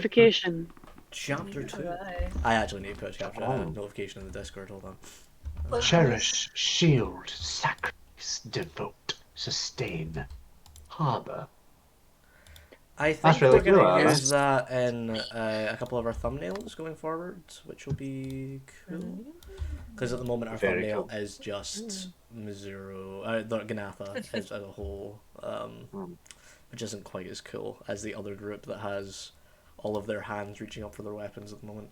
Notification. Chapter 2. Right. I actually need to put a notification in the Discord, hold on. Cherish, shield, sacrifice, devote, sustain, harbour. I think really we're going cool, to use that in a couple of our thumbnails going forward, which will be cool. Because at the moment our Very thumbnail cool. is just Missouro, Genathan as a whole, which isn't quite as cool as the other group that has all of their hands reaching up for their weapons at the moment.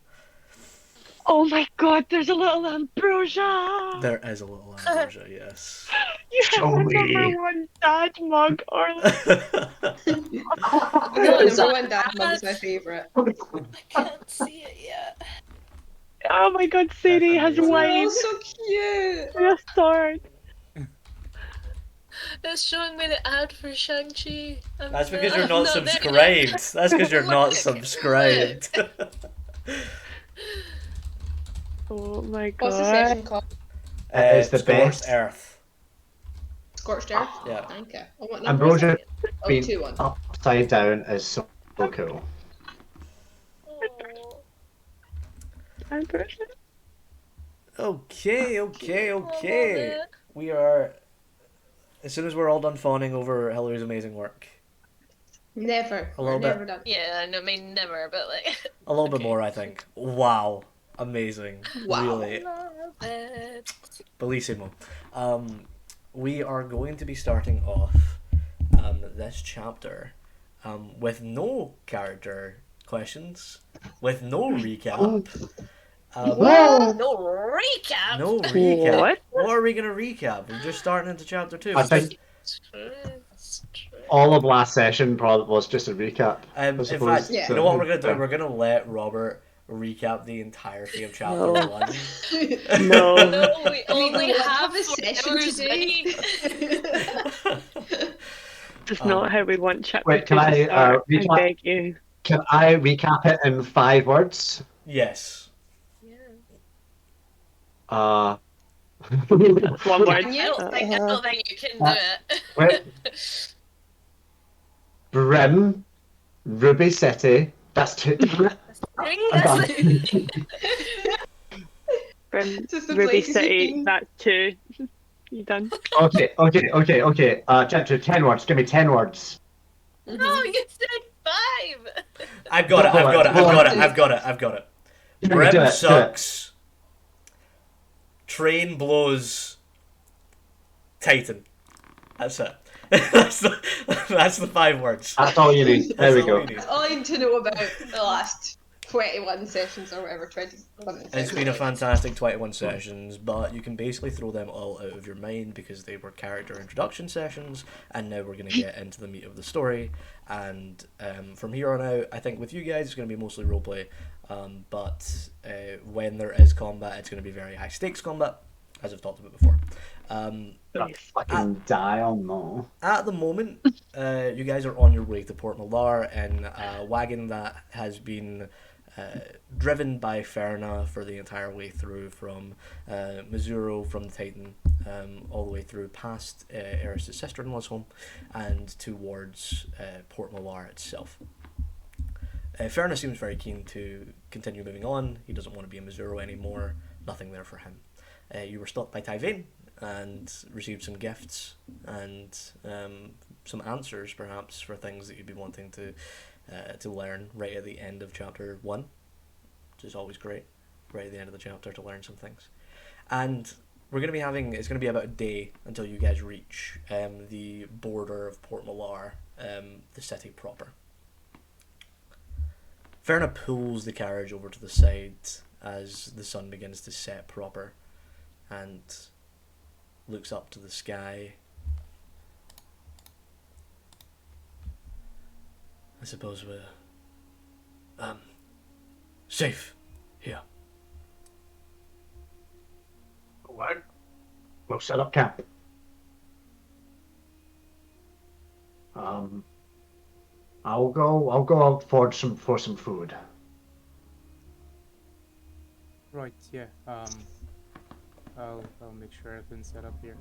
Oh my god, there's a little ambrosia! There is a little ambrosia, yes. You Show have the me. #1 dad mug, Orlin. No, number one dad mug is my favourite. I can't see it yet. Oh my god, Sadie has amazing. They're wine all so cute. and a sword. It's showing me the ad for Shang-Chi. That's because you're not subscribed. That's because you're not subscribed. Oh my god. What's the session called? It's the Scorched best. Earth. Scorched Earth? Yeah. Okay. I want number Ambrosia Oh, being 2-1. upside down is so cool. Oh. Ambrosia? Okay. We are... As soon as we're all done fawning over Hillary's amazing work, Never. A little We're bit. never done. Yeah, I mean never, but like. a little bit Okay. more, I think. Wow. Amazing. Wow. Really. Love it. Bellissimo. We are going to be starting off this chapter with no character questions, with no recap. No recap. No recap. What? What are we going to recap? We're just starting into chapter 2. I think all of last session probably was just a recap. In suppose. fact, Yeah. you know what we're going to do? We're going to let Robert recap the entirety of chapter No. 1. No. No, we only don't have have a session hours today. That's not how we want chapter Wait, 2 can to I, start. I recap? beg you. Can I recap it in 5 words? Yes. Uh, One word. I don't think you can do it. Wait. Brim, Ruby City. That's 2. From Just the Ruby places you've City, been. that's 2. You done? Okay. Chapter 10 words. Give me 10 words. No, you said 5. I've got it. Do Brim it. sucks. Train blows. Titan. That's it. that's the 5 words. That's all you need. There we That's all go. we need. That's all I need to know about the last 21 sessions or whatever, 21 sessions. It's been a fantastic 21 sessions, but you can basically throw them all out of your mind because they were character introduction sessions, and now we're going to get into the meat of the story. And from here on out, I think with you guys, it's going to be mostly roleplay. But when there is combat, it's going to be very high stakes combat, as I've talked about before. Fucking die on no. At the moment, you guys are on your way to Port Melarr in a wagon that has been driven by Ferna for the entire way through from Missouro, from the Titan, all the way through past Eris's sister-in-law's home and towards Port Melarr itself. Ferna seems very keen to continue moving on. He doesn't want to be in Missouro anymore. Nothing there for him. You were stopped by Tyvain and received some gifts and some answers, perhaps, for things that you'd be wanting to learn right at the end of chapter 1, which is always great, right at the end of the chapter to learn some things. And we're going to be it's going to be about a day until you guys reach the border of Port Melarr, the city proper. Ferna pulls the carriage over to the side as the sun begins to set proper and looks up to the sky. I suppose we're safe here. Alright. We'll set up camp. I'll go out for some food. Right, yeah. I'll make sure everything's set up here.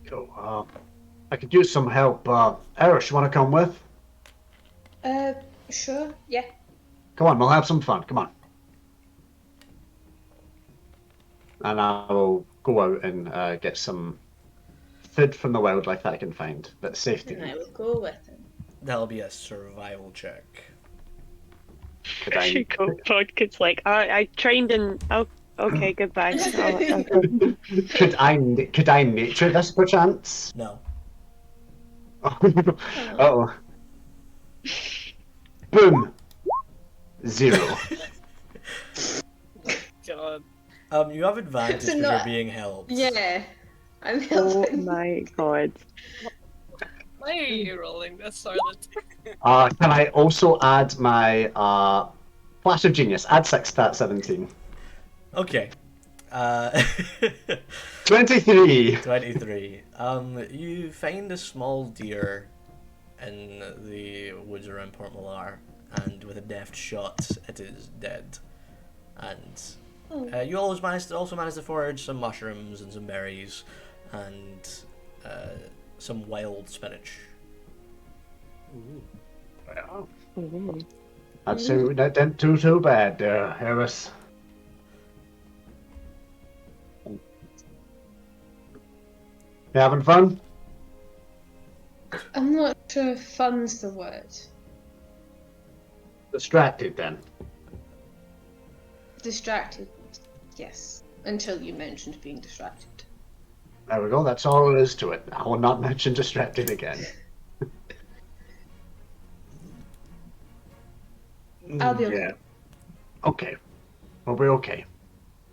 Cool. I could use some help. Eris, you want to come with? Sure, yeah. Come on, we'll have some fun. Come on. And I will go out and get some food from the wildlife that I can find. That's safe to And I eat. will go with him. That'll be a survival check. Could I? She go. Vodka's like, I trained in. Oh, okay, goodbye. Oh, Could I nature this perchance? No. Oh. Boom. 0. God. You have advantage So because not- you're being helped. Yeah. I'm oh helping. my god. Why are you rolling this, Starlight? Can I also add my flash of genius? Add 6 to that 17. Okay. 23. 23. You find a small deer in the woods around Port Melarr, and with a deft shot, it is dead. And you also manage to forage some mushrooms and some berries, and some wild spinach. Ooh. Well, Mhm. I'd say that didn't do too bad there, Harris. You having fun? I'm not sure if fun's the word. Distracted then. Distracted, yes. Until you mentioned being distracted. There we go, that's all there is to it. I will not mention distracted again. I'll be okay. Yeah. Okay. We'll be okay.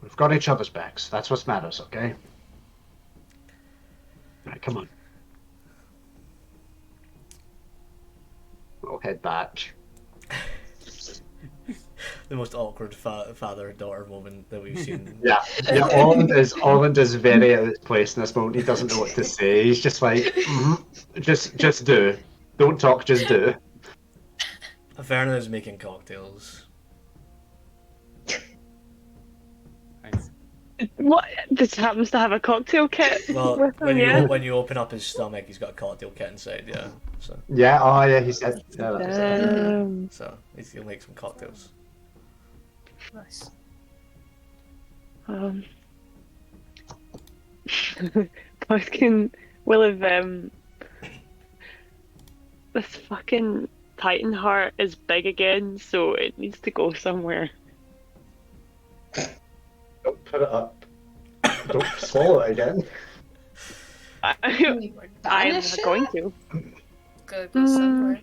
We've got each other's backs. That's what matters, okay? Alright, come on. We'll head back. The most awkward father-daughter moment that we've seen. Yeah, Orland is very out of his place in this moment. He doesn't know what to say. He's just like, just do. Don't talk, just do. Verna is making cocktails. Nice. What? This happens to have a cocktail kit Well, with when him, yeah? you open up his stomach, he's got a cocktail kit inside. Yeah, so Yeah, oh yeah, he said. Yeah, that's it. so he'll make some cocktails. Nice. Pumpkin will have this fucking Titan heart is big again, so it needs to go somewhere. Don't put it up. Don't swallow it again. Can we I'm banish not it? going to. Gotta go somewhere.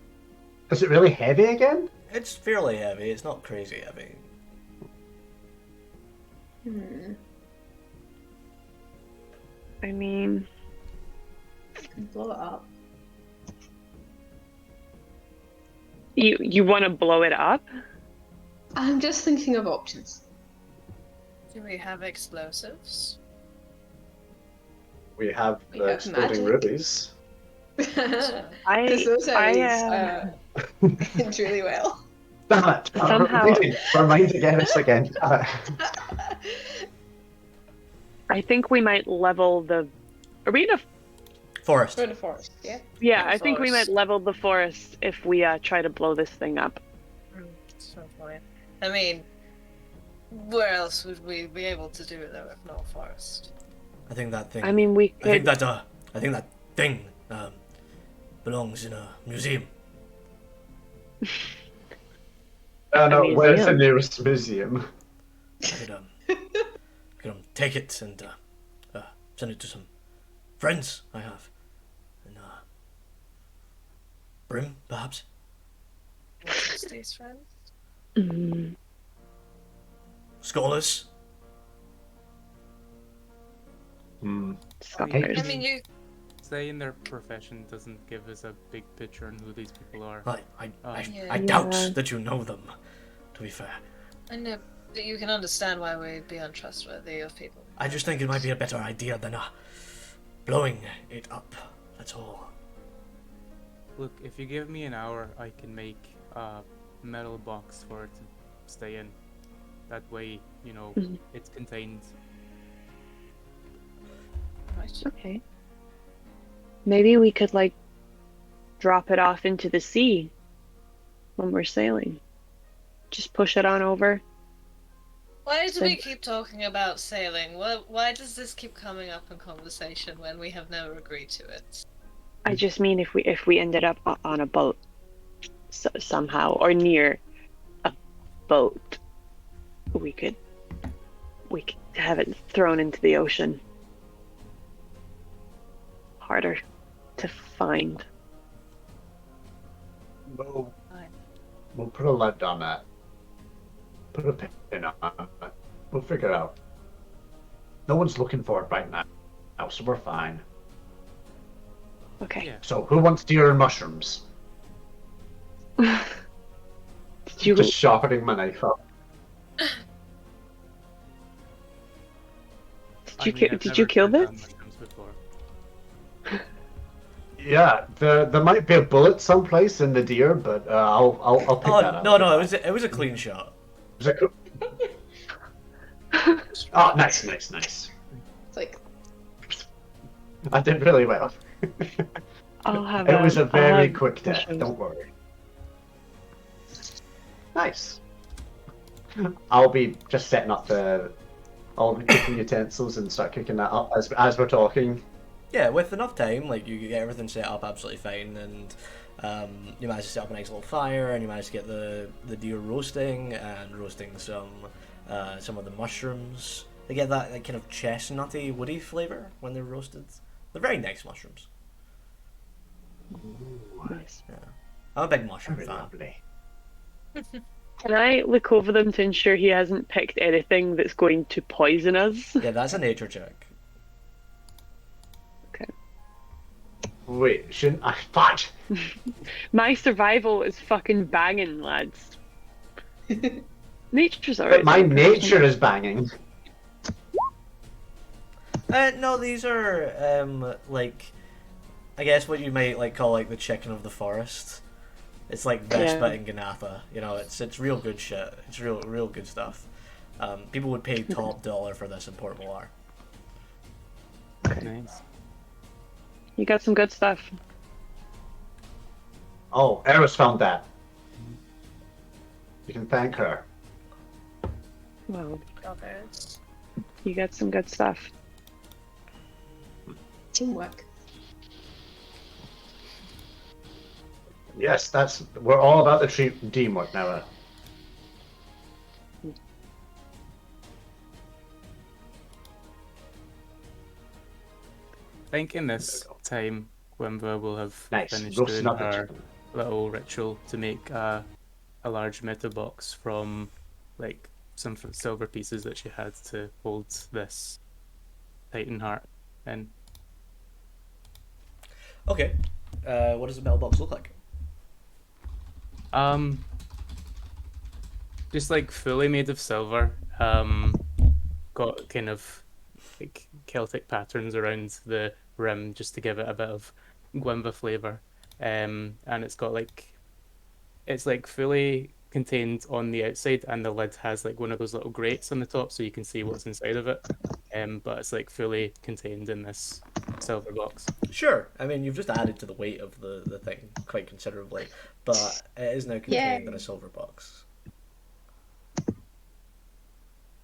Is it really heavy again? It's fairly heavy. It's not crazy heavy. I mean, Blow it up. you want to blow it up? I'm just thinking of options. Do we have explosives? We have We the have exploding magic. rubies. Because those areas hint really well. Damn it! Somehow- Reminding us again. I think we might level the. Are we in a? Forest. We're in a forest, yeah? Yeah, Yeah, I think we forest. might level the forest if we try to blow this thing up. That's no point. I mean, where else would we be able to do it though if not forest? I think that thing. I mean, we I think could. that thing belongs in a museum. No, A where's the museum. nearest museum? I could take it and send it to some friends I have. And Brim, perhaps. What's these friends? Mm, Scholars. scholars. I mean, you. Saying their profession doesn't give us a big picture on who these people are. Yeah. I doubt Yeah. that you know them, to be fair. I know that you can understand why we'd be untrustworthy of people. I just think it might be a better idea than blowing it up. That's all. Look, if you give me an hour, I can make a metal box for it to stay in. That way, you know, Mhm. it's contained. Right. Okay. Maybe we could drop it off into the sea when we're sailing. just push it on over. Why do So- we keep talking about sailing? Why does this keep coming up in conversation when we have never agreed to it? I just mean if we ended up on a boat somehow or near a boat, we could have it thrown into the ocean. Harder to find. We'll put a lid on it. Put a pin on it. We'll figure it out. No one's looking for it right now, so we're fine. Okay. Yeah. So who wants deer and mushrooms? Did you Just sharpening my knife up. I mean, I've did you never kill tried this? mushrooms before. Yeah, there might be a bullet someplace in the deer, but I'll pick that Oh up. no, it was a clean shot. Was it cool? Oh, nice. It's like, I did really well. I'll have. It was a I'll very have quick death. mushrooms. Don't worry. Nice. I'll be just setting up all the cooking utensils and start cooking that up as we're talking. Yeah, with enough time, like you get everything set up absolutely fine, and you manage to set up a nice little fire, and you manage to get the deer roasting and roasting some of the mushrooms. They get that like, kind of chestnutty, woody flavor when they're roasted. They're very nice mushrooms. Nice. Yeah, I'm a big mushroom Very fan. lovely. Can I look over them to ensure he hasn't picked anything that's going to poison us? Yeah, that's a nature check. Okay. Wait, shouldn't I? Fudge! My survival is fucking banging, lads. Nature's alright. But my nature is banging. No, these are like, I guess what you might like call like the chicken of the forest. It's like Vespa and Genathan. You know, it's real good shit. It's real good stuff. People would pay top dollar for this in Port Melarr. Nice. You got some good stuff. Oh, Eris found that. You can thank her. Well, Others. you got some good stuff. teamwork. Yes, we're all about the teamwork now. I think in this time, Gwynva will have Nice. finished Roasting doing up the her chicken. little ritual to make a large meta box from like some silver pieces that she had to hold this Titan heart in. Okay. What does the metal box look like? Just like fully made of silver. Got kind of like Celtic patterns around the rim just to give it a bit of Gwynva flavor. And it's like fully contained on the outside, and the lid has like one of those little grates on the top so you can see what's inside of it. But it's like fully contained in this silver box. Sure. I mean, you've just added to the weight of the thing quite considerably, but it is now contained in a silver box.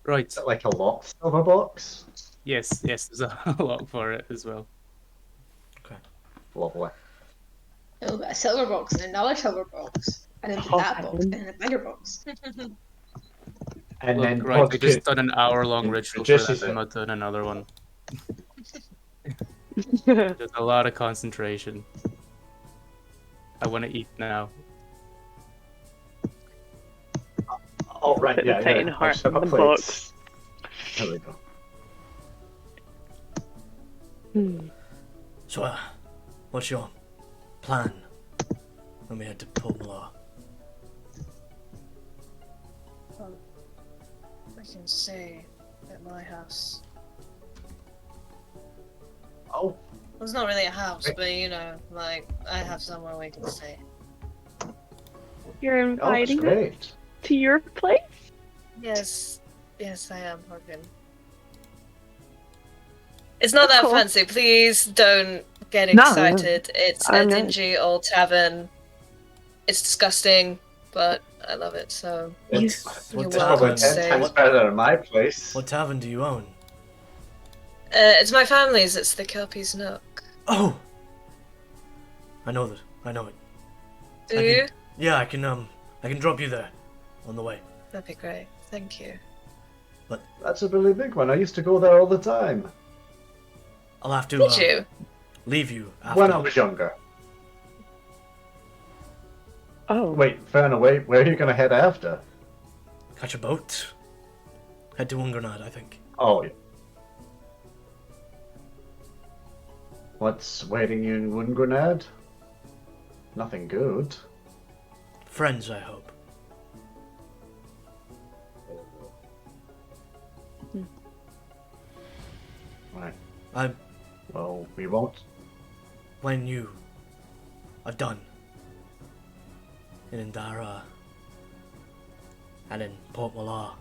Right. Is it like a lock silver box? Yes, there's a lock for it as well. Lovely. Oh, a silver box and another silver box. And then Oh, that box heaven. and a bigger box. And Look, then right, I Pod just could- done an hour-long ritual for just that. as I'm it- not doing another one. There's a lot of concentration. I want to eat now. Oh, right, Put yeah, the Titan yeah. heart I've set in my the plates. box. There we go. So, what's your plan when we head to Port Melarr? I can stay at my house. Oh, Well, it's not really a house, but you know, like I have somewhere we can stay. You're oh, that's inviting us great. to your place? Yes, I am, Morgan. It's not That's that cool. fancy. Please don't get No. excited. It's a I'm not. dingy old tavern. It's disgusting. but I love it. So It's, You're it's welcome probably to 10 stay. times better than my place. What tavern do you own? it's my family's. It's the Kelpie's Nook. Oh! I know that. I know it. Do I can- you? Yeah, I can drop you there on the way. That'd be great. Thank you. That's a really big one. I used to go there all the time. I'll have to Did you? leave you after. When I was younger. Oh, Wait, Ferna, wait, where are you going to head after? Catch a boat. Head to Ungernad, I think. Oh, yeah. What's waiting you in Wungrenad? Nothing good. Friends, I hope. Right. I'm Well, we won't. when you are done in Indara and in Port Melarr.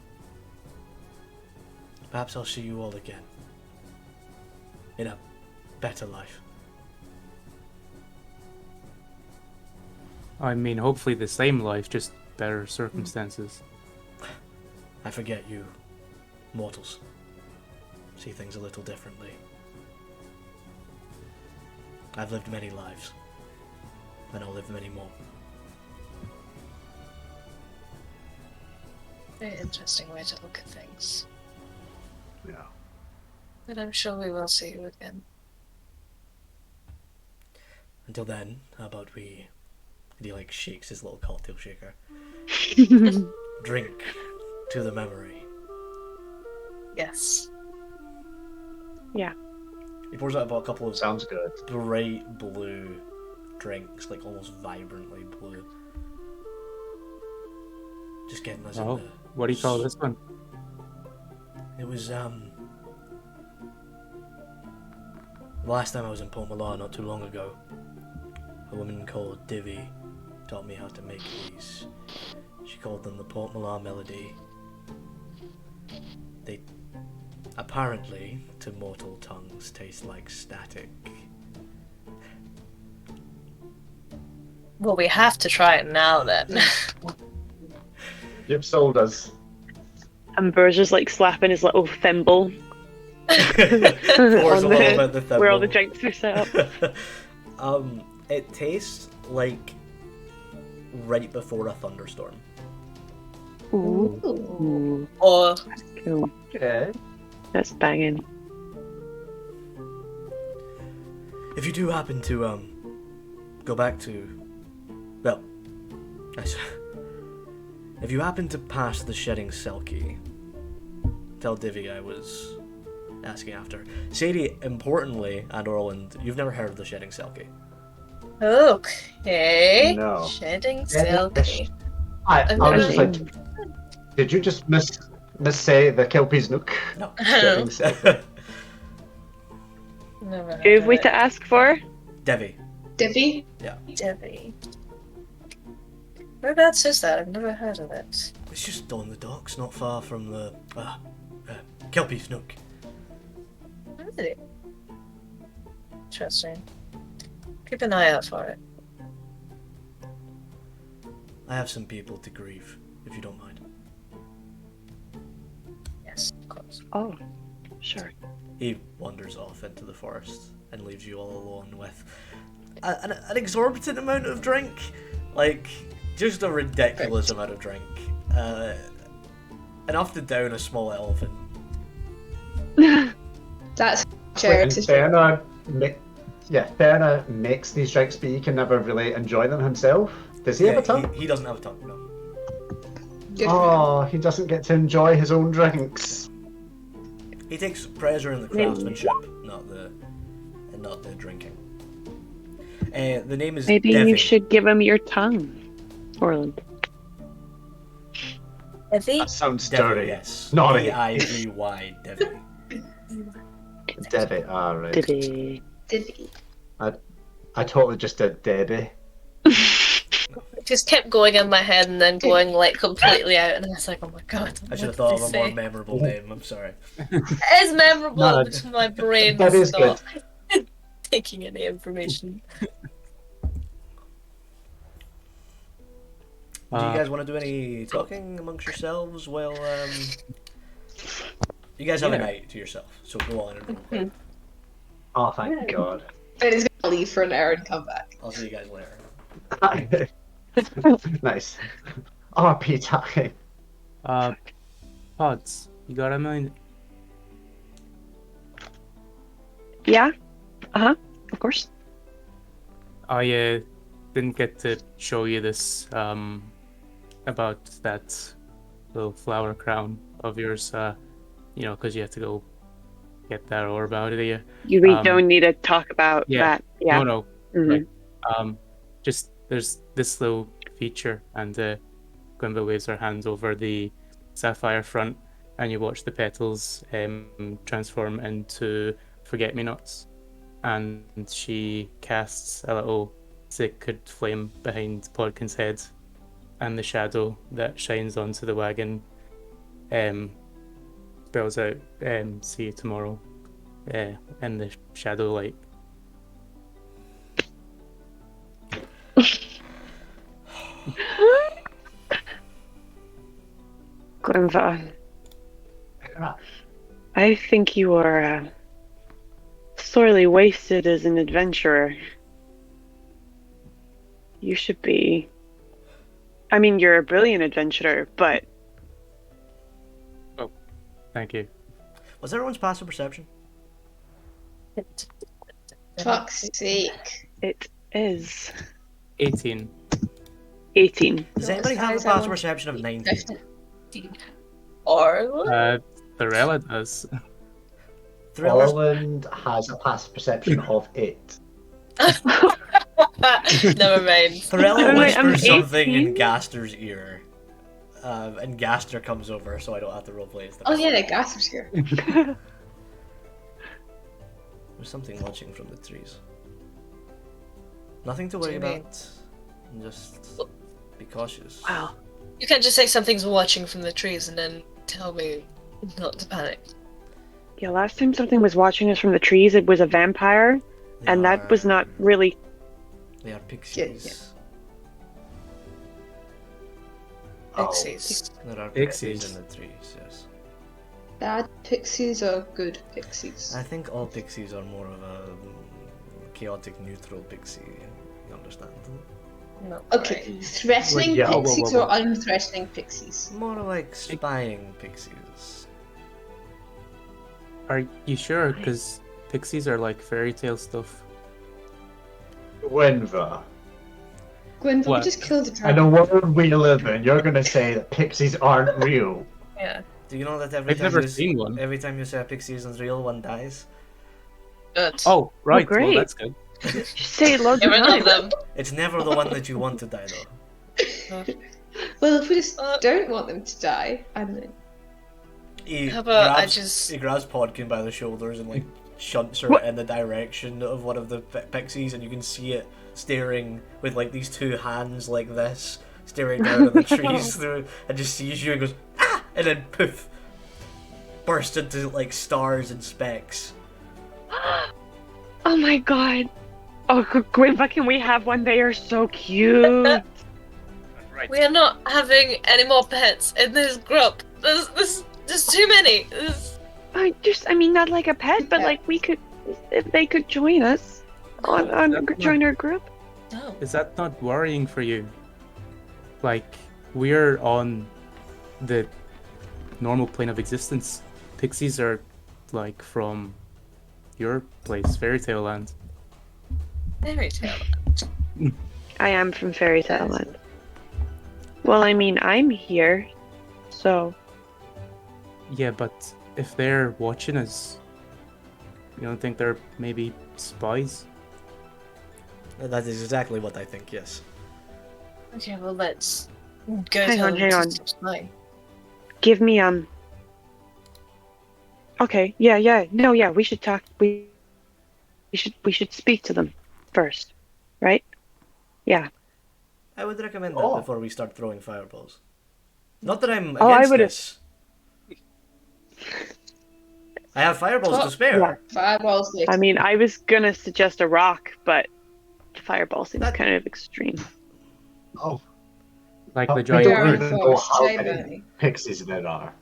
Perhaps I'll see you all again in a better life. I mean, hopefully the same life, just better circumstances. I forget you, mortals, see things a little differently. I've lived many lives, and I'll live many more. Very interesting way to look at things. Yeah. But I'm sure we will see you again. Until then, how about we... And he like shakes his little cocktail shaker. Drink to the memory. Yes. yeah. He pours out about a couple of Sounds good. bright blue drinks, like almost vibrantly blue. Just getting us Oh, in the... what do you call this one? It was, the last time I was in Port Melarr, not too long ago, a woman called Divi taught me how to make these. She called them the Port Melarr Melody. They apparently, to mortal tongues, taste like static. Well, we have to try it now then. You've sold us. And Burr's just like slapping his little thimble Pours on a little bit the where all the thimble. drinks are set up. It tastes like right before a thunderstorm. Ooh, Or cool. Okay. That's banging. If you do happen to go back to, well, if you happen to pass the Shedding Selkie, tell Divi I was asking after. Sadie, importantly, and Orland, you've never heard of the Shedding Selkie. okay. No. Shedding Yeah, Silky. I was just like, Banging. did you just miss say the Kelpie's Nook? No. Shedding Selkie. Never heard Who have of we it. to ask for? Devi. Divvy? Debbie. Whereabouts is that? I've never heard of it. It's just on the docks, not far from the Kelpie's Nook. Really? Interesting. Keep an eye out for it. I have some people to grieve, if you don't mind. Yes, of course. Oh, sure. He wanders off into the forest and leaves you all alone with an exorbitant amount of drink. Like, just a ridiculous amount of drink. Enough to down a small elephant. That's Wait, charity. and Ferna makes these drinks, but he can never really enjoy them himself. Does he have a tongue? He doesn't have a tongue, no. Good. Oh, he doesn't get to enjoy his own drinks. He takes pleasure in the craftsmanship, not the drinking. The name is Maybe Devi. you should give him your tongue, Orland. Debbie? That sounds Devi, dirty. yes. Naughty. D-I-V-Y, Devi. Debbie, alright. Did he? Divvy. I totally just did Debbie. It just kept going in my head and then going like completely out, and I was like, oh my god. I should have what thought did of a they more say? memorable name, I'm sorry. It's memorable, No, but my brain that is is not taking any information. Do you guys want to do any talking amongst yourselves? Well, you guys have a night to yourself, so go on and roleplay. Oh, thank God. And he's gonna leave for an hour and come back. I'll see you guys later. Nice. RP time. Pods, you got a minute? Yeah. Of course. I didn't get to show you this about that little flower crown of yours. You know, because you have to go get that orb out of you. We don't need to talk about that. Yeah. No. Mhm. Right. Just there's this little feature, and Gwynva waves her hands over the sapphire front, and you watch the petals transform into forget-me-nots, and she casts a little sacred flame behind Podkin's head, and the shadow that shines onto the wagon spells out "See you tomorrow" in the shadow light. Gwynva, I think you are sorely wasted as an adventurer. You should be. I mean, you're a brilliant adventurer, but Thank you. Was everyone's passive perception? Fuck's sake. it is 18. 18. Does anybody have a passive perception of 19? Or Thorella does. Thriller's Orland has a passive perception of 8. never mind. Thorella Wait, I'm whispers something in 18? Gaster's ear. And Gaster comes over, so I don't have to roleplay as the Oh yeah, the Gasper's here. There's something watching from the trees. Nothing to worry What do you mean? about. Just be cautious. Wow. You can't just say something's watching from the trees and then tell me not to panic. Yeah, last time something was watching us from the trees, it was a vampire, They and that was not really. They are pixies. Pixies. There are Pixies. pixies in the trees, yes. Bad pixies or good pixies? I think all pixies are more of a chaotic neutral pixie. You understand? No. Okay, threatening Well, yeah. pixies or unthreatening pixies? More like spying pixies. Are you sure? Because pixies are like fairy tale stuff. Gwynva, Gwyn, we What? just killed a in dragon. the world we live in, you're gonna say that pixies aren't real. Yeah. Do you know that every I've time never you seen one. every time you say a pixie isn't real, one dies? Good. Oh, right. Well, great. that's good. Just say it loads Get of rid of times. them. It's never the one that you want to die, though. Well, if we just don't want them to die, and then He How about I grabs, just- he grabs Podkin by the shoulders and like shunts her What? in the direction of one of the pixies, and you can see it staring with like these two hands like this, staring down at the trees through, and just sees you and goes ah, and then poof, bursts into like stars and specks. Oh my god. Oh, Gwynva, can we have one? They are so cute. We are not having any more pets in this group. There's too many. I mean, not like a pet, but like we could, if they could join us join our group. No. Is that not worrying for you? Like, we're on the normal plane of existence. Pixies are like from your place, Fairy Tale Land. Fairy tale. I am from Fairy Tale Land. Well, I mean, I'm here, so Yeah, but if they're watching us, you don't think they're maybe spies? That is exactly what I think. Yes. Okay, well let's go Hang tell on, them hang to on. stop spying. give me Okay, yeah, no, yeah, we should talk. We should speak to them first, right? Yeah. I would recommend that Oh. before we start throwing fireballs. Not that I'm Oh, I against would've- this. I have fireballs Oh, to spare. yeah. fireballs later. I mean, I was gonna suggest a rock, but fireball seems That- kind of extreme. Oh, Like the We giant You're don't in bird. even the know forest, how giant many bunny. pixies there are.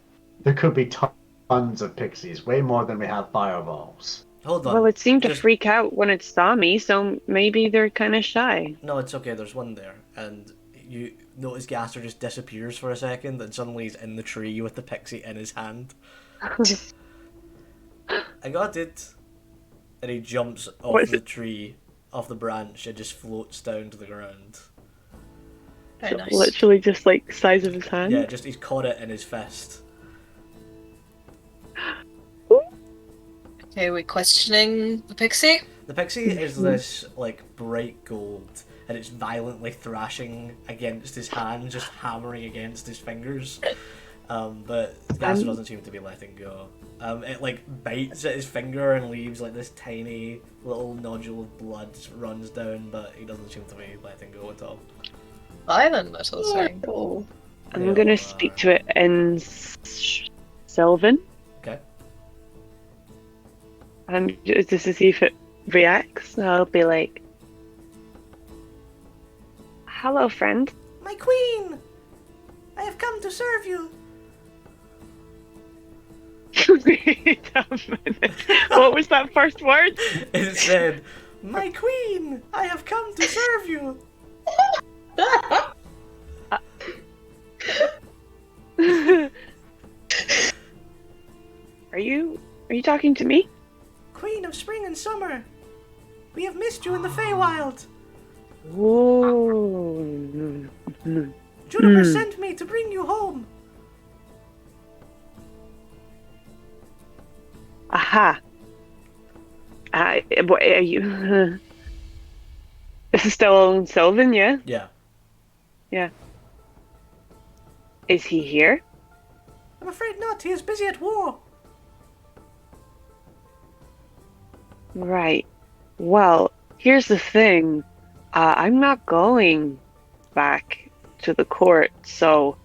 There could be tons of pixies, way more than we have fireballs. Hold Well, on. it seemed to Just freak out when it saw me, so maybe they're kind of shy. no, it's okay. There's one there, and you notice Gaster just disappears for a second, and suddenly he's in the tree with the pixie in his hand. I got it. And he jumps What off is the it? tree, off the branch, and just floats down to the ground. Very So nice. literally just like size of his hand. Yeah, just he's caught it in his fist. Okay, we're questioning the pixie. The pixie is this like bright gold, and it's violently thrashing against his hand, just hammering against his fingers. But Gaster doesn't seem to be letting go. It like bites at his finger and leaves like this tiny little nodule of blood runs down, but he doesn't seem to be letting go at all. Violent little thing. Oh. I'm They gonna all speak are. to it in Sylvan, Okay. and just to see if it reacts. I'll be like, "Hello, friend." My queen! I have come to serve you! Wait a minute. What was that first word? It said, my queen! I have come to serve you! Are you talking to me? Queen of spring and summer! We have missed you in the Feywild! Oh. Juniper sent me to bring you home! Aha. What are you? This is still in Sylvan, yeah? Yeah. Yeah. Is he here? I'm afraid not, he is busy at war! Right. Well, here's the thing. I'm not going back to the court, so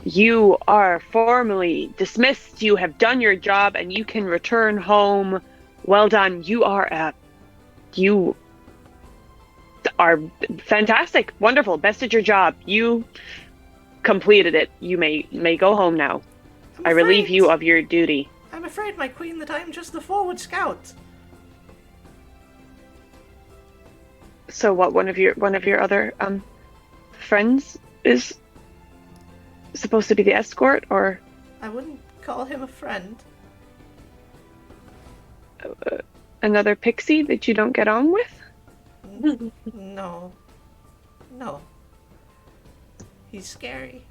you are formally dismissed. You have done your job and you can return home. Well done. You are fantastic. Wonderful. Best at your job. You completed it. You may go home now. I relieve you of your duty. I'm afraid, my queen, that I am just the forward scout. So what, one of your other friends is supposed to be the escort, or I wouldn't call him a friend. another pixie that you don't get on with? No. No. He's scary.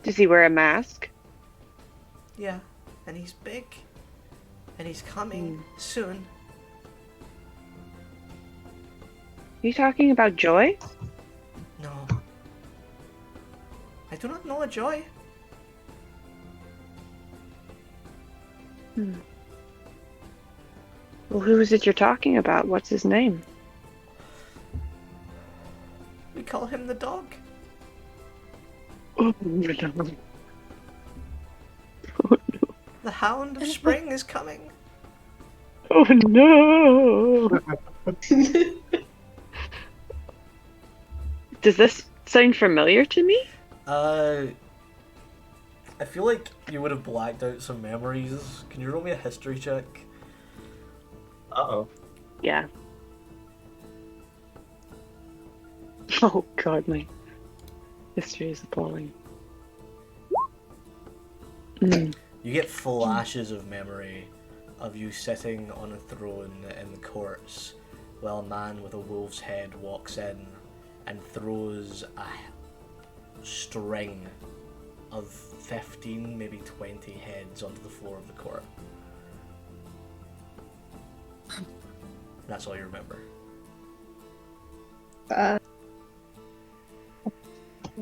Does he wear a mask? Yeah, and he's big. And he's coming soon. Are you talking about Joy? No. I do not know a Joy. Well, who is it you're talking about? What's his name? We call him the dog. Oh no. The hound of spring is coming. Oh no. Does this sound familiar to me? I feel like you would have blacked out some memories. Can you roll me a history check? Uh-oh. Yeah. Oh god, my history is appalling. You get flashes of memory of you sitting on a throne in the courts while a man with a wolf's head walks in and throws a string of 15, maybe 20 heads onto the floor of the court. That's all you remember.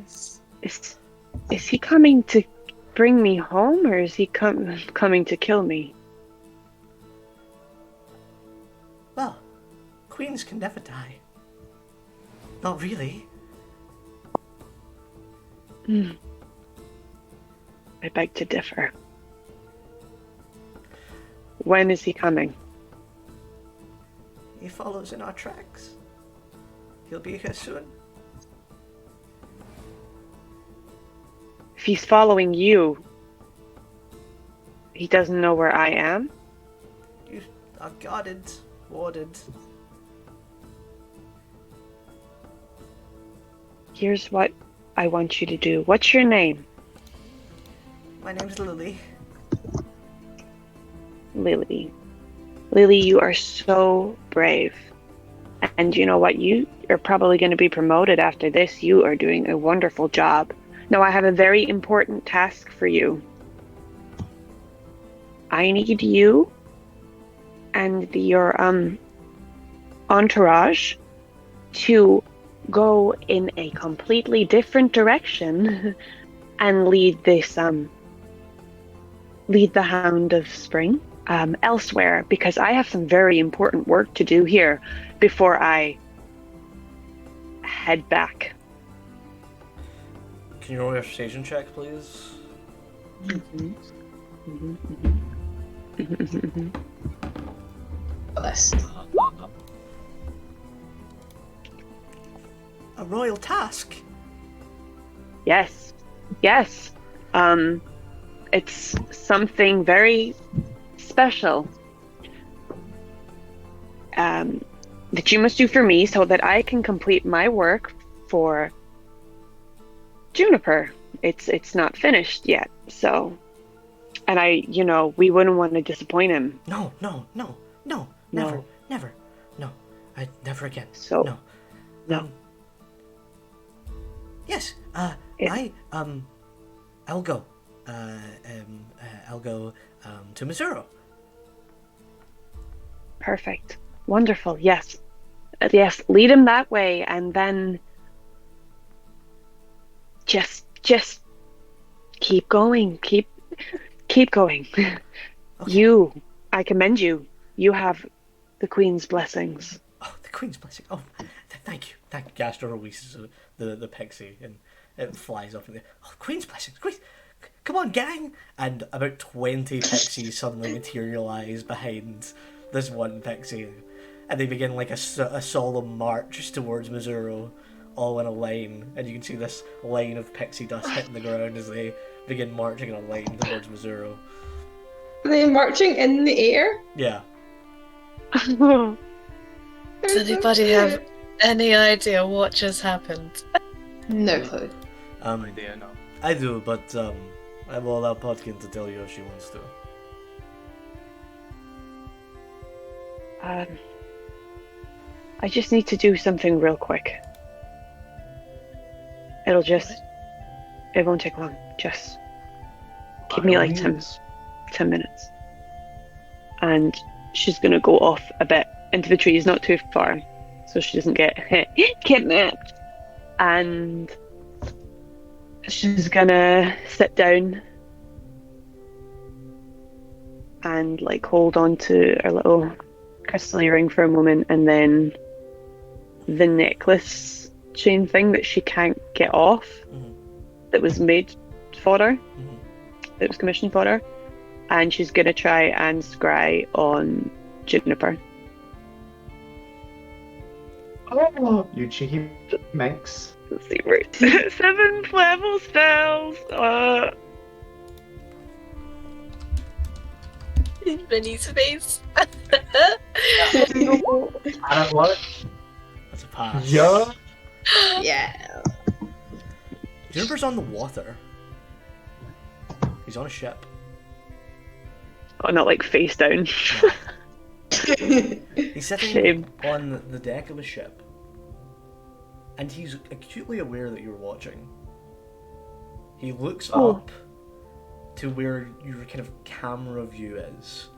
Is he coming to bring me home, or is he coming to kill me? Well, queens can never die. Not really. I beg to differ. When is he coming? He follows in our tracks. He'll be here soon. If he's following you, he doesn't know where I am. I got it. What it? Here's what I want you to do. What's your name? My name's Lily. Lily. Lily, you are so brave. And you know what? You are probably going to be promoted after this. You are doing a wonderful job. Now, I have a very important task for you. I need you and your entourage to go in a completely different direction and lead the Hound of Spring elsewhere, because I have some very important work to do here before I head back. Can you roll your station check, please? Got this. A royal task. Yes. It's something very special that you must do for me so that I can complete my work for Juniper. It's not finished yet, so, and we wouldn't want to disappoint him. No, never, no, I never again. So, no. Yes, I'll go. I'll go to Missouri. Perfect. Wonderful. Yes. Yes, lead him that way, and then just keep going. Keep going. Okay. I commend you. You have the Queen's blessings. Oh, the Queen's blessing. Oh, thank you. Gaster releases the pixie, and it flies up in the. Oh, Queen's blessings. Come on, gang! And about 20 pixies suddenly materialize behind this one pixie, and they begin like a solemn march towards Missouri, all in a line. And you can see this line of pixie dust hitting the ground as they begin marching in a line towards Missouri. Are they marching in the air? Yeah. Does anybody have any idea what just happened? No clue. Idea, no. I do, but I will allow Podkin to tell you if she wants to. I just need to do something real quick. It won't take long. Just give me like 10 minutes. And she's gonna go off a bit into the trees, not too far, so she doesn't get kidnapped. And she's gonna sit down and like hold on to her little crystal earring for a moment, and then the necklace chain thing that she can't get off, that was made for her, that was commissioned for her, and she's gonna try and scry on Juniper. Oh, you cheeky minx. Let's see, where 7th level spells. Vinny's face. And what? That's a pass. Yeah. Yeah. Juniper's on the water. He's on a ship. Oh, not like face down. He's sitting Shame. on the deck of a ship, and he's acutely aware that you're watching. He looks up to where your kind of camera view is,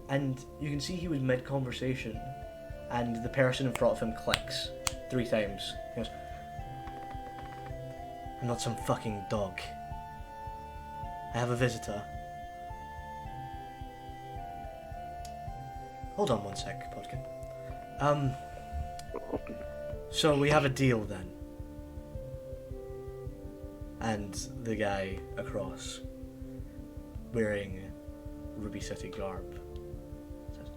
and you can see he was mid-conversation, and the person in front of him clicks 3 times. He goes, "I'm not some fucking dog. I have a visitor." Hold on one sec, Podkin. So we have a deal then. And the guy across, wearing Ruby City garb, says,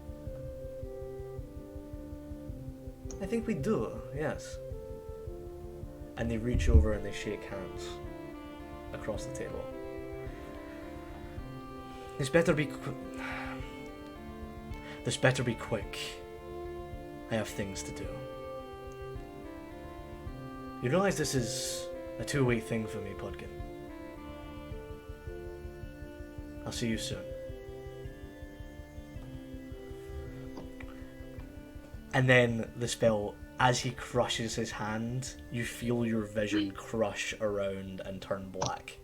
"I think we do, yes." And they reach over and they shake hands. across the table. This better be quick. I have things to do. You realize this is a two-way thing for me, Podkin. I'll see you soon. And then the spell, as he crushes his hand, you feel your vision crush around and turn black.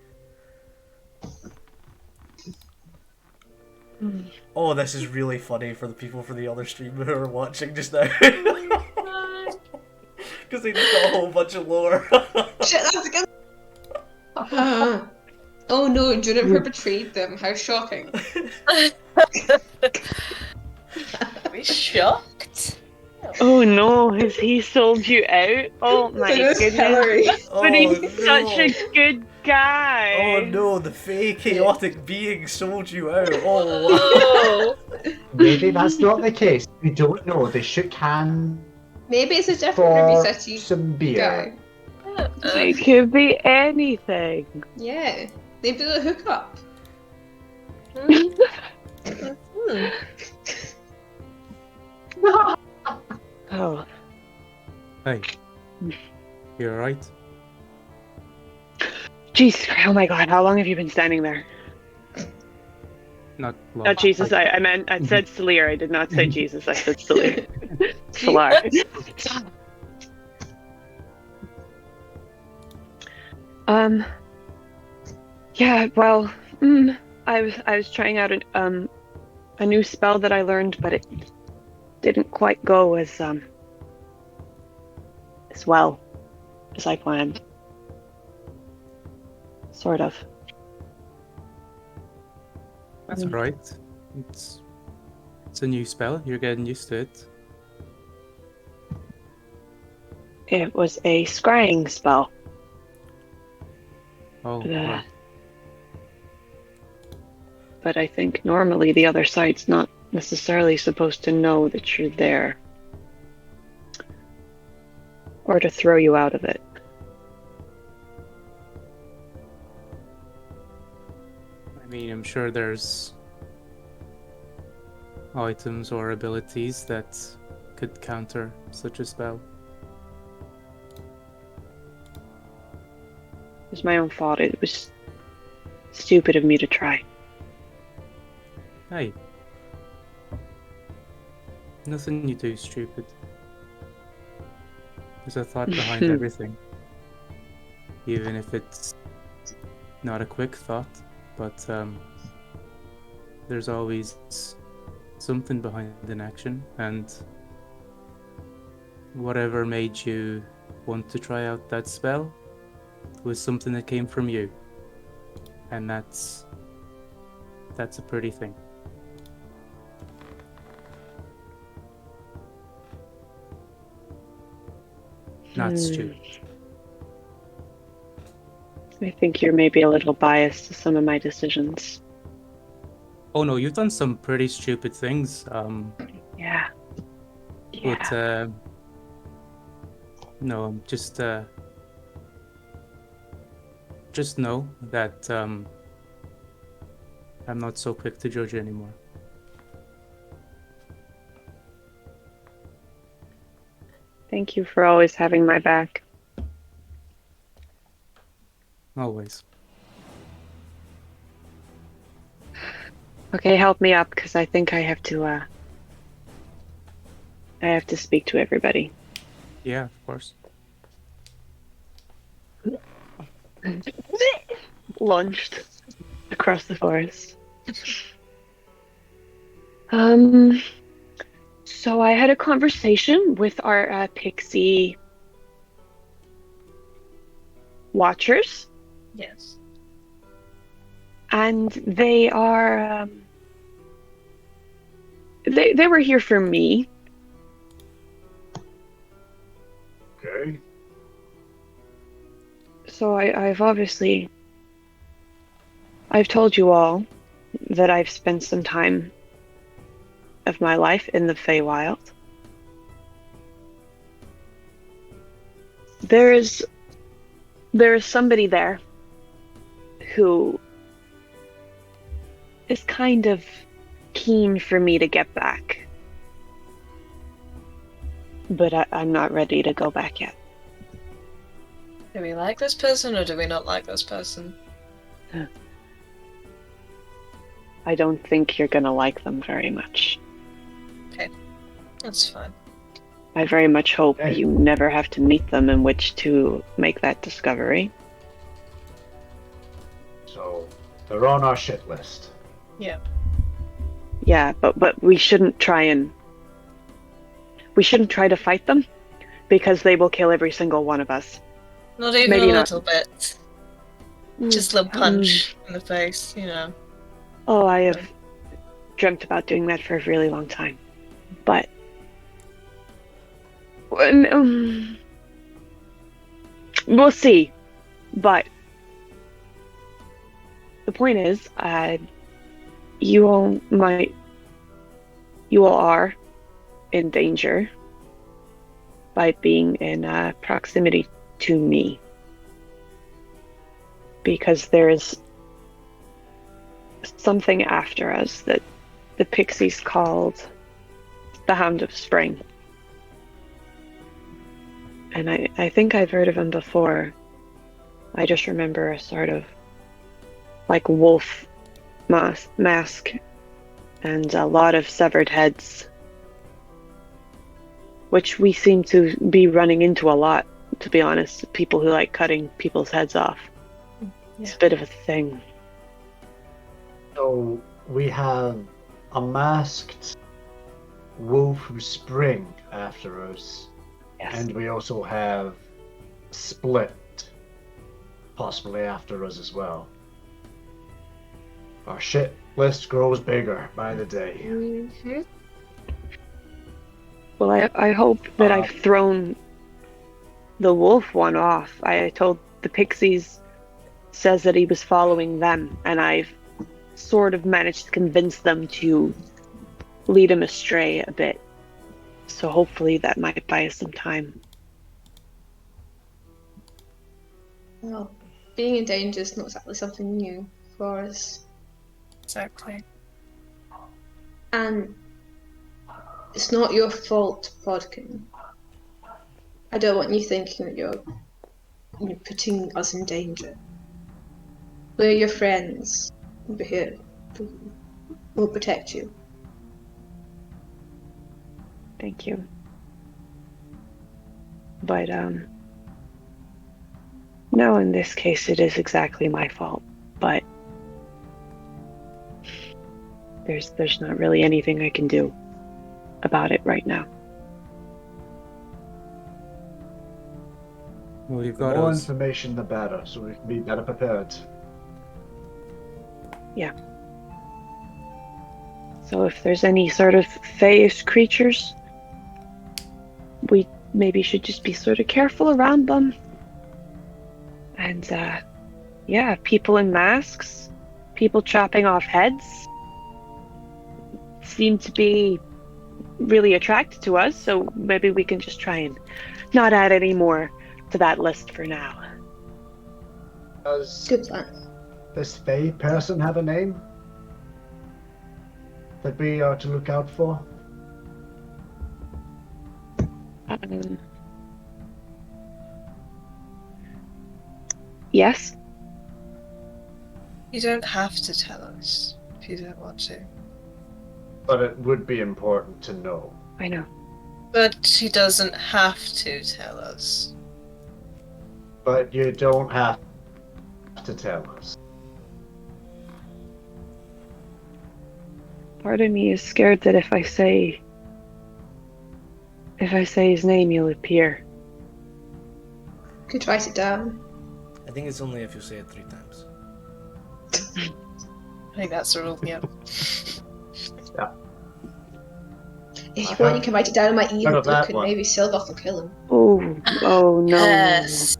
Oh, this is really funny for the people for the other stream who are watching just now. Because they just got a whole bunch of lore. Shit, that's good. Oh no, Juniper betrayed them. How shocking. Are we shocked? Oh no, has he sold you out? Oh my It was goodness. Hillary. But he's such a good guy. Oh no, the fey chaotic being sold you out. Oh, Oh, Maybe that's not the case. We don't know. They shook hands Maybe it's a different for Ruby City some beer. guy. It could be anything. Yeah. They do a hookup. Oh. Hey, you alright? Jeez, oh my god, how long have you been standing there? Not long. Oh, Jesus, I meant, I said Salir, I did not say Jesus, I said Salir. Salar. Yeah, well, I was trying out a new spell that I learned, but it didn't quite go as well as I planned. Sort of. That's alright. It's a new spell. You're getting used to it. It was a scrying spell. Oh, But, right. but I think normally the other side's not necessarily supposed to know that you're there. Or to throw you out of it. I mean, I'm sure there's items or abilities that could counter such a spell. It was my own fault. It was stupid of me to try. Hey. Nothing you do is stupid. There's a thought behind everything. Even if it's not a quick thought, but there's always something behind an action, and whatever made you want to try out that spell was something that came from you. And that's a pretty thing. Not stupid. I think you're maybe a little biased to some of my decisions. Oh no, you've done some pretty stupid things. Yeah. But no, just know that I'm not so quick to judge anymore. Thank you for always having my back. Always. Okay, help me up, because I think I have to speak to everybody. Yeah, of course. Lunged across the forest. So I had a conversation with our pixie watchers, yes. and they are they were here for me. Okay. So I've told you all that I've spent some time of my life in the Feywild. There is somebody there who is kind of keen for me to get back. But I'm not ready to go back yet. Do we like this person or do we not like this person? I don't think you're gonna like them very much. That's fine. I very much hope Hey. you never have to meet them in which to make that discovery. So they're on our shit list. Yeah. Yeah, but we shouldn't try to fight them because they will kill every single one of us. Not even Maybe a not. little bit. Just a punch in the face, you know. Oh, I have dreamt about doing that for a really long time. But we'll see. But the point is, you all are in danger by being in proximity to me. Because there is something after us that the pixies called the Hound of Spring. And I think I've heard of him before. I just remember a sort of like wolf mask and a lot of severed heads, which we seem to be running into a lot, to be honest. People who like cutting people's heads off. It's a bit of a thing. So we have a masked wolf who spring after us, Yes. and we also have Split possibly after us as well. Our shit list grows bigger by the day. Mm-hmm. Well, I hope that I've thrown the wolf one off. I told the pixies says that he was following them, and I've sort of managed to convince them to lead him astray a bit. So hopefully that might buy us some time. Well, being in danger is not exactly something new for us. Exactly. And it's not your fault, Vodkin. I don't want you thinking that you're putting us in danger. We're your friends. We're here. We'll protect you. Thank you. But no, in this case it is exactly my fault. But there's not really anything I can do about it right now. Well, you've The got more us. information, the better, so we can be better prepared. So if there's any sort of fayish creatures, we maybe should just be sort of careful around them. And yeah, people in masks, people chopping off heads seem to be really attracted to us, so maybe we can just try and not add any more to that list for now. Does Good plan. this Fae person have a name that we are to look out for? Yes? You don't have to tell us if you don't want to. But it would be important to know. I know. But she doesn't have to tell us. But you don't have to tell us. Part of me is scared that if I say his name, he'll appear. Could write it down. I think it's only if you say it 3 times. I think that's the rule, yeah. If you want, you can write it down in my Heard evil of that book and one. maybe Silgoth will kill him. Oh no. Yes.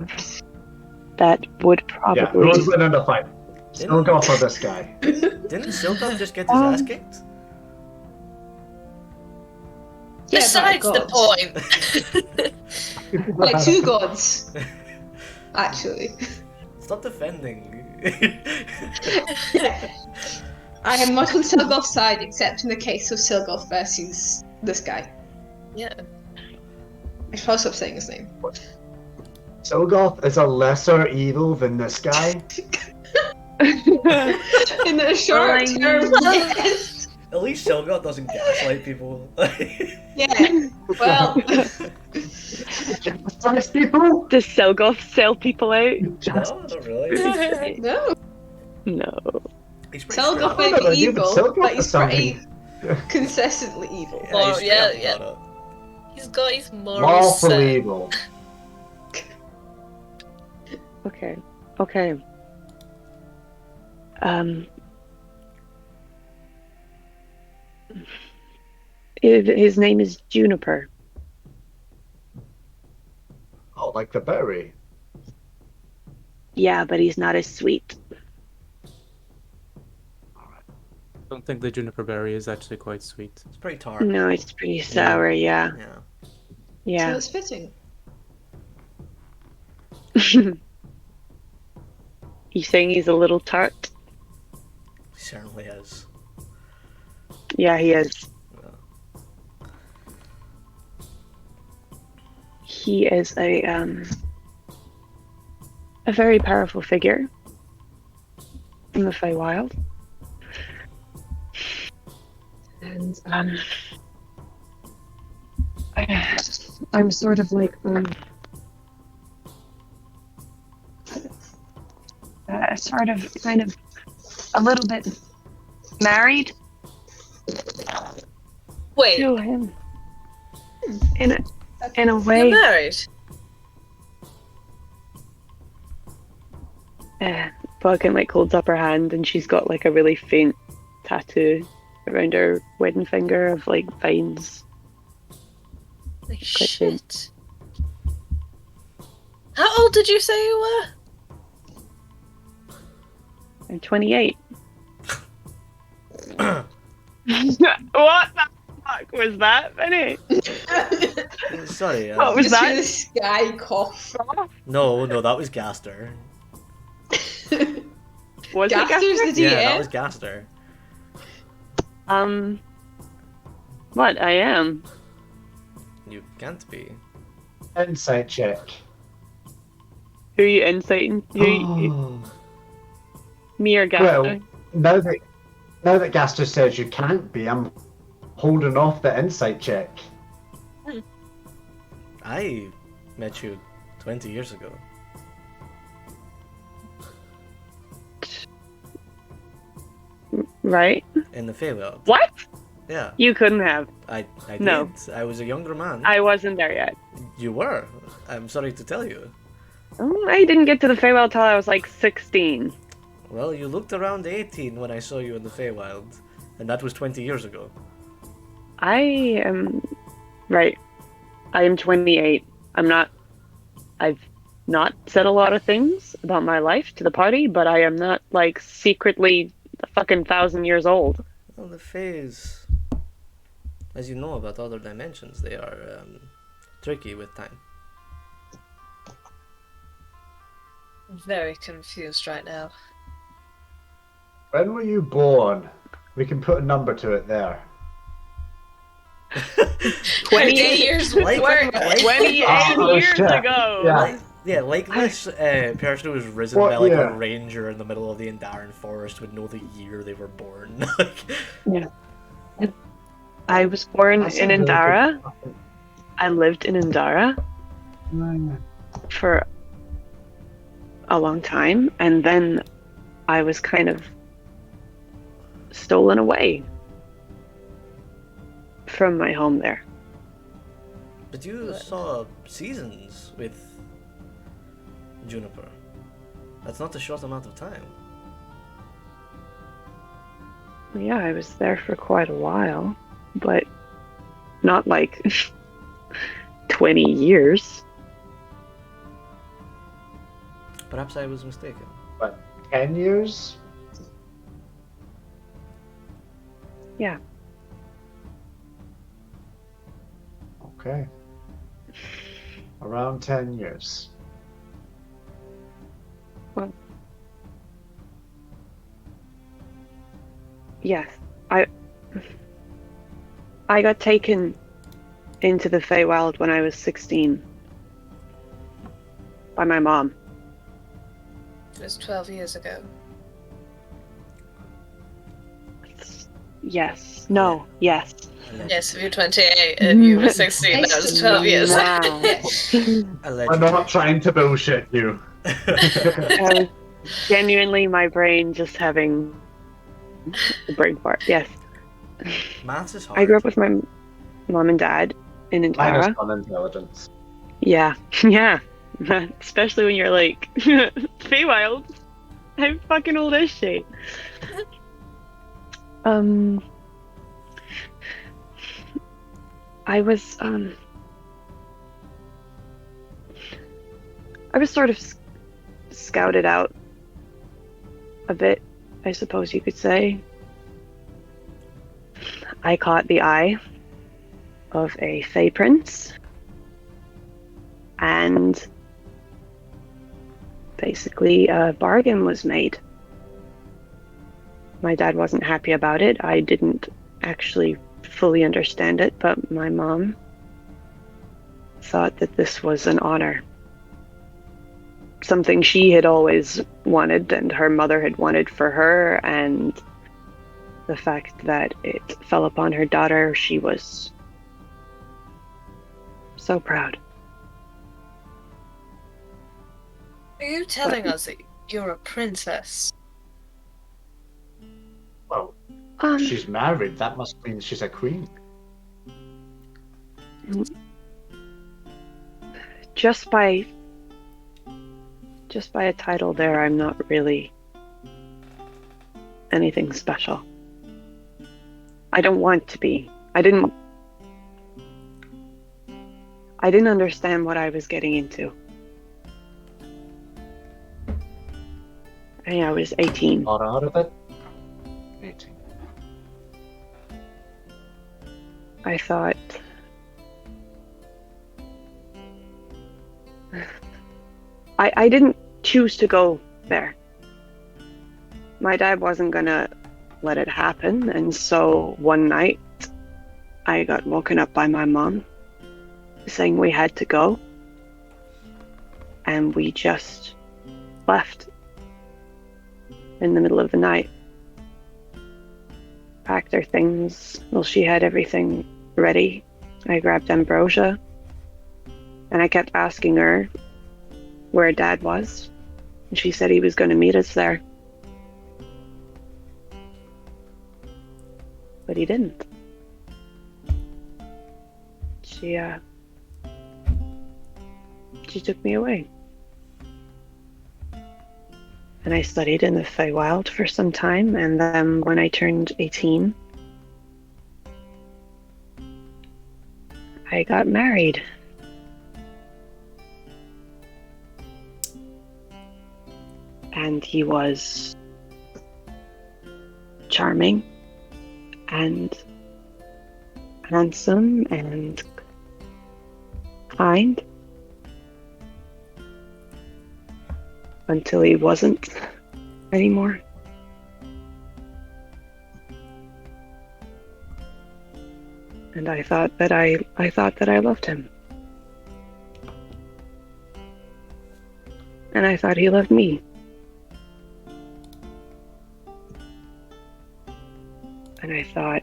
That would Yeah, probably who's winning the fight? Still go for this guy. Didn't Silkov just get his ass kicked? Yeah, Besides by the God. point. Like 2 gods, actually. Stop defending. I am not on Silgoth's side, except in the case of Silgoth versus this guy. Yeah. I should probably stop saying his name. Silgoth is a lesser evil than this guy. In the short term, yes. At least Silgoth doesn't gaslight people. Yeah. Well, Nice people. Does Selgoth sell people out? No, not really. no. No. He's pretty straight Silgoth up. may No, no, be you would evil, Silgoth but or he's pretty something. consistently evil. Yeah, he's straight up yeah. about it. He's got his morals Lawful set. evil. Okay. Okay. His name is Juniper. Oh, like the berry. Yeah, but he's not as sweet. I don't think the juniper berry is actually quite sweet. It's pretty tart. No, it's pretty sour. Yeah. Yeah. So Yeah. it's fitting. You saying he's a little tart? He certainly is. Yeah, he is. Yeah. He is a very powerful figure in the Feywild. And I'm sort of like sort of kind of a little bit married Wait, to him in a you're way. married? Falcon like holds up her hand and she's got like a really faint tattoo around her wedding finger of like vines. Like, Quite faint. shit. How old did you say you were? I'm 28. What the fuck was that, Vinny? Sorry. What was Just hear that? this guy cough. No, that was Gaster. Was it Gaster's Gaster? the Yeah, that DM. was Gaster. What I am? You can't be. Insight check. Who are you inciting? Me or Gaster? Well, now that Gaster says you can't be, I'm holding off the insight check. I met you 20 years ago. Right? In the Feywild. What? Yeah, You couldn't have. I did. No. I was a younger man. I wasn't there yet. You were. I'm sorry to tell you. I didn't get to the Feywild till I was like 16. Well, you looked around 18 when I saw you in the Feywild, and that was 20 years ago. I am right. I am 28. I've not said a lot of things about my life to the party, but I am not like secretly a fucking 1,000 years old. Well, the Fays, as you know about other dimensions, they are tricky with time. I'm very confused right now. When were you born? We can put a number to it there. 28 years Like- work. 28 Oh, years shit. ago. Yeah. Yeah, like this person was risen What by like year? a ranger in the middle of the Andaran forest would know the year they were born. Like, I was born That's in a really good Indara. question. I lived in Indara for a long time, and then I was kind of stolen away from my home there. but you saw seasons with Juniper. That's not a short amount of time. Yeah, I was there for quite a while, but not like 20 years. Perhaps I was mistaken. 10 years? Yeah. Okay. Around 10 years. Well, yes. I I got taken into the Feywild when I was 16 by my mom. It was 12 years ago. Yes. No. Yes. Yes, if you're 28 and you were 16, that was 12 years. Wow. Yeah. We're Allegedly. not trying to bullshit you. That was genuinely my brain just having a brain fart. Yes. Maths is I grew hard. up with my mom and dad in Minus Intara. on intelligence. Yeah. Yeah. Especially when you're like, Feywild. I'm fucking old as shit. Um, I was I was sort of scouted out a bit, I suppose you could say. I caught the eye of a Fey prince, and basically a bargain was made. My dad wasn't happy about it. I didn't actually fully understand it, but my mom thought that this was an honor. Something she had always wanted and her mother had wanted for her, and the fact that it fell upon her daughter, she was so proud. Are you telling us that you're a princess? Well, Um, she's married. That must mean she's a queen. just by a title there, I'm not really anything special. I don't want to be. I didn't understand what I was getting into. I was 18. Got out of it. 18. I thought I didn't choose to go there. My dad wasn't gonna let it happen, and so one night I got woken up by my mom saying we had to go, and we just left in the middle of the night. Packed our things. Well, she had everything ready. I grabbed Ambrosia, and I kept asking her where Dad was, and she said he was going to meet us there. But he didn't. She took me away. And I studied in the Feywild for some time, and then when I turned 18, I got married. And he was charming and handsome and kind until he wasn't anymore. And I thought that I loved him. And I thought he loved me. And I thought,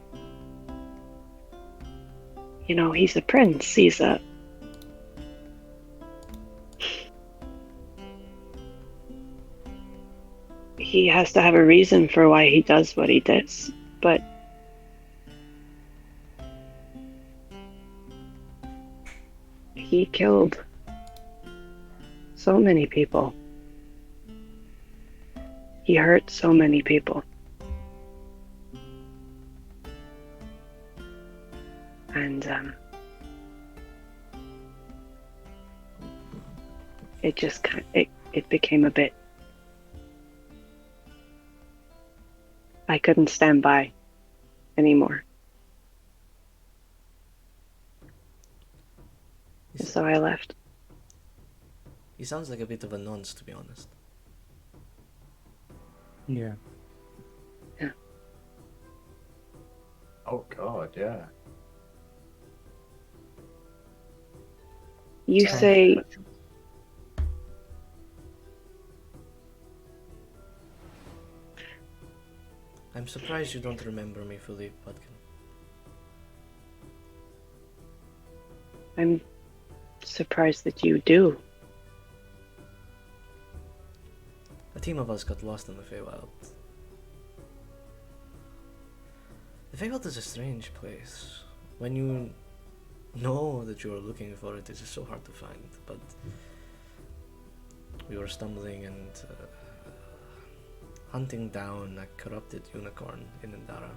he's a prince. He has to have a reason for why he does what he does. But he killed so many people. He hurt so many people. And it just it became a bit. I couldn't stand by anymore. So I left. He sounds like a bit of a nonce, to be honest. Yeah. Oh God, yeah. You So- say I'm surprised you don't remember me fully, Podkin. I'm surprised that you do. A team of us got lost in the Feywild. The Feywild is a strange place. When you know that you are looking for it, it is so hard to find. But we were stumbling and hunting down a corrupted unicorn in Indara.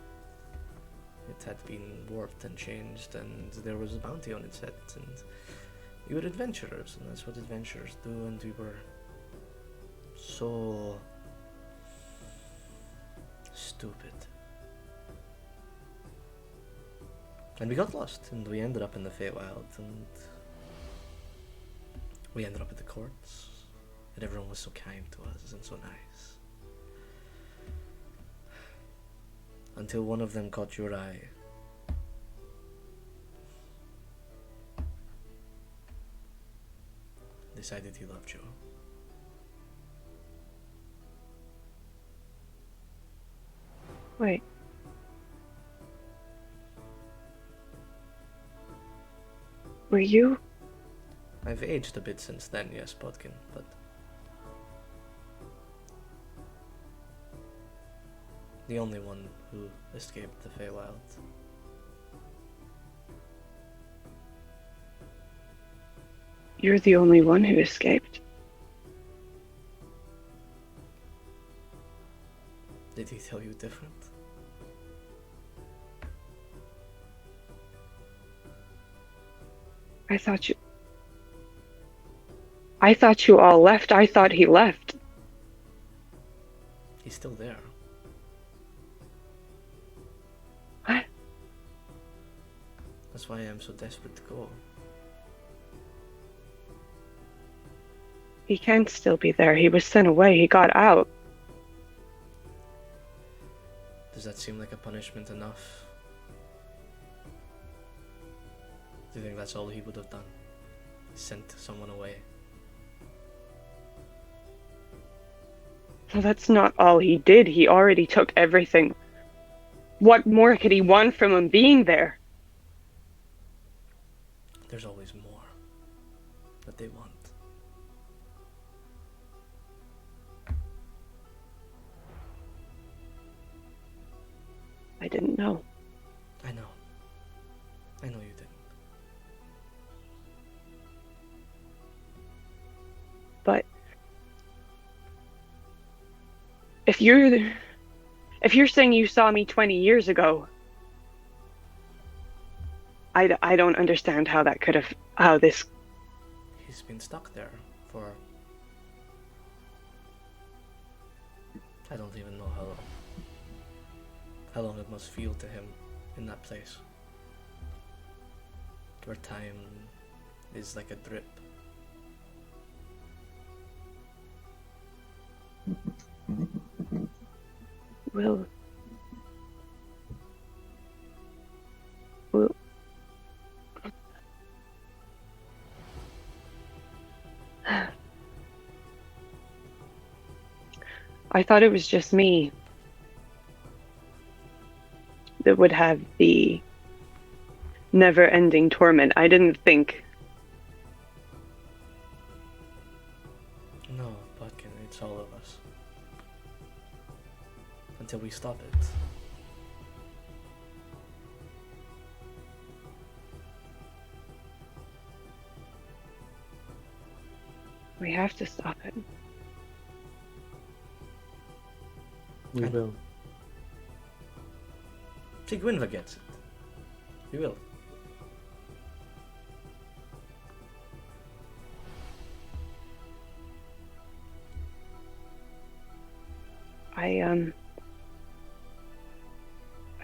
It had been warped and changed, and there was a bounty on its head. And we were adventurers, and that's what adventurers do. And we were so stupid. And we got lost, and we ended up in the Feywild, and we ended up at the courts, and everyone was so kind to us and so nice. Until one of them caught your eye. Decided he loved you. Wait. Were you? I've aged a bit since then, yes, Podkin, but the only one who escaped the Feywild. You're the only one who escaped. Did he tell you different? I thought you all left. I thought he left. He's still there. What? That's why I'm so desperate to go. He can't still be there. He was sent away. He got out. Does that seem like a punishment enough? Do you think that's all he would have done? He sent someone away. Well, that's not all he did. He already took everything. What more could he want from him being there? There's always more that they want. I didn't know. I know. I know you didn't. But if you're saying you saw me 20 years ago, I don't understand how that could have, how this, He's been stuck there for... I don't even know how long. How long it must feel to him in that place. Where time is like a drip. will, I thought it was just me that would have the never-ending torment. I didn't think. No, Butkin, it's all of us. Until we stop it. We have to stop it. We will. See, Gwynva gets it. We will.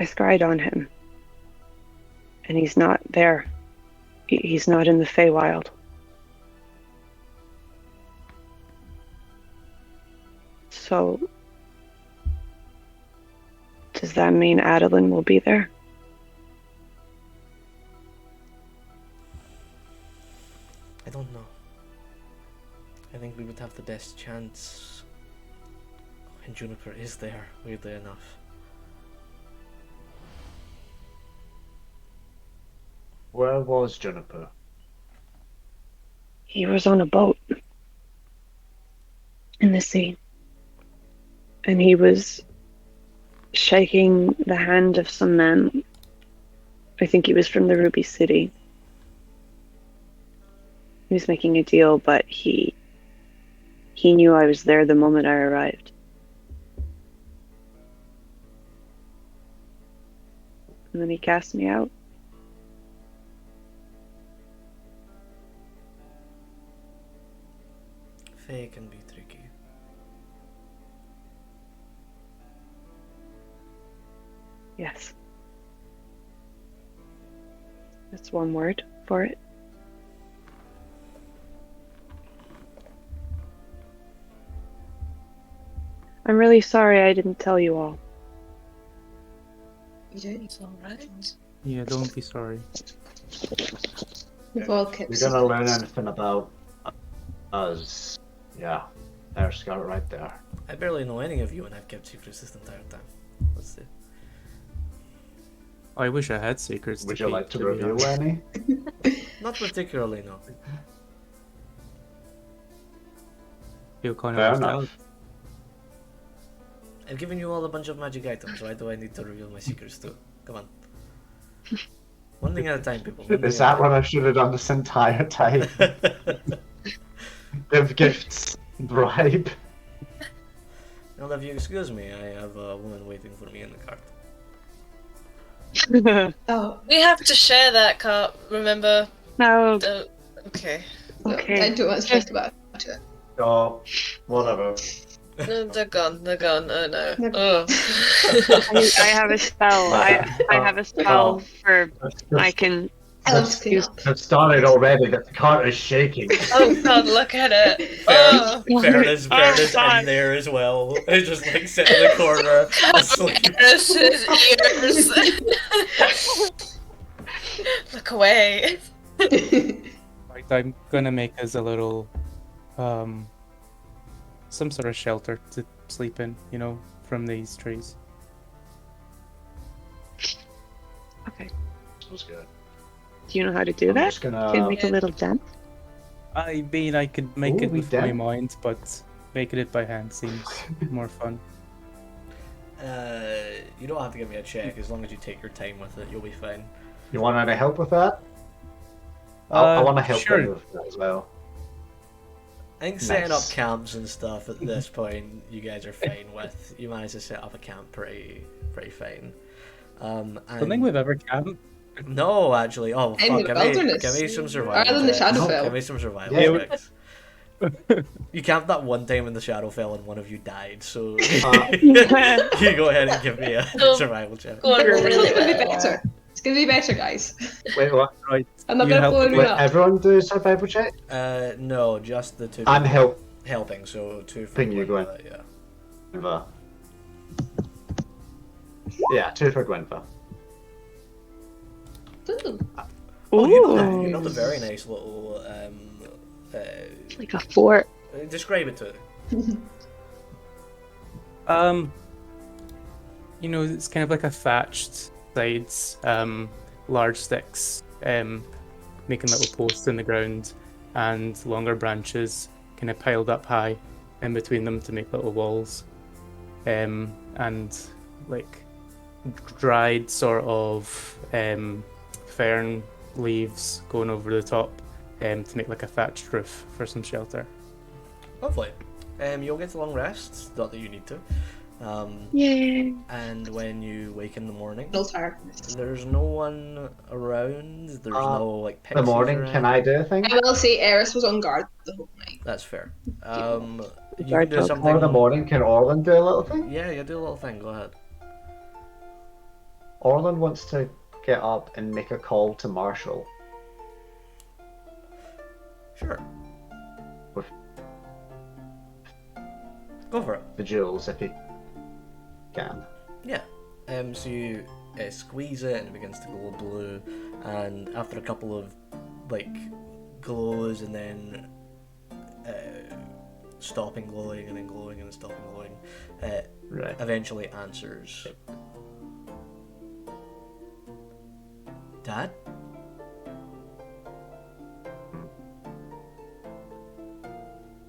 I scryed on him, and he's not there. He's not in the Feywild. So Does that mean Adeline will be there? I don't know. I think we would have the best chance when Juniper is there, weirdly enough. Where was Juniper? He was on a boat in the sea. And he was shaking the hand of some man. I think he was from the Ruby City. He was making a deal, but he knew I was there the moment I arrived. And then he cast me out. Faye can be tricky. Yes. That's one word for it. I'm really sorry I didn't tell you all. You don't. It's alright. Yeah, don't be sorry. We've all kept You're gonna learn secrets. anything about us. Yeah, there's got it right there. I barely know any of you, and I've kept secrets this entire time. Let's see. I wish I had secrets. Would to you keep, like to be reveal honest. any? Not particularly, no. Feel kind Fair of left enough. out. I've given you all a bunch of magic items. Why do I need to reveal my secrets too? Come on. One thing at a time, people. One Is thing at that what I should have done this entire time? a time. Give gifts, bribe. Now, if you excuse me, I have a woman waiting for me in the cart. Oh, We have to share that cart, remember? No, Okay. no, Okay. I don't want to think about it. Oh, whatever. No, they're gone. They're gone. Oh no. They're- Oh. I have a spell. I have a spell for I can I love to clean up. I've started already. The cart is shaking. Oh god, look at it. Oh. Fairness Oh, God. in there as well. It's just like sitting in the corner, asleep. Harris's ears. Look away. Right, I'm gonna make us a little, some sort of shelter to sleep in, you know, from these trees. Okay. That was good. Do you know how to do I'm that? just gonna. Can make a little dent. I mean, I could make Ooh, it we with my done? mind, but making it by hand seems more fun. You don't have to give me a check as long as you take your time with it. You'll be fine. You want any help with that? I want to help sure. them with that as well. I think setting up Nice. camps and stuff at this point, you guys are fine with. You managed to set up a camp pretty fine. And I don't think we've ever camped. no, actually. Oh, In fuck. the wilderness. Give me some survival Rather than the checks. Shadowfell. Give me some survival Yeah, checks. You camped that one time in the Shadowfell and one of you died, so Uh, you go ahead and give me a Go- survival check. Go on, roll It's gonna be it. better. It's gonna be better, guys. wait, what? Right. I'm not you gonna help blow me. you Wait, up. everyone do a survival check? No, just the two. I'm people helping, so two for Thing you go Gwyneth, yeah. Gwynfor. Yeah, 2 for Gwynfor. Ooh. Oh, Ooh. you know the very nice little Like a fort. describe it to me. You know, it's kind of like a thatched sides, large sticks, making little posts in the ground, and longer branches kind of piled up high in between them to make little walls, and like dried sort of fern leaves going over the top, to make like a thatched roof for some shelter. Lovely. You'll get a long rest, not that you need to. Yay. And when you wake in the morning, No tiredness. there's no one around. There's no like In pixies the morning, around. can I do a thing? I will say Eris was on guard the whole night. That's fair. You Guard can do dog. something. Or in the morning, can Orland do a little thing? Yeah, do a little thing. Go ahead. Orland wants to get up and make a call to Marshall. Sure. With- Go for it. The jewels, if he can. Yeah. So you squeeze it and it begins to glow blue, and after a couple of like glows and then stopping glowing and then glowing and then stopping glowing, Right. eventually answers. Dad?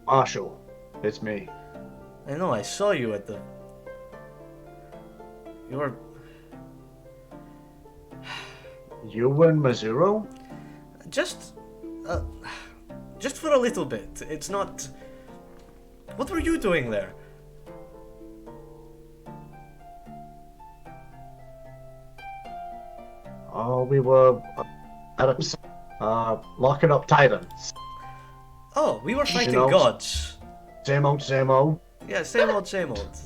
Marshall, it's me. I know, I saw you at the... You were... You were in Missouro? Just for a little bit. It's not... What were you doing there? Oh, we were locking up Titans. Oh, we were fighting know- gods. Same old, same old. Yeah, same old, same old.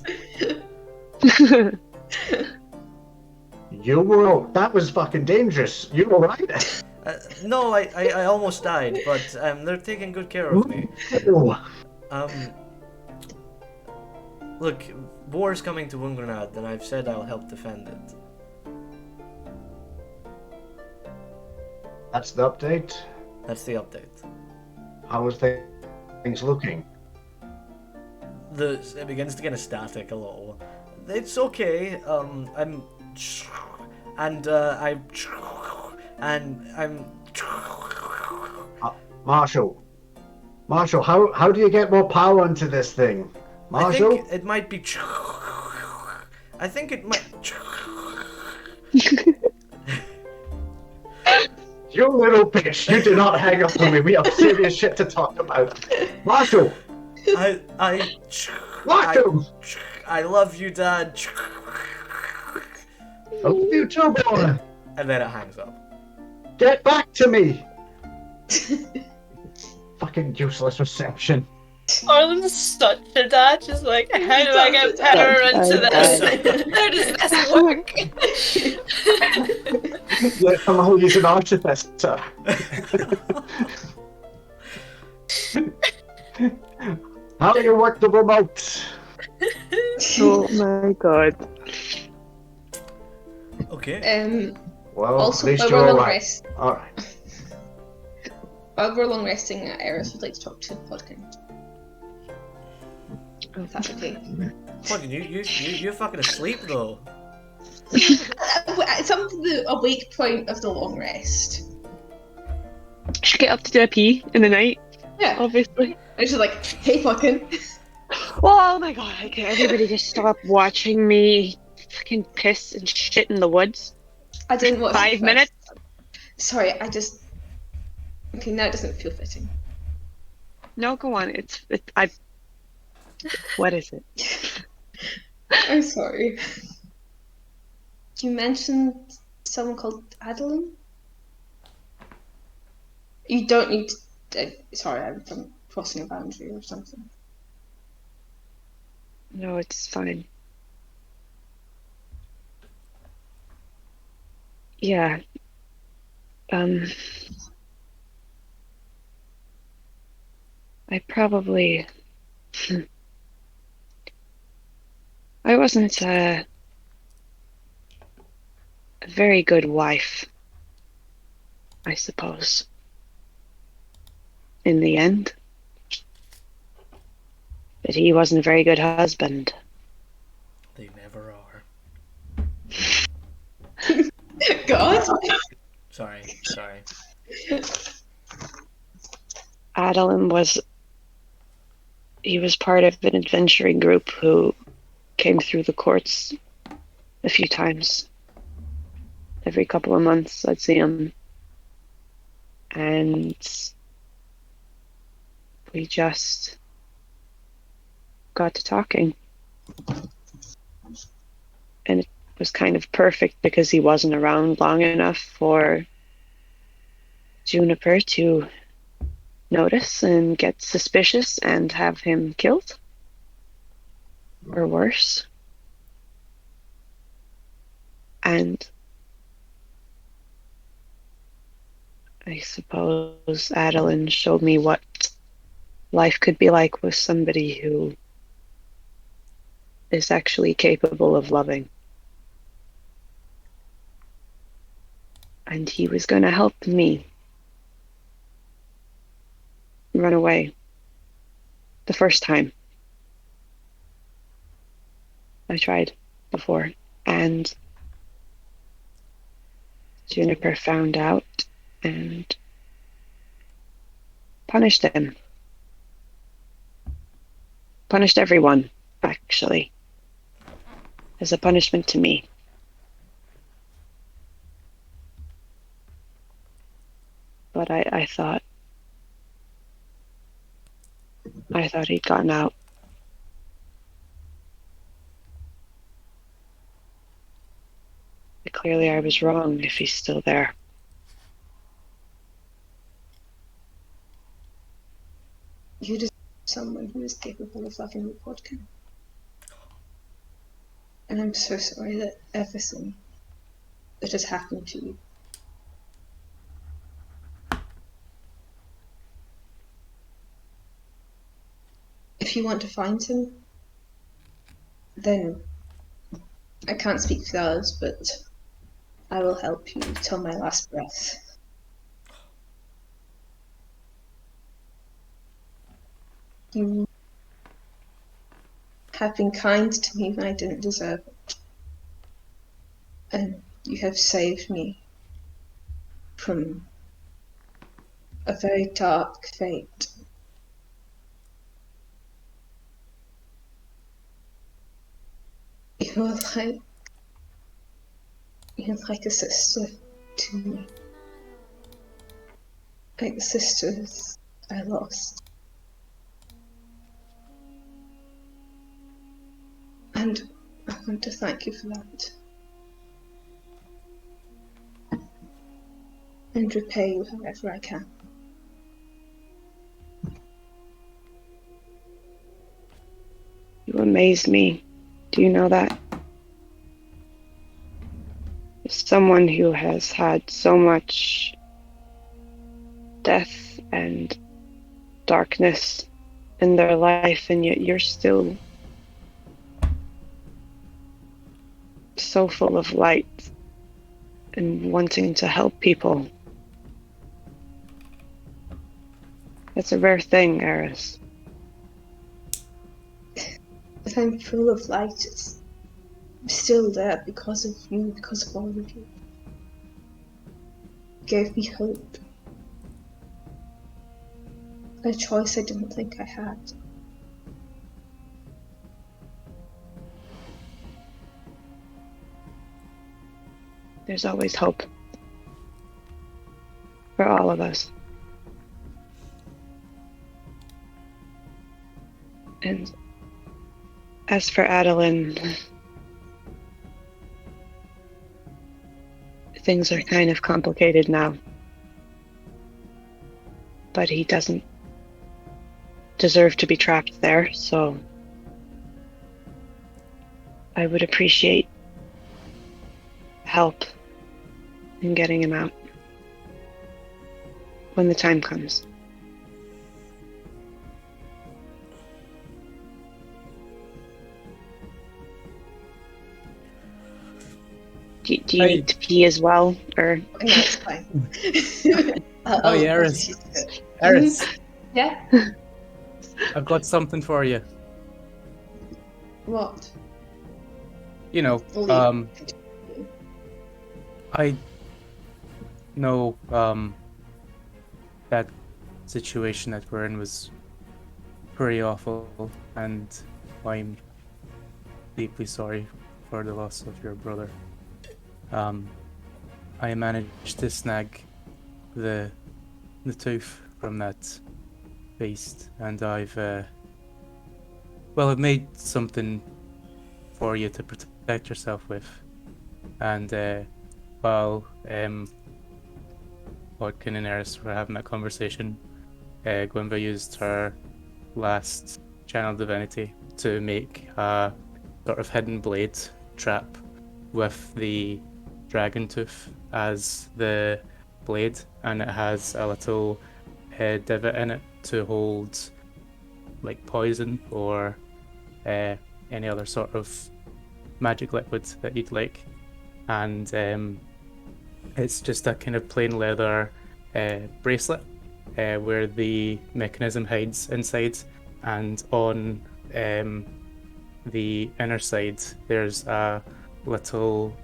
You were. That was fucking dangerous. You were right. No, I almost died, but they're taking good care of me. Oh, Look, war's coming to Wungranad, and I've said I'll help defend it. that's the update. That's the update. How is things looking? It begins to get static a little. It's okay. I'm Marshall, how do you get more power into this thing? I Marshall? think it might be. I think it might. You little bitch! You do not hang up on me. We have serious shit to talk about. Marshall, Marshall! I love you, Dad. I love you too, boy. And then it hangs up. Get back to me! Fucking useless reception. Arlen's such a dad, just like, how do I get better into this? How does this work? Yeah, somehow he's an architect, sir. How do you work the remote? Oh my god. Okay. Well, Also, at least while you're we're long alright. rest, Alright. while we're long resting, Eris would like to talk to Podkin. If that's okay. What, you're fucking asleep though. It's up to the awake point of the long rest. Should get up to do a pee in the night, Yeah. obviously. And she's like, hey, Podkin. Oh my god, okay, everybody just stop watching me fucking piss and shit in the woods. I didn't watch 5 minutes? Sorry, Okay, now it doesn't feel fitting. No, go on. What is it? I'm sorry. You mentioned someone called Adeline? You don't need to... sorry, I'm crossing a boundary or something. No, it's fine. Yeah. I probably... I wasn't a very good wife, I suppose, in the end. But he wasn't a very good husband. They never are. God! Sorry. Adeline was part of an adventuring group who came through the courts a few times. Every couple of months I'd see him. And we just got to talking. And it was kind of perfect because he wasn't around long enough for Juniper to notice and get suspicious and have him killed. Or worse. And I suppose Adeline showed me what life could be like with somebody who is actually capable of loving. And he was going to help me run away the first time I tried before. And Juniper found out and punished him. Punished everyone, actually, as a punishment to me. But I thought he'd gotten out. But clearly I was wrong if he's still there. You deserve someone who is capable of loving you, Podkin. And I'm so sorry that everything that has happened to you. If you want to find him, then I can't speak for the others, but I will help you till my last breath. You have been kind to me when I didn't deserve it. And you have saved me from a very dark fate. You're like a sister to me. Like the sisters I lost. And I want to thank you for that. And repay you however I can. You amaze me. Do you know that? Someone who has had so much death and darkness in their life, and yet you're still so full of light and wanting to help people. It's a rare thing, Eris. If I'm full of light, it's still there because of you, because of all of you. You gave me hope. A choice I didn't think I had. There's always hope for all of us. And as for Adeline, things are kind of complicated now. But he doesn't deserve to be trapped there, so I would appreciate help in getting him out when the time comes. Do you need to pee as well, or? No, it's fine. Oh, yeah, Eris. Eris, Yeah? I've got something for you. What? You know, Leave. I know that situation that we're in was pretty awful, and I'm deeply sorry for the loss of your brother. I managed to snag the tooth from that beast, and I've made something for you to protect yourself with. And while Bodkin and Eris were having that conversation, Gwynva used her last channel divinity to make a sort of hidden blade trap with the dragon tooth as the blade, and it has a little divot in it to hold like poison or any other sort of magic liquid that you'd like. And It's just a kind of plain leather bracelet where the mechanism hides inside, and on the inner side there's a little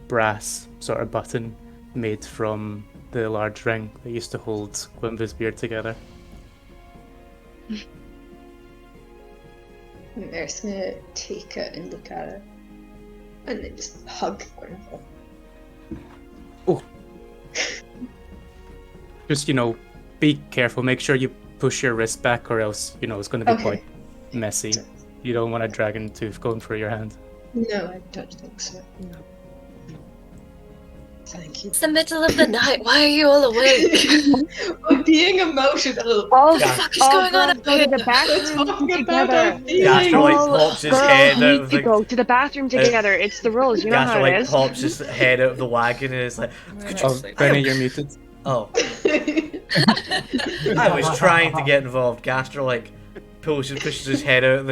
brass sort of button made from the large ring that used to hold Gwynva's beard together. Mary's gonna take it and look at it, and then just hug Gwynva. Oh. Just, be careful. Make sure you push your wrist back, or else, it's going to be Okay. quite messy. You don't want a dragon tooth going through your hand. No, I don't think so. No. Thank you. It's the middle of the night. Why are you all awake? We're being emotional. All What the fuck is going on up go to the here? bathroom Talking about together. our feelings. Gastrolyte All pops his girls head out need of to the go to the bathroom together. It's the rules. You know how it Gastrolyte is. pops his head out of the wagon and is like, Oh, Benny, you're muted. oh, I was trying to get involved. Gastrolyte pushes his head out of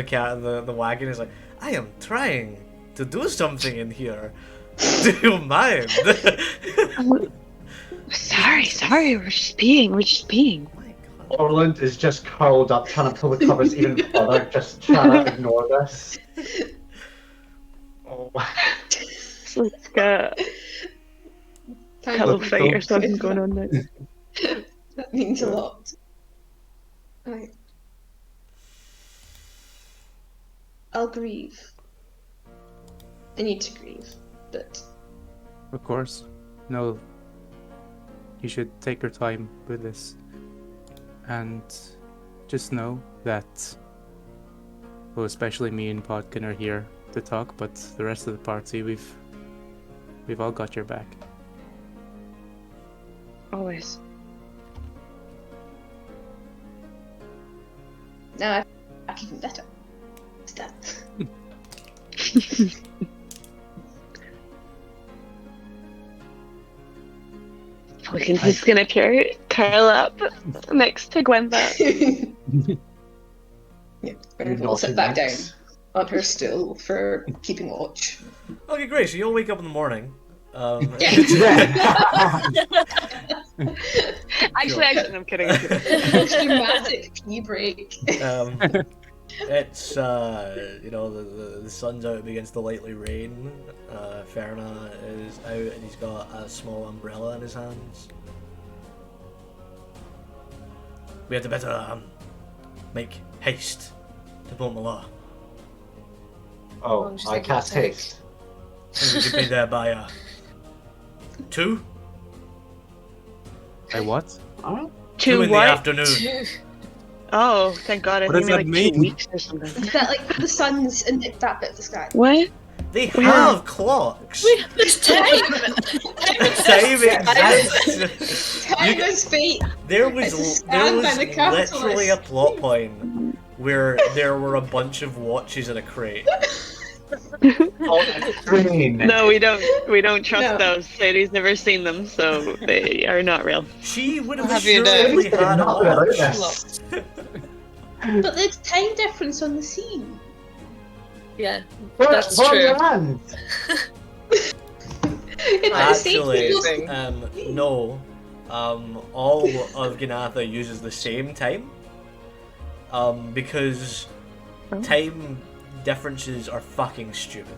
the wagon and is like, I am trying to do something in here. Do you mind? Sorry, we're just peeing. Oh my God. Orland is just curled up, trying to pull the covers even further, just trying to ignore this. Oh. It's like a Thank pillow you. fight or something going on there. That means a lot. Right. I'll grieve. I need to grieve, but Of course. No. You should take your time with this. And just know that, well, especially me and Podkin are here to talk, but the rest of the party, we've all got your back. Always. now I back even better. What's that? Fucking just gonna curl up next to Gwynva. Yeah, Gwynva will sit back down on her stool for keeping watch. Okay, great. So you'll wake up in the morning. Actually, I'm kidding. Dramatic pee break. It's the sun's out, it begins to lightly rain. Ferna is out and he's got a small umbrella in his hands. We had to better make haste to Port Melarr. Oh, I cast haste. And we could be there by 2? By what? 2 in the what? afternoon. Oh, thank God! I What think does like that mean? 2 weeks or something. Is that like the sun's in that bit of the sky? What? They have clocks. There's time. Time exists. Time is fate. There It's a was scam by the literally a capitalist. plot point where there were a bunch of watches in a crate. Oh, green. No, we don't trust No. those. Sadie's never seen them, so they are not real. She would have Have you surely done? had a Not about watch. this. But there's time difference on the sea. Yeah, Where- That's where true. are land? It's like the same Actually, thing. no. All of Genathan uses the same time. Because Oh. time differences are fucking stupid.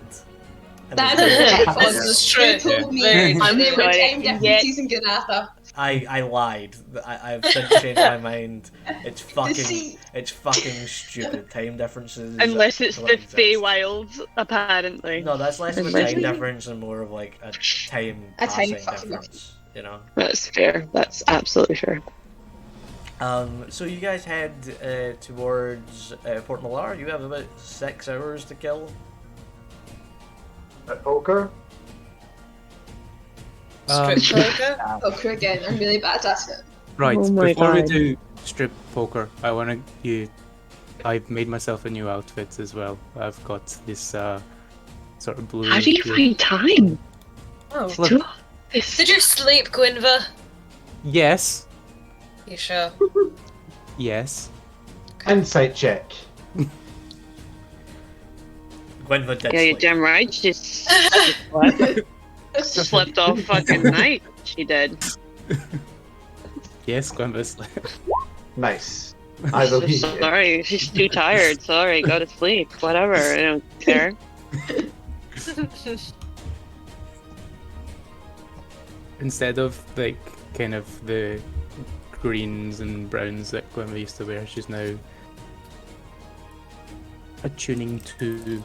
And That there's no- is This is true. You told me Very that true. there were I'm time sorry. differences in Genathan. I lied. I've since changed my mind. It's sea. fucking stupid. Time differences. Unless it's don't the exist. Feywilds, apparently. No, that's less of a Unless- time difference and more of like a time A time passing fucking difference. You know. That's fair. That's absolutely fair. So you guys head towards Port Melarr. You have about 6 hours to kill. At poker? Um, strip poker. Poker again. I'm really bad at it. Right, Oh my before we God. do strip poker, I've made myself a new outfit as well. I've got this sort of blue. How do you find time Oh. to do all this? Did you sleep, Gwynva? Yes, You sure? yes. Insight check. Gwynva did Yeah, you're sleep. damn right. Just what? Slept all fucking night. She did. Yes, Gwynbus. Nice. I believe you. Sorry, she's too tired. Sorry, go to sleep. Whatever. I don't care. Instead of like kind of the greens and browns that Gwynbus used to wear, she's now attuning to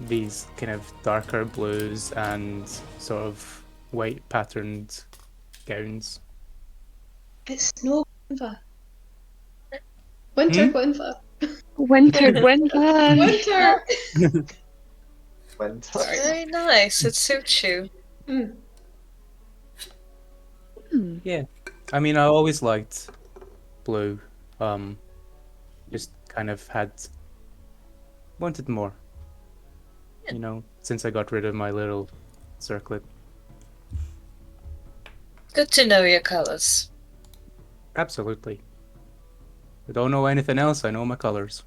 these kind of darker blues and sort of white patterned gowns. It's snow Gwynfa. Winter Gwynfa. Winter, winter. Winter! Winter. Very nice. It suits you. Mm. Yeah, I mean, I always liked blue. Just kind of wanted more. You know, since I got rid of my little circlet. Good to know your colours. Absolutely. I don't know anything else. I know my colors.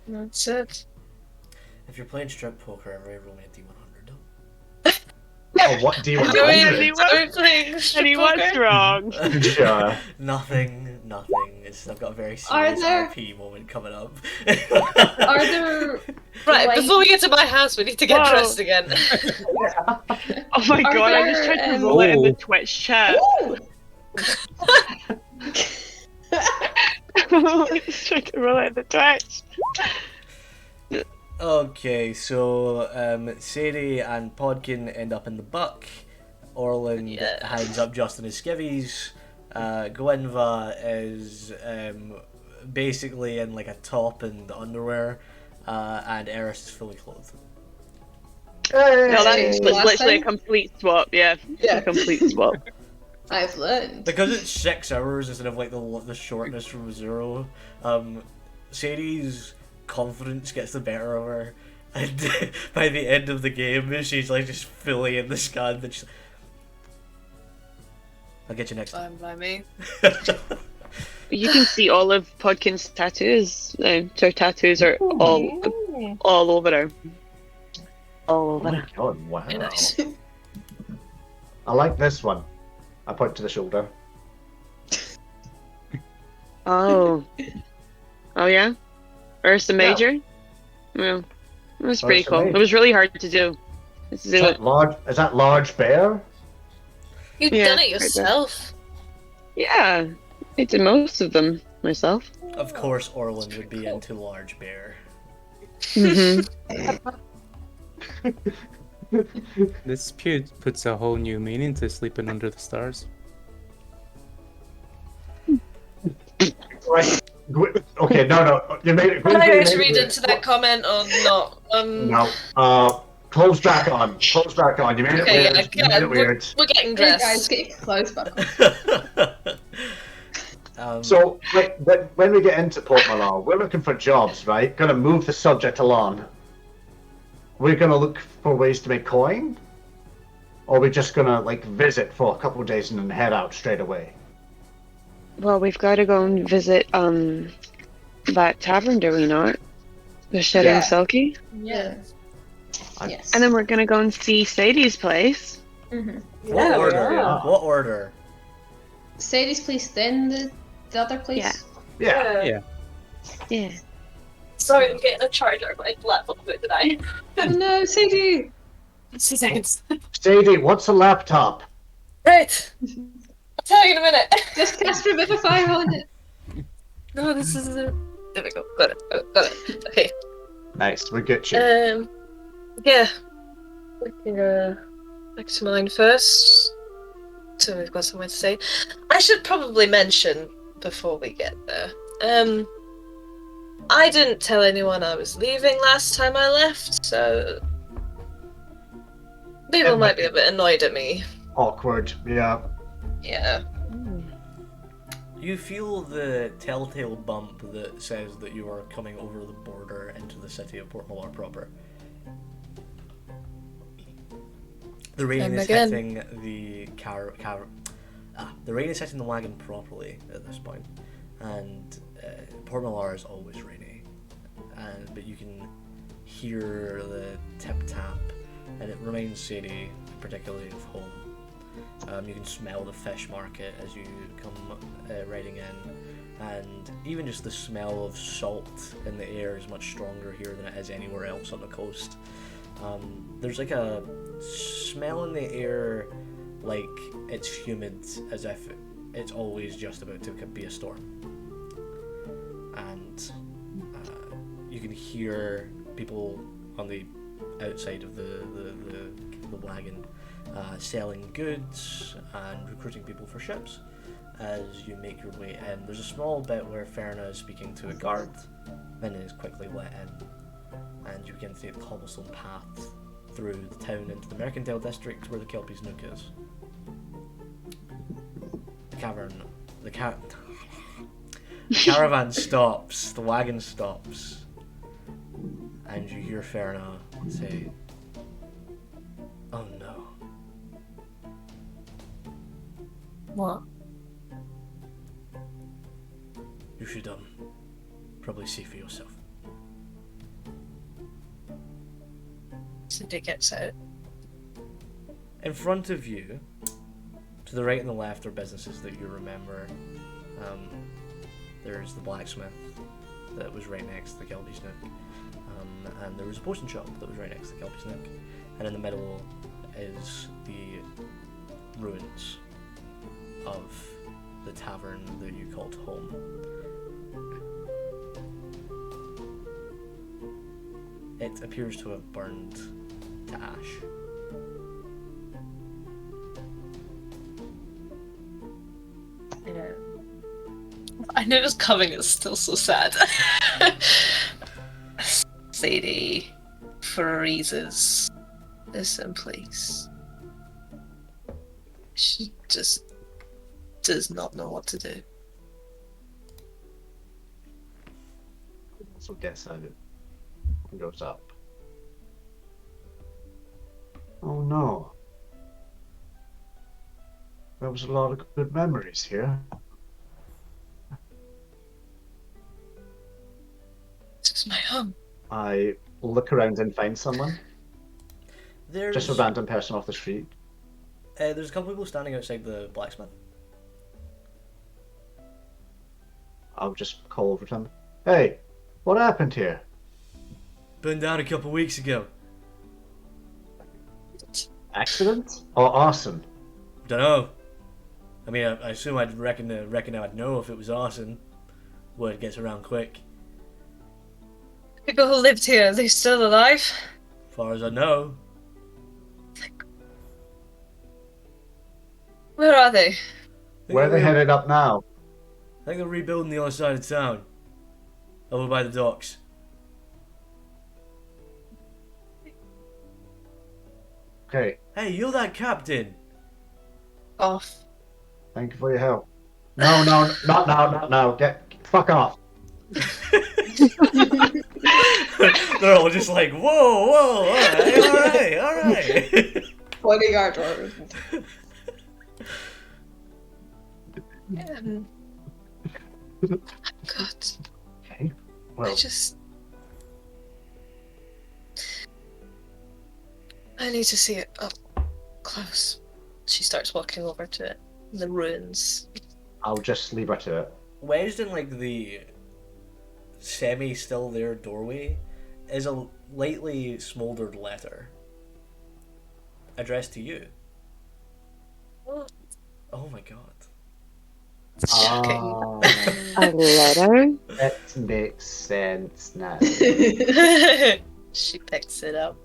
That's it. If you're playing strip poker, every roll me a D100. Oh, what do you want? And he was wrong. Sure. Nothing. I've got a very Are serious there- RP moment coming up. Are there... Right, Like- before we get to my house, we need to get Whoa. dressed again. Oh my Are god, I just there, tried to roll it in the Oh. Twitch chat. Ooh! I just tried to roll it in the Twitch. Okay, so Sadie and Podkin end up in the buck. Orland Yeah. hands up Justin his skivvies. Gwenva is basically in like a top and underwear, and Eris is fully clothed. Hey! No, that's Last literally a time? complete swap, yeah. Yeah. A complete swap. I've learned. Because it's 6 hours instead of like the shortness from 0, Sadie's confidence gets the better of her, and by the end of the game, she's like just fully in the scan. And she's like, I'll get you next time. Fine by me. You can see all of Podkin's tattoos. Her tattoos are all over her. All Oh over my her. god, wow. Very nice. I like this one. I point to the shoulder. Oh. Oh yeah? Ursa Major? Yeah. It was pretty Ursa cool. Major. It was really hard to do. Let's do it. Is that large bear? You've Yeah, done it right there. yourself. Yeah. I did most of them myself. Of course, Orland would be into large bear. hmm This puts a whole new meaning to sleeping under the stars. Right. Okay, no. You made it. Can I you just made read it. into that comment or not? No. Clothes back on. Clothes back on. You made it Okay, weird. yeah, You made it weird. we're getting Hey dressed. guys, get your clothes back on. So, like, when we get into Port Melarr, we're looking for jobs, right? Gonna move the subject along. We're gonna look for ways to make coin? Or are we just gonna, like, visit for a couple of days and then head out straight away? Well, we've got to go and visit that tavern, do we not? The Shedding Yeah. Silky. Yeah. I- Yes. And then we're going to go and see Sadie's place. Mm-hmm. What Yeah, we order? are. What order? Sadie's place, then the other place. Yeah. Yeah. Yeah. Sorry, I'm getting a charger of my laptop today. Oh no, Sadie! 2 seconds. Sadie, what's a laptop? Right. I'll tell you in a minute. Just cast Revivify on it. No, this is a... There we go. Got it. Okay. Nice, we get you. Yeah. We can go back to mine first. So we've got somewhere to stay. I should probably mention before we get there. I didn't tell anyone I was leaving last time I left, so people might be a bit annoyed at me. Awkward, yeah. Yeah. You feel the telltale bump that says that you are coming over the border into the city of Port Melarr proper. The rain And is again. hitting the the rain is hitting the wagon properly at this point, and Port Melarr is always rainy, but you can hear the tip tap, and it reminds Sadie particularly of home. You can smell the fish market as you come riding in, and even just the smell of salt in the air is much stronger here than it is anywhere else on the coast. There's like a smell in the air like it's humid, as if it's always just about to be a storm. And you can hear people on the outside of the wagon selling goods and recruiting people for ships as you make your way in. There's a small bit where Ferna is speaking to a guard, then it is quickly let in, and you begin to take the cobblestone path through the town into the Mercantile District where the Kelpie's Nook is. The caravan stops, the wagon stops, and you hear Ferna say, "Oh no." What? You should probably see for yourself. Cindy gets out. In front of you, to the right and the left, are businesses that you remember. There's the blacksmith that was right next to the Kelpie's Nook, and there was a potion shop that was right next to the Kelpie's Nook, and in the middle is the ruins of the tavern that you called home. It appears to have burned to ash. Yeah. I knew it was coming, it's still so sad. Sadie freezes this in place. She just does not know what to do. Also gets out and goes up. Oh no. There was a lot of good memories here. This is my home. I look around and find someone. There's Just a random person off the street. there's a couple people standing outside the blacksmith. I'll just call over to them. Hey, what happened here? Burned down a couple weeks ago. Accident? Or arson? Dunno. I mean, I assume I'd reckon I'd know if it was arson. Word gets around quick. People who lived here, are they still alive? As far as I know. Where are they? Where are they headed up now? I think they're rebuilding the other side of town. Over by the docks. Okay, Hey, you're that captain! Off. thank you for your help. No, not now. Fuck off. They're all just like, whoa, alright. Bodyguard or God. Okay, well, I need to see it up close. She starts walking over to it. The ruins. I'll just leave her to it. Wedged in like the semi-still there doorway is a lightly smoldered letter addressed to you. What? Oh my god. Oh, A letter? that makes sense now. She picks it up.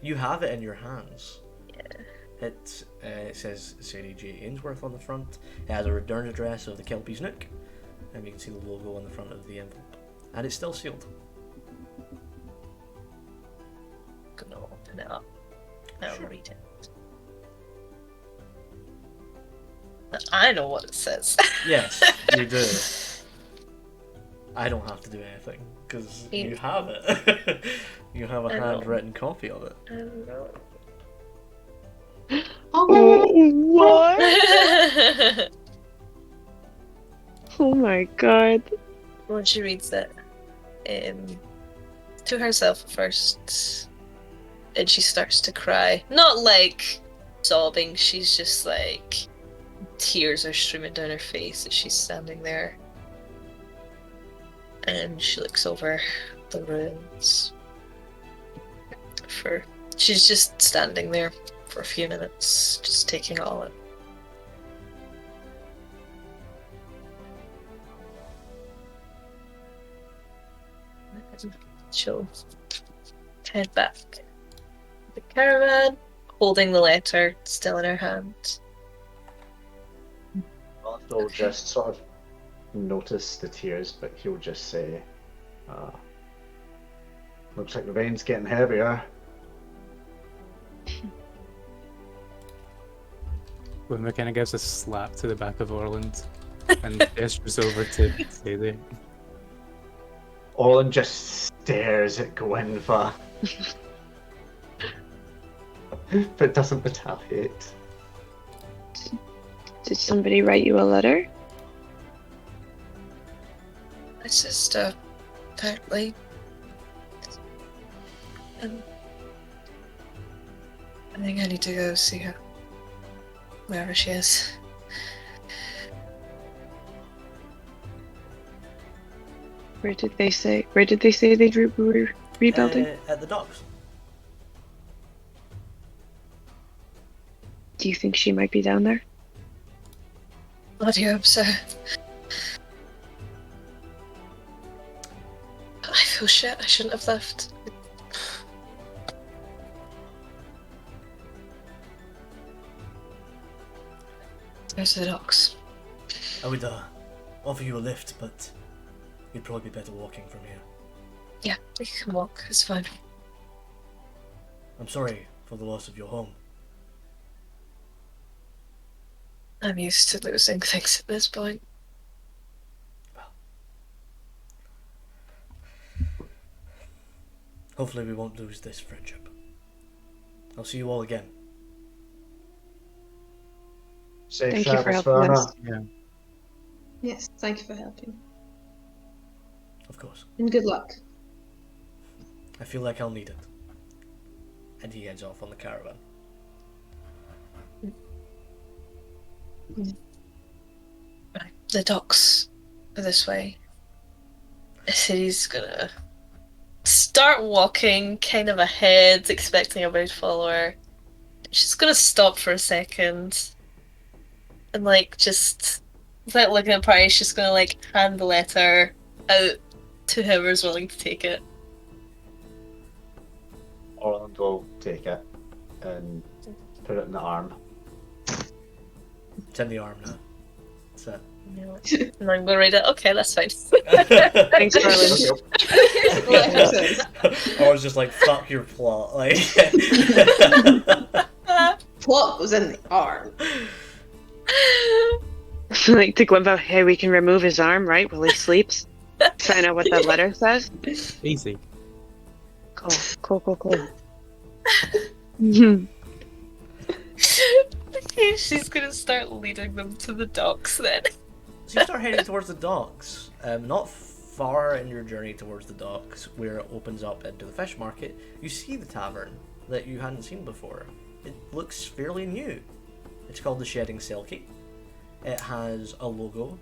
You have it in your hands. Yeah. It says Sadie J. Ainsworth on the front. It has a return address of the Kelpie's Nook, and you can see the logo on the front of the envelope. And it's still sealed. Gonna open it up. I'll Sure. read it. I know what it says. Yes, you do. I don't have to do anything, because you have it. You have a I know. handwritten copy of it. I don't know. Oh, what? Oh my god. When she reads it, to herself first, and she starts to cry. Not like sobbing. She's just like, tears are streaming down her face as she's standing there. And she looks over the ruins. She's just standing there for a few minutes, just taking it all in. She'll head back. The caravan, holding the letter still in her hand. He'll just sort of notice the tears, but he'll just say, looks like the rain's getting heavier. Gwynma kind of gives a slap to the back of Orland and gestures over to Sadie. Orland just stares at Gwenva, but doesn't retaliate. Did somebody write you a letter? My sister, apparently. I think I need to go see her. Wherever she is. Where did they say they were rebuilding? At the docks. Do you think she might be down there? Bloody hope so. I feel shit. I shouldn't have left. There's the docks. I would offer you a lift, but you'd probably be better walking from here. Yeah, we can walk. It's fine. I'm sorry for the loss of your home. I'm used to losing things at this point. Hopefully we won't lose this friendship. I'll see you all again. Safe Thank you for travels, helping Verna. us. Yeah. Yes, thank you for helping. Of course. And good luck. I feel like I'll need it. And he heads off on the caravan. Right. The docks are this way. City's gonna start walking kind of ahead, expecting a to follow her. She's gonna stop for a second. And like just without looking at Price, she's gonna like hand the letter out to whoever's willing to take it. Orland will take it and put it in the arm. It's in the arm now. That's it. And I'm gonna read it. Okay, that's fine. Thanks, Orland. Here's the letter says. I was just like, fuck your plot. Like, Plot was in the arm. Like to Gwynva, hey, we can remove his arm, right, while he sleeps? Find out what that letter says. Easy. Cool. Mhm. Okay, she's gonna start leading them to the docks then. so you start heading towards the docks. Not far in your journey towards the docks, where it opens up into the fish market, you see the tavern that you hadn't seen before. It looks fairly new. It's called the Shedding Selkie. It has a logo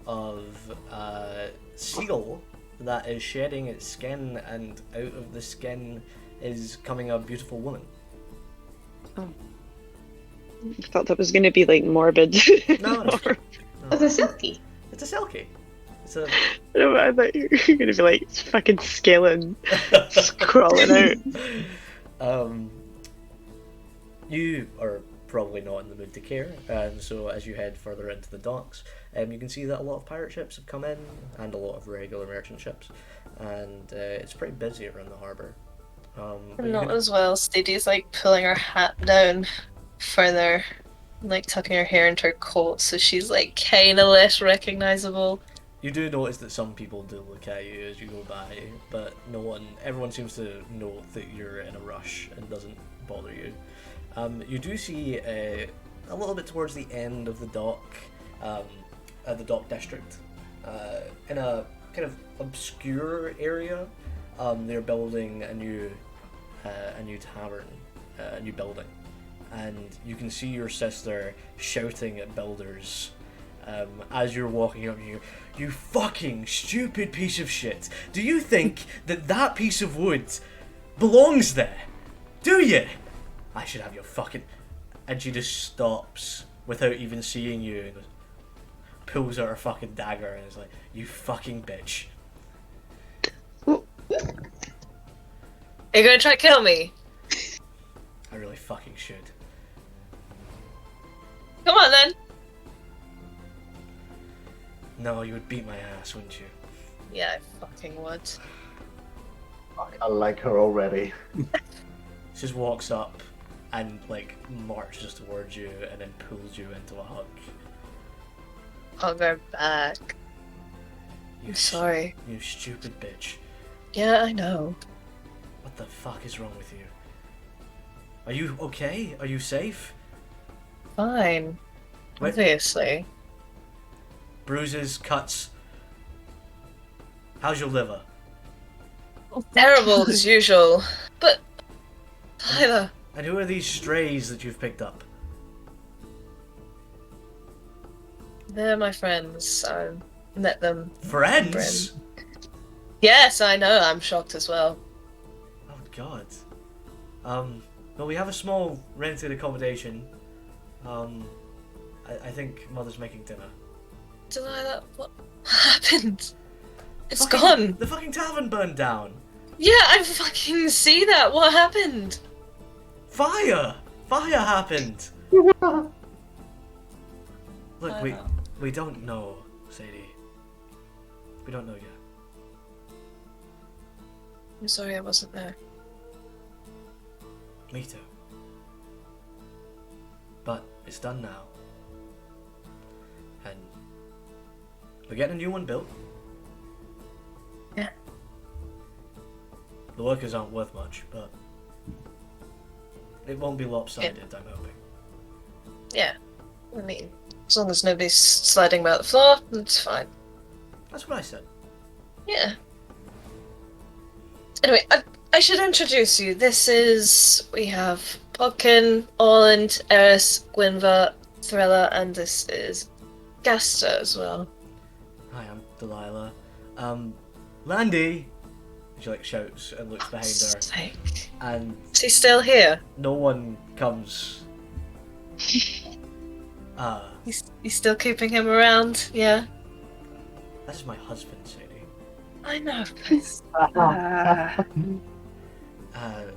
of a seagull that is shedding its skin, and out of the skin is coming a beautiful woman. I thought that was going to be like morbid. No, no. As a silky. It's a Selkie. It's a No, I thought you were going to be like fucking skeleton crawling out. You are probably not in the mood to care, and so as you head further into the docks, you can see that a lot of pirate ships have come in, and a lot of regular merchant ships, and it's pretty busy around the harbour. But you Not can- as well. Stevie's like pulling her hat down further, like tucking her hair into her coat, so she's like kind of less recognizable. You do notice that some people do look at you as you go by, but everyone seems to know that you're in a rush and doesn't bother you. You do see a little bit towards the end of the dock, at the dock district, in a kind of obscure area, they're building a new tavern, a new building, and you can see your sister shouting at builders as you're walking up. You fucking stupid piece of shit! Do you think that piece of wood belongs there? Do you? I should have your fucking... And she just stops without even seeing you and goes, pulls out her fucking dagger and is like, you fucking bitch. Are you gonna try to kill me? I really fucking should. Come on then. No, you would beat my ass, wouldn't you? Yeah, I fucking would. Fuck, I like her already. She just walks up and like marches towards you and then pulls you into a hug. I'll go back. You I'm sorry. You stupid bitch. Yeah, I know. What the fuck is wrong with you? Are you okay? Are you safe? Fine. Wait. Obviously. Bruises, cuts. How's your liver? Terrible as usual. But Tyler. And who are these strays that you've picked up? They're my friends. I met them. Friends? Yes, I know. I'm shocked as well. Oh god. Well, we have a small rented accommodation. I think Mother's making dinner. Delilah, what happened? It's Fucking- gone. The fucking tavern burned down. Yeah, I fucking see that. What happened? Fire! Fire happened! Look, we don't know, Sadie. We don't know yet. I'm sorry I wasn't there. Me too. But it's done now. And we're getting a new one built. Yeah. The workers aren't worth much, but it won't be lopsided, I'm hoping. Yeah. I mean, as long as nobody's sliding about the floor, it's fine. That's what I said. Yeah. Anyway, I should introduce you. We have Podkin, Orland, Eris, Gwynver, Thriller, and this is Gaster as well. Hi, I'm Delilah. Landy! She like shouts and looks behind her, Sake. and Is he still here? no one comes. He's still keeping him around? Yeah. That is my husband, Sadie. I know.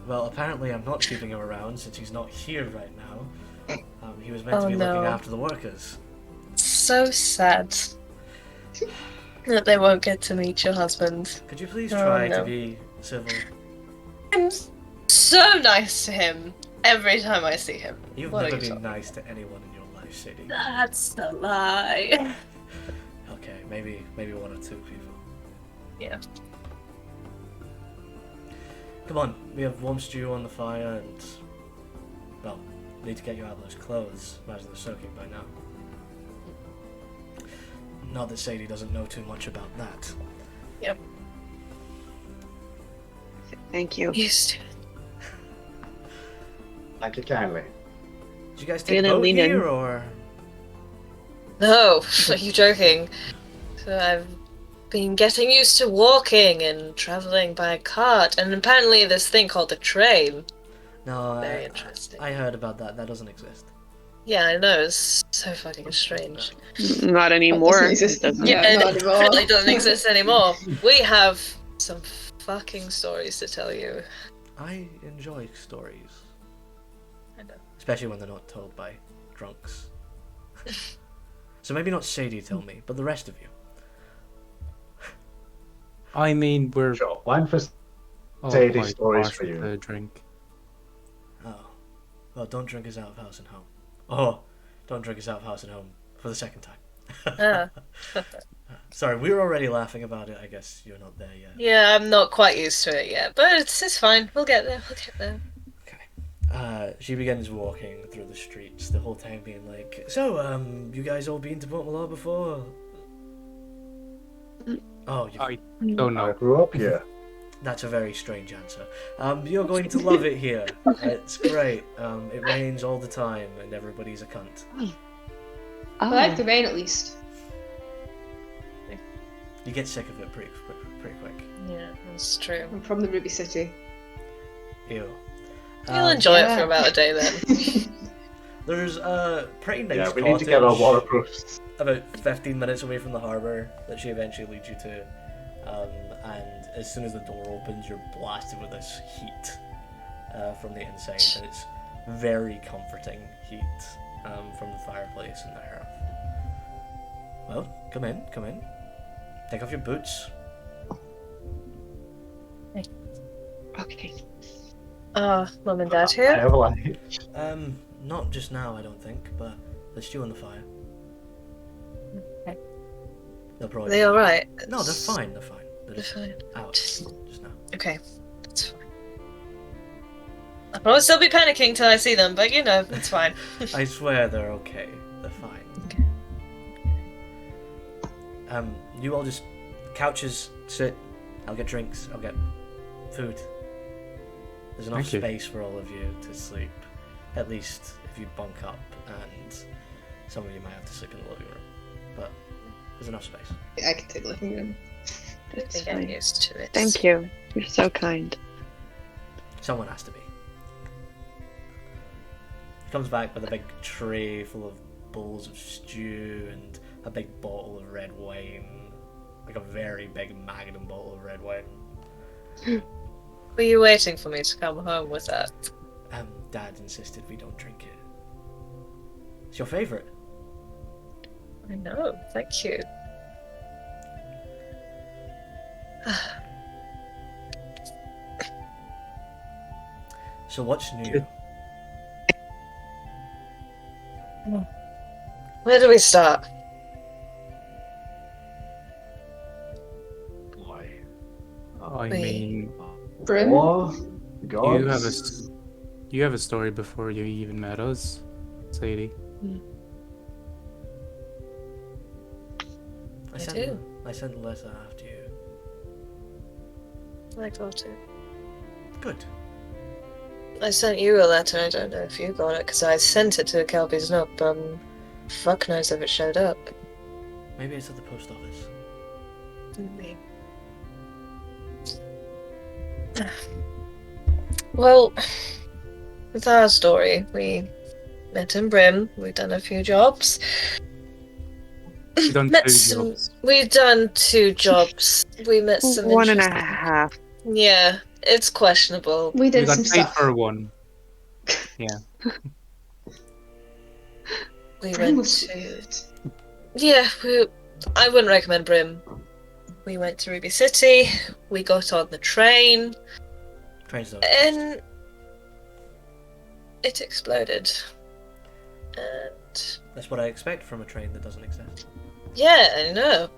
Well, apparently I'm not keeping him around since he's not here right now. He was meant to be no. looking after the workers. So sad that they won't get to meet your husband. Could you please Oh, try no. to be civil? I'm so nice to him every time I see him. You've What are never you been talking- nice to anyone in your life, Sadie. That's the lie. Okay, maybe one or two people. Yeah. Come on, we have warm stew on the fire and... Well, need to get you out of those clothes. Imagine they're soaking by now. Not that Sadie doesn't know too much about that. Yep. Thank you. Used to. Thank you kindly. Did you guys take a Gonna boat lean in. here, or...? No, are you joking? So I've been getting used to walking and traveling by cart, and apparently this thing called a train. No, Very interesting. I heard about that. That doesn't exist. Yeah, I know, it's so fucking strange. Not anymore. Doesn't exist. It doesn't. Yeah, Yeah, it not anymore. apparently doesn't exist anymore. We have some fucking stories to tell you. I enjoy stories. I know. Especially when they're not told by drunks. So maybe not Sadie tell me, but the rest of you. I mean, we're Sure. One for all Sadie quite stories partial for you. to drink. Oh. Well, don't drink us out of house and home. Oh, don't drink us out of house and home for the second time. Ah. Sorry, we were already laughing about it. I guess you're not there yet. Yeah, I'm not quite used to it yet, but it's fine. We'll get there. We'll get there. She begins walking through the streets, the whole time being like, "So, you guys all been to Port Melarr before?" Oh, you I don't I know. grew up here. That's a very strange answer. You're going to love it here. It's great. It rains all the time, and everybody's a cunt. I like the rain at least. You get sick of it pretty quick. Yeah, that's true. I'm from the Ruby City. Ew. You'll enjoy it for yeah. about a day then. There's a pretty nice Yeah, we cottage need to get our waterproofs. about 15 minutes away from the harbour that she eventually leads you to. And as soon as the door opens, you're blasted with this heat from the inside, and it's very comforting heat from the fireplace and the hearth. Well, come in. Take off your boots. Okay. Mum and Dad I here? have a light. Not just now, I don't think, but there's stew on the fire. Okay. They'll Are probably. they alright? No, they're fine. They're They're just fine. out just now. Okay, that's fine. I'll probably still be panicking till I see them, but you know, it's fine. I swear they're okay. They're fine. You all just couches, sit. I'll get drinks. I'll get food. There's enough Thank you. space for all of you to sleep. At least if you bunk up, and some of you might have to sleep in the living room. But there's enough space. I can take the living room. I That's think I'm fine. used to it. Thank you. You're so kind. Someone has to be. He comes back with a big tray full of bowls of stew and a big bottle of red wine. Like a very big magnum bottle of red wine. Were you waiting for me to come home with that? Dad insisted we don't drink it. It's your favourite. I know, thank you. So what's new? Where do we start? Boy. I Wait. mean, Brim? Oh, God. you have a story before you even met us, Sadie. I I sent do. I sent the letter after you. I got it. Good. I sent you a letter, I don't know if you got it, because I sent it to Kelby's nook, but fuck knows if it showed up. Maybe it's at the post office. Maybe. Well, with our story, we met in Brim, we've done a few jobs. You've done Met two some, jobs. we've done 2 jobs. We met some One and a interesting- half. Yeah, it's questionable. We You did got some paid stuff. for one. Yeah. We Brim went was to... weird. Yeah, I wouldn't recommend Brim. We went to Ruby City, we got on the train, Trains don't. and it exploded. And That's what I expect from a train that doesn't exist. yeah, I know.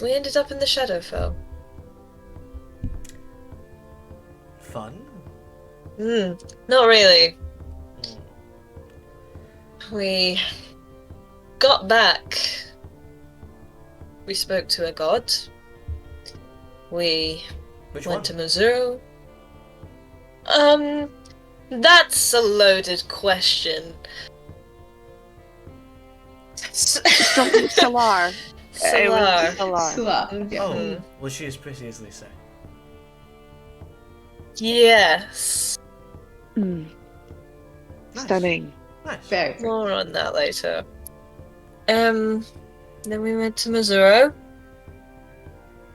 We ended up in the Shadowfell. Fun? Not really. Mm. We got back. We spoke to a god. We Which went one? to Missouri. That's a loaded question. Salar. It was Salar. Salar. Salar, yeah. Oh, was she as pretty as they say? Yes. Mm. Nice. Stunning. Nice. Very pretty. More on that later. Then we went to Missouri.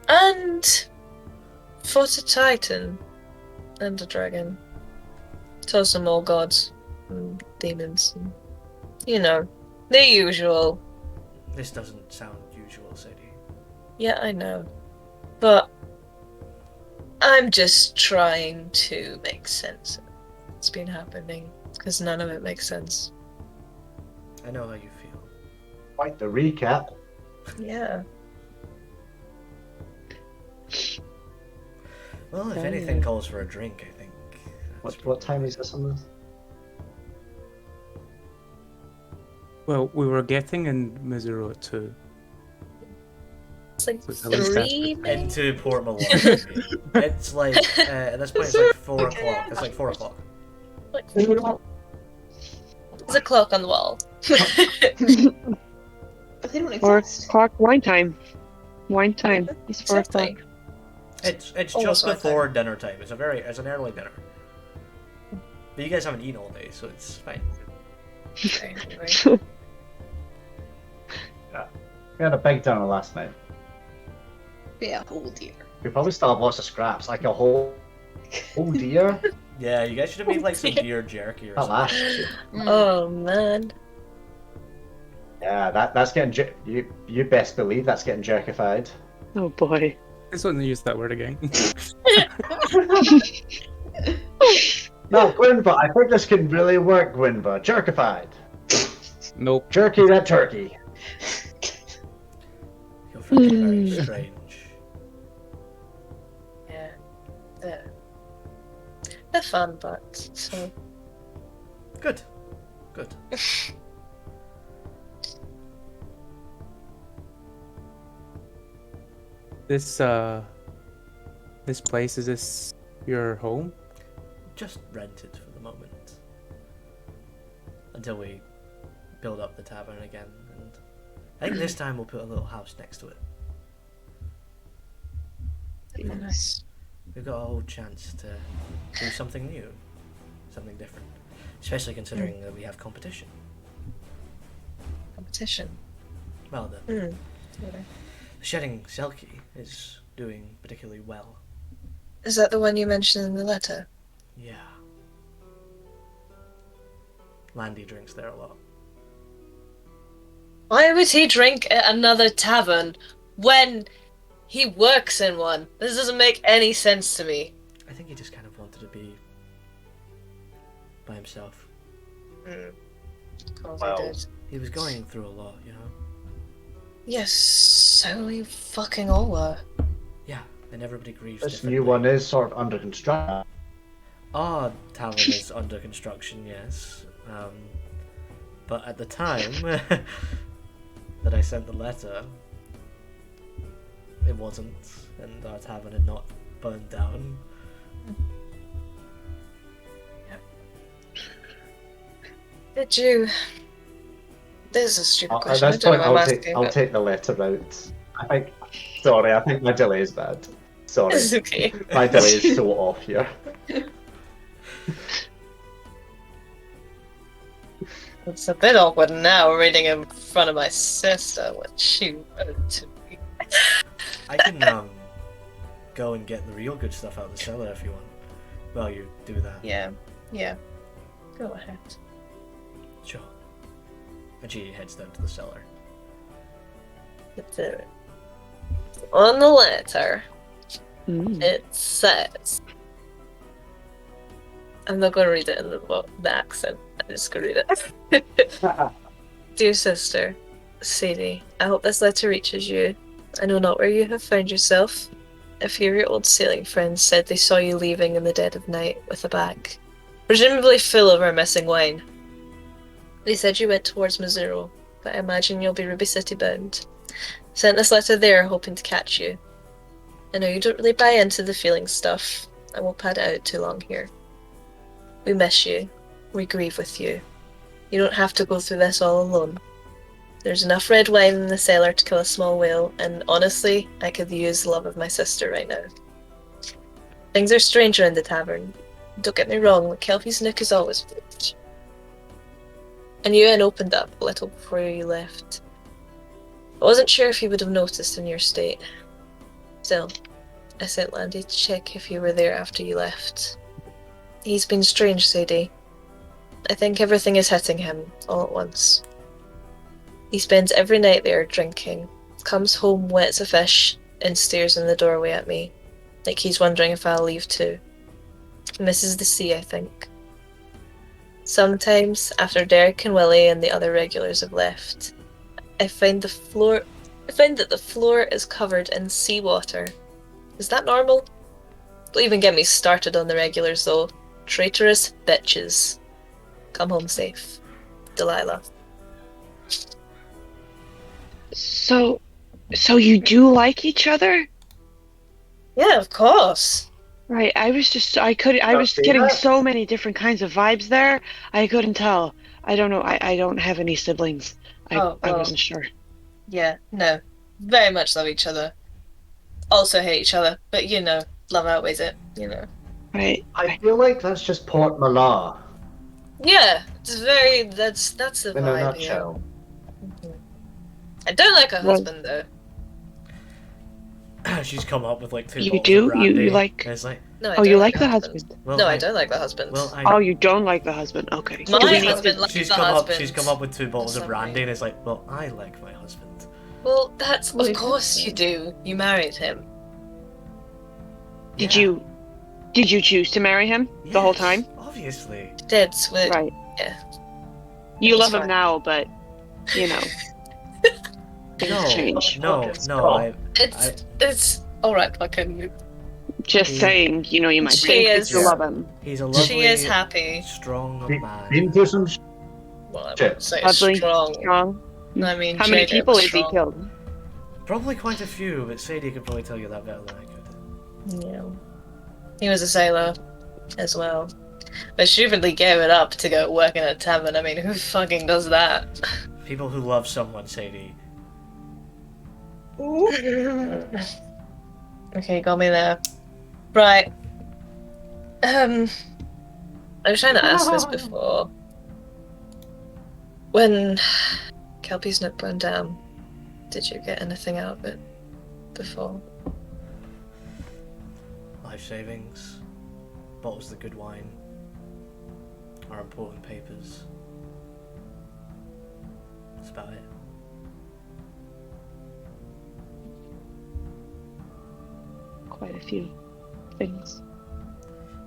And fought a titan and a dragon. Saw some more gods and demons. And, you know, the usual. This doesn't sound usual, Sadie. Yeah, I know. But I'm just trying to make sense of what's been happening. Because none of it makes sense. I know how you feel. Quite the recap. Yeah. Well, if anything calls for a drink, I think. What time is this on this? Well, we were getting in Missouri at 2. It's like So it's at least 3 minutes. Into Port Melarr. It's like at this point it's like 4 o'clock. It's like 4 o'clock. Like, there's a clock on the wall. But they don't 4 exist. o'clock wine time. Wine time. It's 4 Exactly. o'clock. It's Almost just my before dinner time. It's an early dinner. But you guys haven't eaten all day, so it's fine. Very hungry. We had a big dinner last night. Yeah, oh dear. We probably still have lots of scraps, like a whole deer. Yeah, you guys should have made like some deer jerky or Not something. last year. Oh man. Yeah, that's getting you best believe that's getting jerkified. Oh boy. I just want to use that word again. No, Gwynva, I think this can really work, Gwynva. Jerkified. Nope. Jerky that turkey. You're very strange. Yeah. They're fun, but so Good. Good. This place, is this your home? Just rent it for the moment. Until we build up the tavern again. And I think this time we'll put a little house next to it. nice. We've got a whole chance to do something new. Something different. Especially considering that we have competition. Competition. Well, the Mm. Shedding Selkie is doing particularly well. Is that the one you mentioned in the letter? Yeah. Landy drinks there a lot. Why would he drink at another tavern when he works in one? This doesn't make any sense to me. I think he just kind of wanted to be by himself. Oh, Wow. they did. He was going through a lot, you know? Yes, so we fucking all were. Yeah, and everybody grieves This differently. new one is sort of under construction. Our tavern is under construction, yes. But at the time that I sent the letter, it wasn't, and our tavern had not burned down. Did you? This is a stupid At question. this I don't point, know why I'm asking, I'll but take the letter out. I think my delay is bad. Sorry. it's okay. My delay is so off here. It's a bit awkward now reading in front of my sister what she wrote to me. I can go and get the real good stuff out of the cellar if you want. Well, you do that. Yeah. Go ahead. Sure. And she heads down to the cellar. It's on the letter. Mm. It says, I'm not going to read it in the accent. I'm just going to read it. Dear sister, Sadie, I hope this letter reaches you. I know not where you have found yourself. A few of your old sailing friends said they saw you leaving in the dead of night with a bag, presumably full of our missing wine. They said you went towards Missouri, but I imagine you'll be Ruby City bound. Sent this letter there hoping to catch you. I know you don't really buy into the feeling stuff. I won't pad it out too long here. We miss you. We grieve with you. You don't have to go through this all alone. There's enough red wine in the cellar to kill a small whale, and honestly, I could use the love of my sister right now. Things are strange around the tavern. Don't get me wrong, the Kelpie's Nook is always good. And Ewan opened up a little before you left. I wasn't sure if you would have noticed in your state. Still, I sent Landy to check if you were there after you left. He's been strange, Sadie. I think everything is hitting him all at once. He spends every night there drinking, comes home wet as a fish, and stares in the doorway at me, like he's wondering if I'll leave too. Misses the sea, I think. Sometimes, after Derek and Willie and the other regulars have left, I find that the floor is covered in seawater. Is that normal? Don't even get me started on the regulars though. Traitorous bitches. Come home safe. Delilah. So, So you do like each other? Yeah, of course. Right. I was see getting that? so many different kinds of vibes there. I couldn't tell. I don't know. I don't have any siblings. Oh, I well, wasn't sure. yeah, no. Very much love each other. Also hate each other, but love outweighs it, Right. I feel like that's just Port Melarr Yeah, that's the in a vibe here. nutshell. Mhm. I don't like her Well, husband though. She's come up with like 2 you bottles of do? brandy. You like? And it's like, No, I Oh, don't you like like the the husband. husband? well, No, I don't like the husband. Well, Oh, you don't like the husband? Okay. My Do we need husband to? likes she's the come husband. up. She's come up with 2 bottles of some brandy, way. and it's like, well, I like my husband. Well, that's Well, of course you do. You married him. Did Yeah. you choose to marry him the whole Yes, time? obviously. Did with Right. yeah. You It's love him fine. now, but you know things change. No. It's all right. Fucking. Just He- saying, you might She think that is- you love him. He's a lovely, She is happy. strong Be- man. Been through some Well, I Shit. wouldn't say Lovely, strong. strong. I mean, How many JJ people was has he strong. killed? Probably quite a few, but Sadie could probably tell you that better than I could. Yeah. He was a sailor as well. But stupidly gave it up to go work in a tavern. I mean, who fucking does that? People who love someone, Sadie. Okay, got me there. Right. I was trying to ask this before. When Kelpie's note burned down, did you get anything out of it before? Life savings, bottles of good wine, our important papers. That's about it. Quite a few things.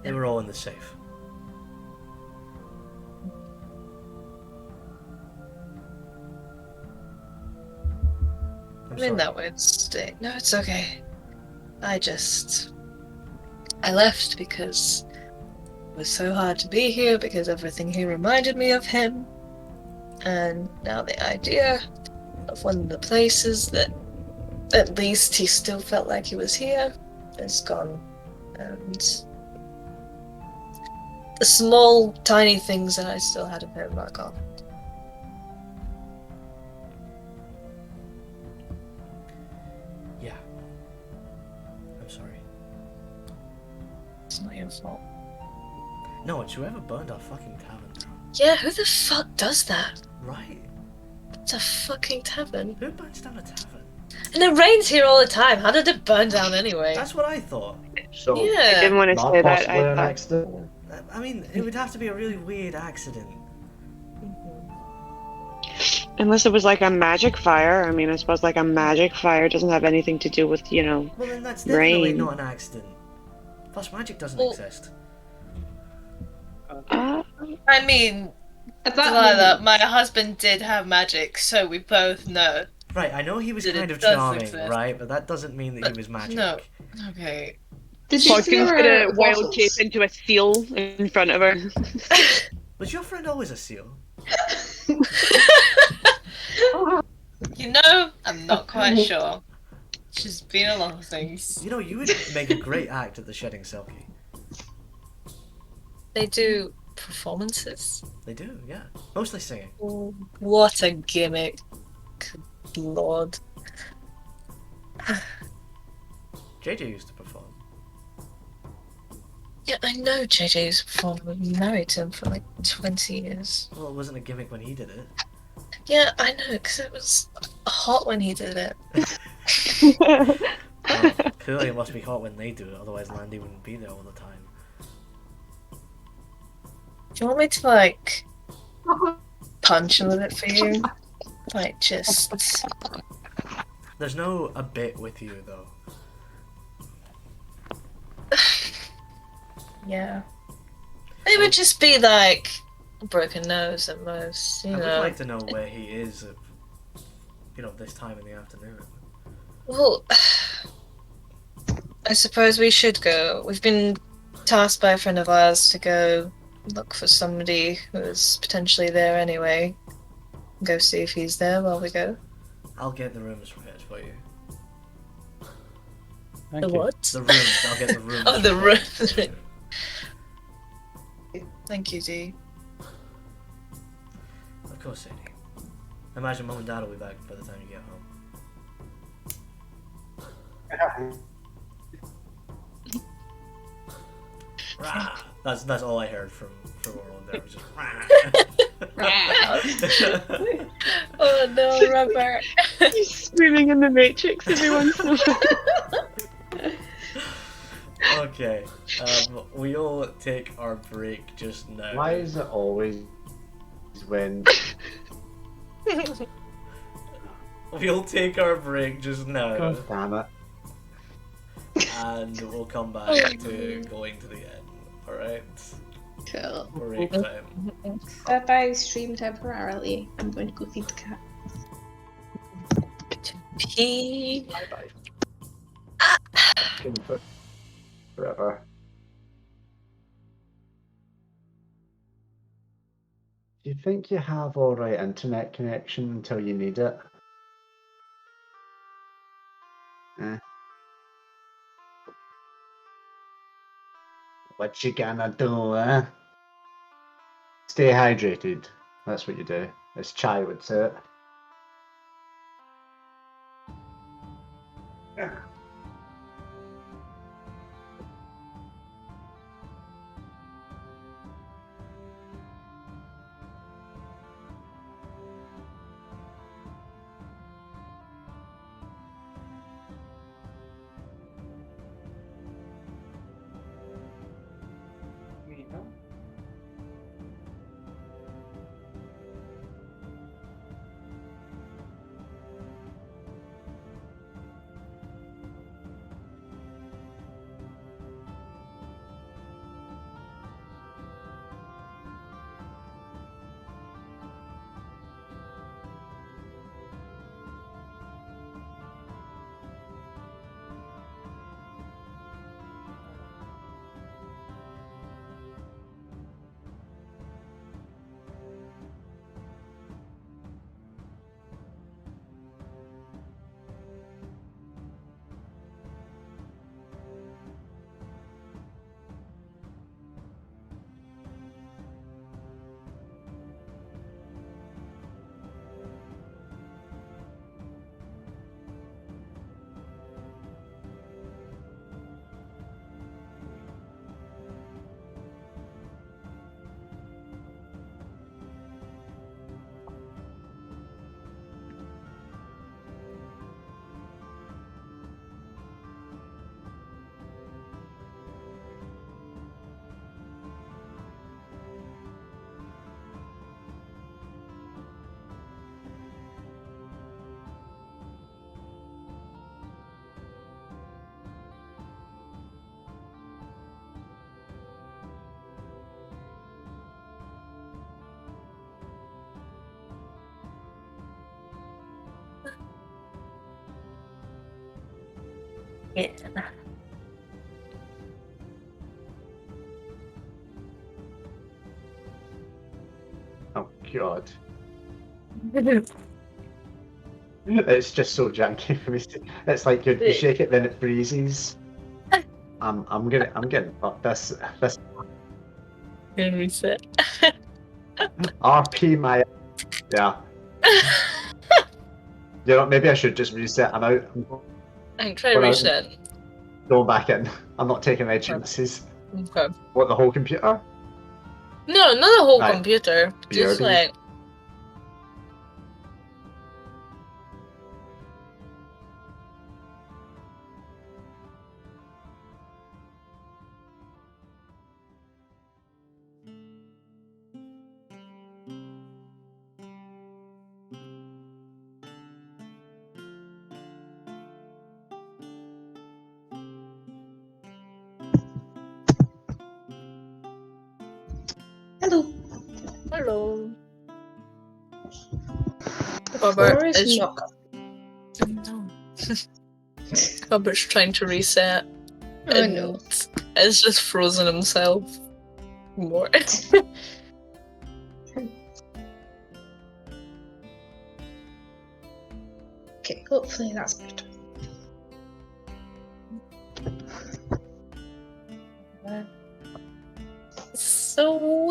They were all in the safe. I'm in that weird state. No, it's okay. I left because it was so hard to be here because everything here reminded me of him. And now the idea of one of the places that at least he still felt like he was here is gone. And the small, tiny things that I still had of him are gone. Yeah. I'm sorry. It's not your fault. No, it's whoever burned our fucking tavern down. Yeah, who the fuck does that? Right? It's a fucking tavern. Who burns down a tavern? And it rains here all the time. How did it burn down anyway? That's what I thought. So I Yeah. didn't want to not say that. possibly I an thought accident. I mean, it would have to be a really weird accident. unless it was like a magic fire. I mean, I suppose like a magic fire doesn't have anything to do with Well, then that's definitely Rain. not an accident. Plus, magic doesn't Well- exist. I mean, At that Delilah, moment, my husband did have magic, so we both know. Right, I know he was That it kind of does charming, exist. right? But that doesn't mean that he But was magic. no. Okay. did you see Fortune's her gonna wild fossils? shape into a seal in front of her. Was your friend always a seal? I'm not quite sure. She's been a lot of things. You know, you would make a great act at the Shedding Selkie. They do performances. They do, yeah. Mostly singing. What a gimmick. Good lord. JJ used to perform. Yeah, I know JJ's performed. We married him for like 20 years. Well, it wasn't a gimmick when he did it. Yeah, I know, because it was hot when he did it. Well, clearly it must be hot when they do it, otherwise Landy wouldn't be there all the time. Do you want me to, like, punch him with it for you? Like, just... There's no a bit with you, though. Yeah. It would just be, like, a broken nose at most, you I would know. like to know where he is at, this time in the afternoon. Well, I suppose we should go. We've been tasked by a friend of ours to go look for somebody who's potentially there anyway. Go see if he's there while we go. I'll get the rooms prepared for you. Thank The you. what? The runes. I'll get the runes. Oh, the for runes. it. Thank you, Dee. Of course, Sadie. Imagine Mum and Dad will be back by the time you get home. Rah! That's all I heard from Orlando. It was just rah. Oh no, Robert. He's screaming in the Matrix every once in a while. Okay, we'll take our break just now. Why is it always when We'll take our break just now, God damn it. and we'll come back to going to the end. Alright? Cool. Break time. Bye bye, stream temporarily. I'm going to go feed the cat. Pee. Bye bye. Forever. Do you think you have alright internet connection until you need it? What you gonna do, eh? Stay hydrated. That's what you do. As Chai would say it. Yeah. Oh god. It's just so janky for me. It's like you shake it, then it freezes. I'm getting fucked. This Gonna reset. RP my yeah. You know, maybe I should just reset. I'm out. I'm trying to When I- reset. Going back in. I'm not taking any chances. Okay. What, the whole computer? No, not the whole Right. computer. Just BRB. like Hello. hello. The Robert floor is is not. no. Robert's trying to reset. Oh and no. It's just frozen himself more. Okay, hopefully that's better.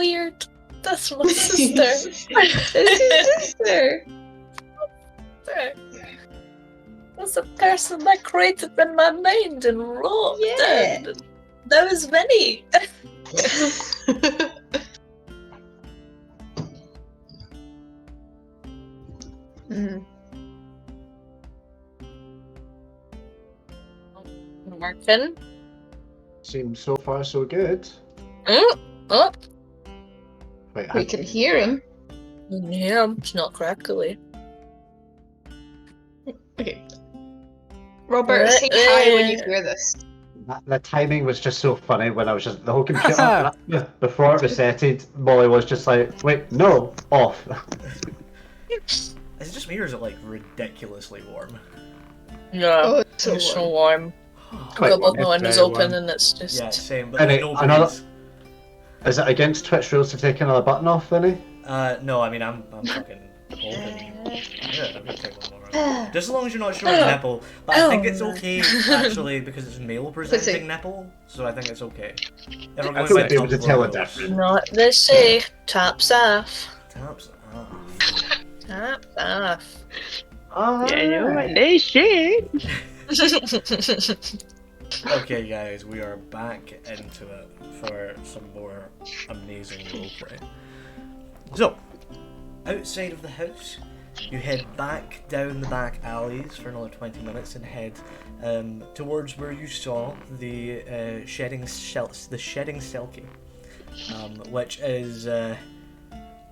weird. That's my sister. It's your sister. That's a person that created in my mind and wrote Yeah. down. That was Vinny. Mm. Martin. Seems so far so good. Oh, Wait, We can hear him. yeah, it's not crackly. Okay. Robert, say hi when you hear this. the timing was just so funny when I was just the whole computer before it resetted. Molly was just like, "Wait, no, off." Is it just me or is it like ridiculously warm? Yeah, Oh, it's it's so so warm. warm. Quite Got both warm. my windows very open warm. and it's just. Yeah, same, but And there's it- no another- breeze. Is it against Twitch rules to take another button off, Vinny? No, I mean I'm fucking open. Yeah, I'm gonna take one more. Just as long as you're not showing nipple. But I think it's okay actually because it's male presenting nipple, so I think it's okay. Everyone I goes thought they would comfortable tell a rules. difference. Not they say. Taps off. Taps off. Taps off. Yeah, I know what they should. Okay, guys, we are back into it for some more amazing roleplay. So, outside of the house, you head back down the back alleys for another 20 minutes and head towards where you saw the shedding selkie, which is.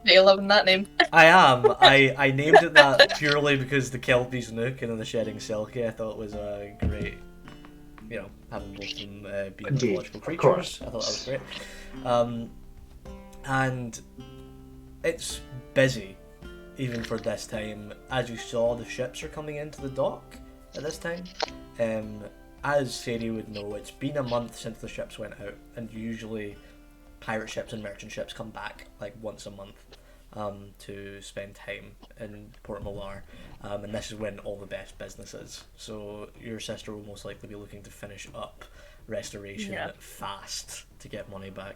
You're loving that name. I am. I named it that purely because the Kelpie's Nook and the Shedding Selkie I thought was a great, having both of them being Indeed, mythological of creatures. course. I thought that was great. And it's busy, even for this time. As you saw, the ships are coming into the dock at this time. As Sadie would know, it's been a month since the ships went out, and usually pirate ships and merchant ships come back like once a month to spend time in Port Melarr, and this is when all the best business is. So your sister will most likely be looking to finish up restoration fast to get money back.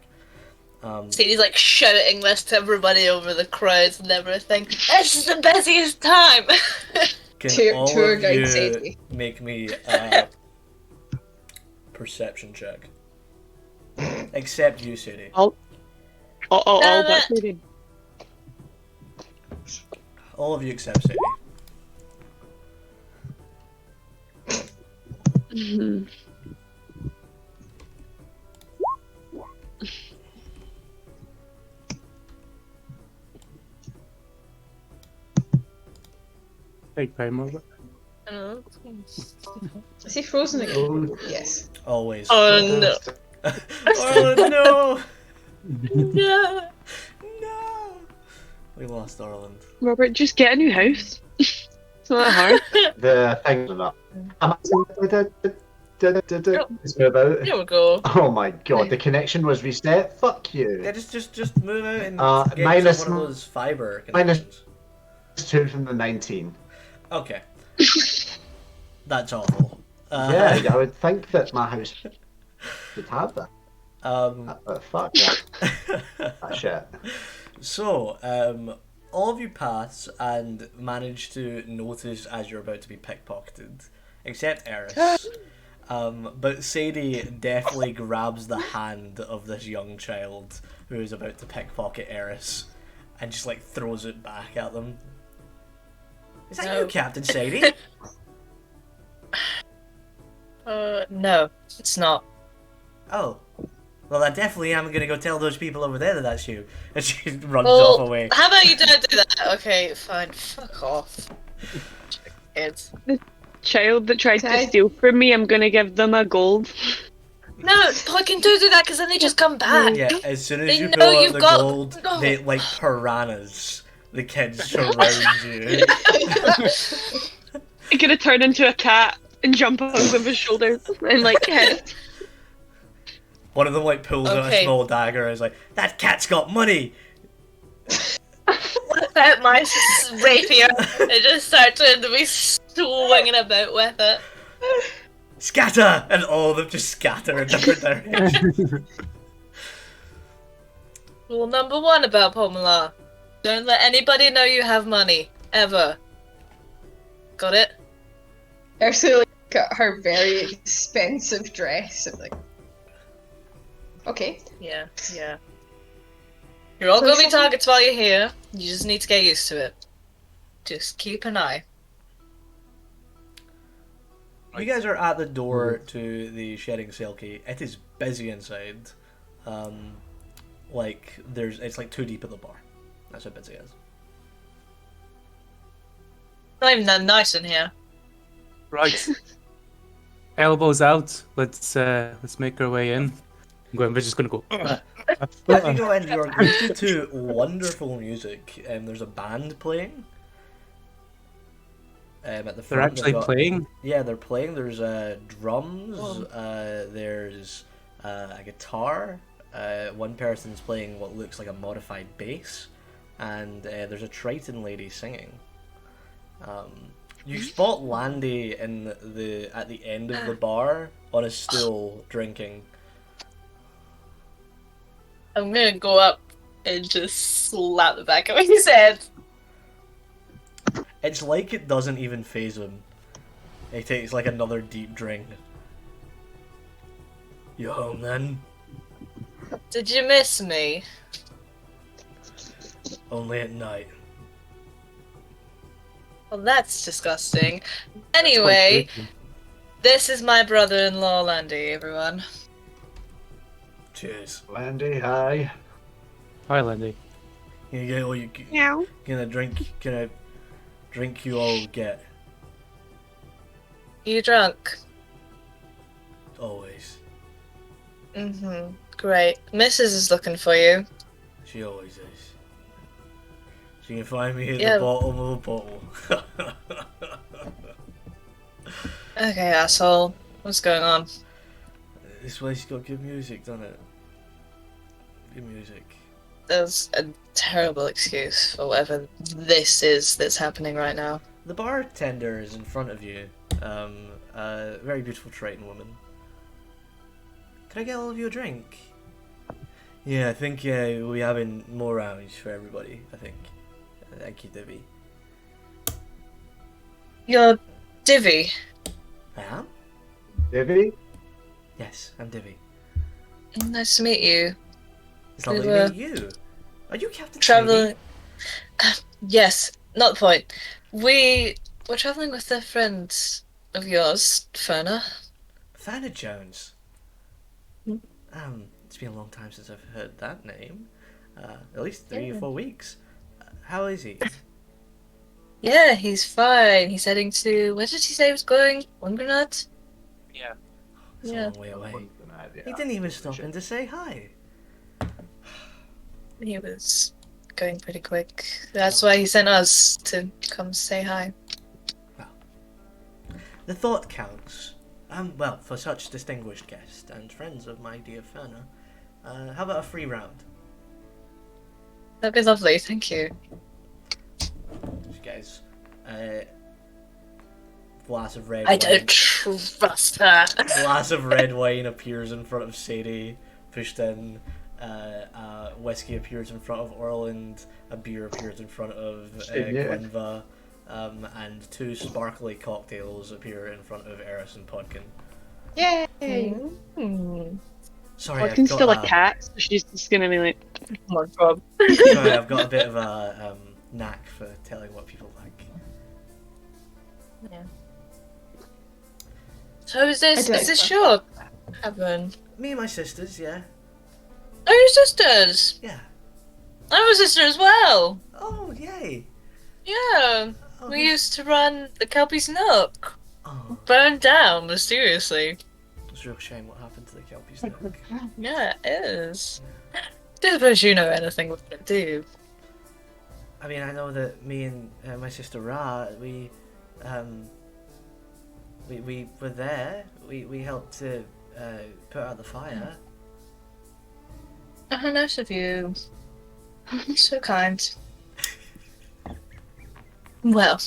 Sadie's like shouting this to everybody over the crowds and everything. This is the busiest time. Can all Tour of guide you Sadie. make me a perception check? Except you, Sadie. All Damn that's it. needed. All of you except Sadie. Mhm. Big time over. Is he frozen again? Oh, Yes. Always. Oh no. Orland, no! No. No! We lost Orland. Robert, just get a new house. It's not that hard. the things are not. Let's move out. Here we go. Oh my god, the connection was reset. Fuck you. Yeah, just move out and get minus- some one of those fiber minus- connections. 2 from the 19. Okay. That's awful. Yeah, I would think that my house would have that. But fuck that. That shit. So, all of you pass and manage to notice as you're about to be pickpocketed, except Eris. But Sadie definitely grabs the hand of this young child who is about to pickpocket Eris and just like throws it back at them. Is that No. you, Captain Sadie? No, it's not. Oh. Well, I definitely am going to go tell those people over there that that's you. And she runs Well, off away. how about you don't do that? Okay, fine. Fuck off. Kids. Child that tried Okay. to steal from me, I'm gonna give them a gold. No, fucking don't do that because then they just come back. Yeah, as soon as They you know pull out you've the got- gold, No. they like piranhas. The kids surround you. I'm gonna turn into a cat and jump on his shoulders and like head. One of them like pulls out a Okay. small dagger and is like, "That cat's got money." Whip out my rapier and just start to be swinging about with it. Scatter, and all of them just scatter in different directions. Rule number 1 about Port Melarr. Don't let anybody know you have money. Ever. Got it? Ursula look at her very expensive dress and like, okay. Yeah. You're all So gonna be shall we- targets while you're here. You just need to get used to it. Just keep an eye. You guys are at the door to the Shedding Sail Key. It is busy inside. It's like 2 deep at the bar. That's how busy it is. Not even that nice in here. Right. Elbows out. Let's make our way in. We're just gonna go. As you go in, you're greeted to wonderful music. There's a band playing. At the They're front, actually playing. Yeah, they're playing. There's drums. There's a guitar. One person's playing what looks like a modified bass, and there's a Triton lady singing. You spot Landy at the end of the bar on a stool drinking. I'm gonna go up and just slap the back of his head. It's like it doesn't even faze him. He takes like another deep drink. You home then? Did you miss me? Only at night. Well, that's disgusting. Anyway, this is my brother-in-law, Landy, everyone. Cheers. Landy, hi. Hi, Lindy. Can you get all you Meow. Can I drink you all get? You drunk? Always. Mm-hmm. Great. Mrs. is looking for you. She always is. She can find me at Yeah. the bottom of a bottle. Okay, asshole. What's going on? This place got good music, doesn't it? Good music. There's a terrible excuse for whatever this is that's happening right now. The bartender is in front of you. A very beautiful Triton woman. Can I get all of you a drink? Yeah, I think we having more rounds for everybody. I think. Thank you, Debbie. You're Divvy. I am? Divvy? Yes, I'm Divvy. Nice to meet you. It's lovely We to were meet you. Are you Captain Traveling. Sadie? Yes, not the point. We're traveling with a friend of yours, Ferna. Fanna Jones. Hmm. It's been a long time since I've heard that name. At least 3 or Yeah. 4 weeks. How is he? Yeah, he's fine. He's heading to. Where did he say he was going? Wonderland? Yeah. It's Yeah. a long way away. He didn't even stop in to say hi. He was going pretty quick. That's why he sent us to come say hi. The thought counts. Well, for such distinguished guests and friends of my dear Ferna, how about a free round? That'd be lovely, thank you. You guys, glass of red I wine. don't trust her. Glass of red wine appears in front of Sadie, pushed in. Whiskey appears in front of Orland. A beer appears in front of Gwenva. And 2 sparkly cocktails appear in front of Eris and Podkin. Yay! Sorry, Podkin's still a cat, so she's just gonna be like, Oh my god. Sorry, I've got a bit of a knack for telling what people like. Yeah. So is I this don't your cabin? Me and my sisters, yeah. Are you sisters? Yeah. I'm a sister as well. Oh, yay. Yeah. Oh, We used to run the Kelpie's Nook. oh, Burned down mysteriously. it's a real shame what happened to the Kelpies Nook. Yeah, it is. Don't suppose you know anything with it, do you? I mean, I know that me and my sister Ra, we were there. We helped to put out the fire. How nice of you. So kind. Well.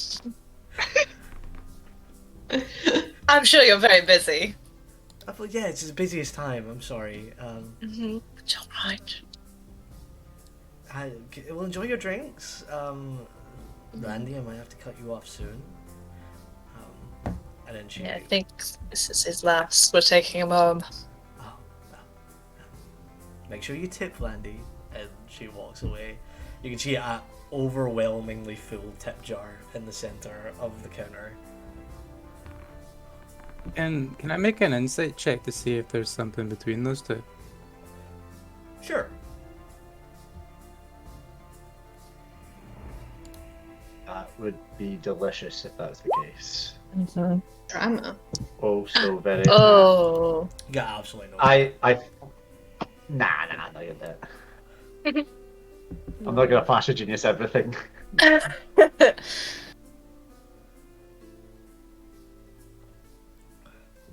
I'm sure you're very busy. I thought, yeah, it's the busiest time. I'm sorry. Mm-hmm. It's alright. Well, enjoy your drinks. Randy, I might have to cut you off soon. And then she. Yeah, I think this is his last. We're taking him home. Oh, well, make sure you tip Randy. And she walks away. You can see an overwhelmingly full tip jar in the center of the counter. And can I make an insight check to see if there's something between those two? Sure. That would be delicious if that's the case. Drama. Oh, so very. Oh. You got absolutely no. Nah, no, you're dead. I'm not gonna flash a genius everything.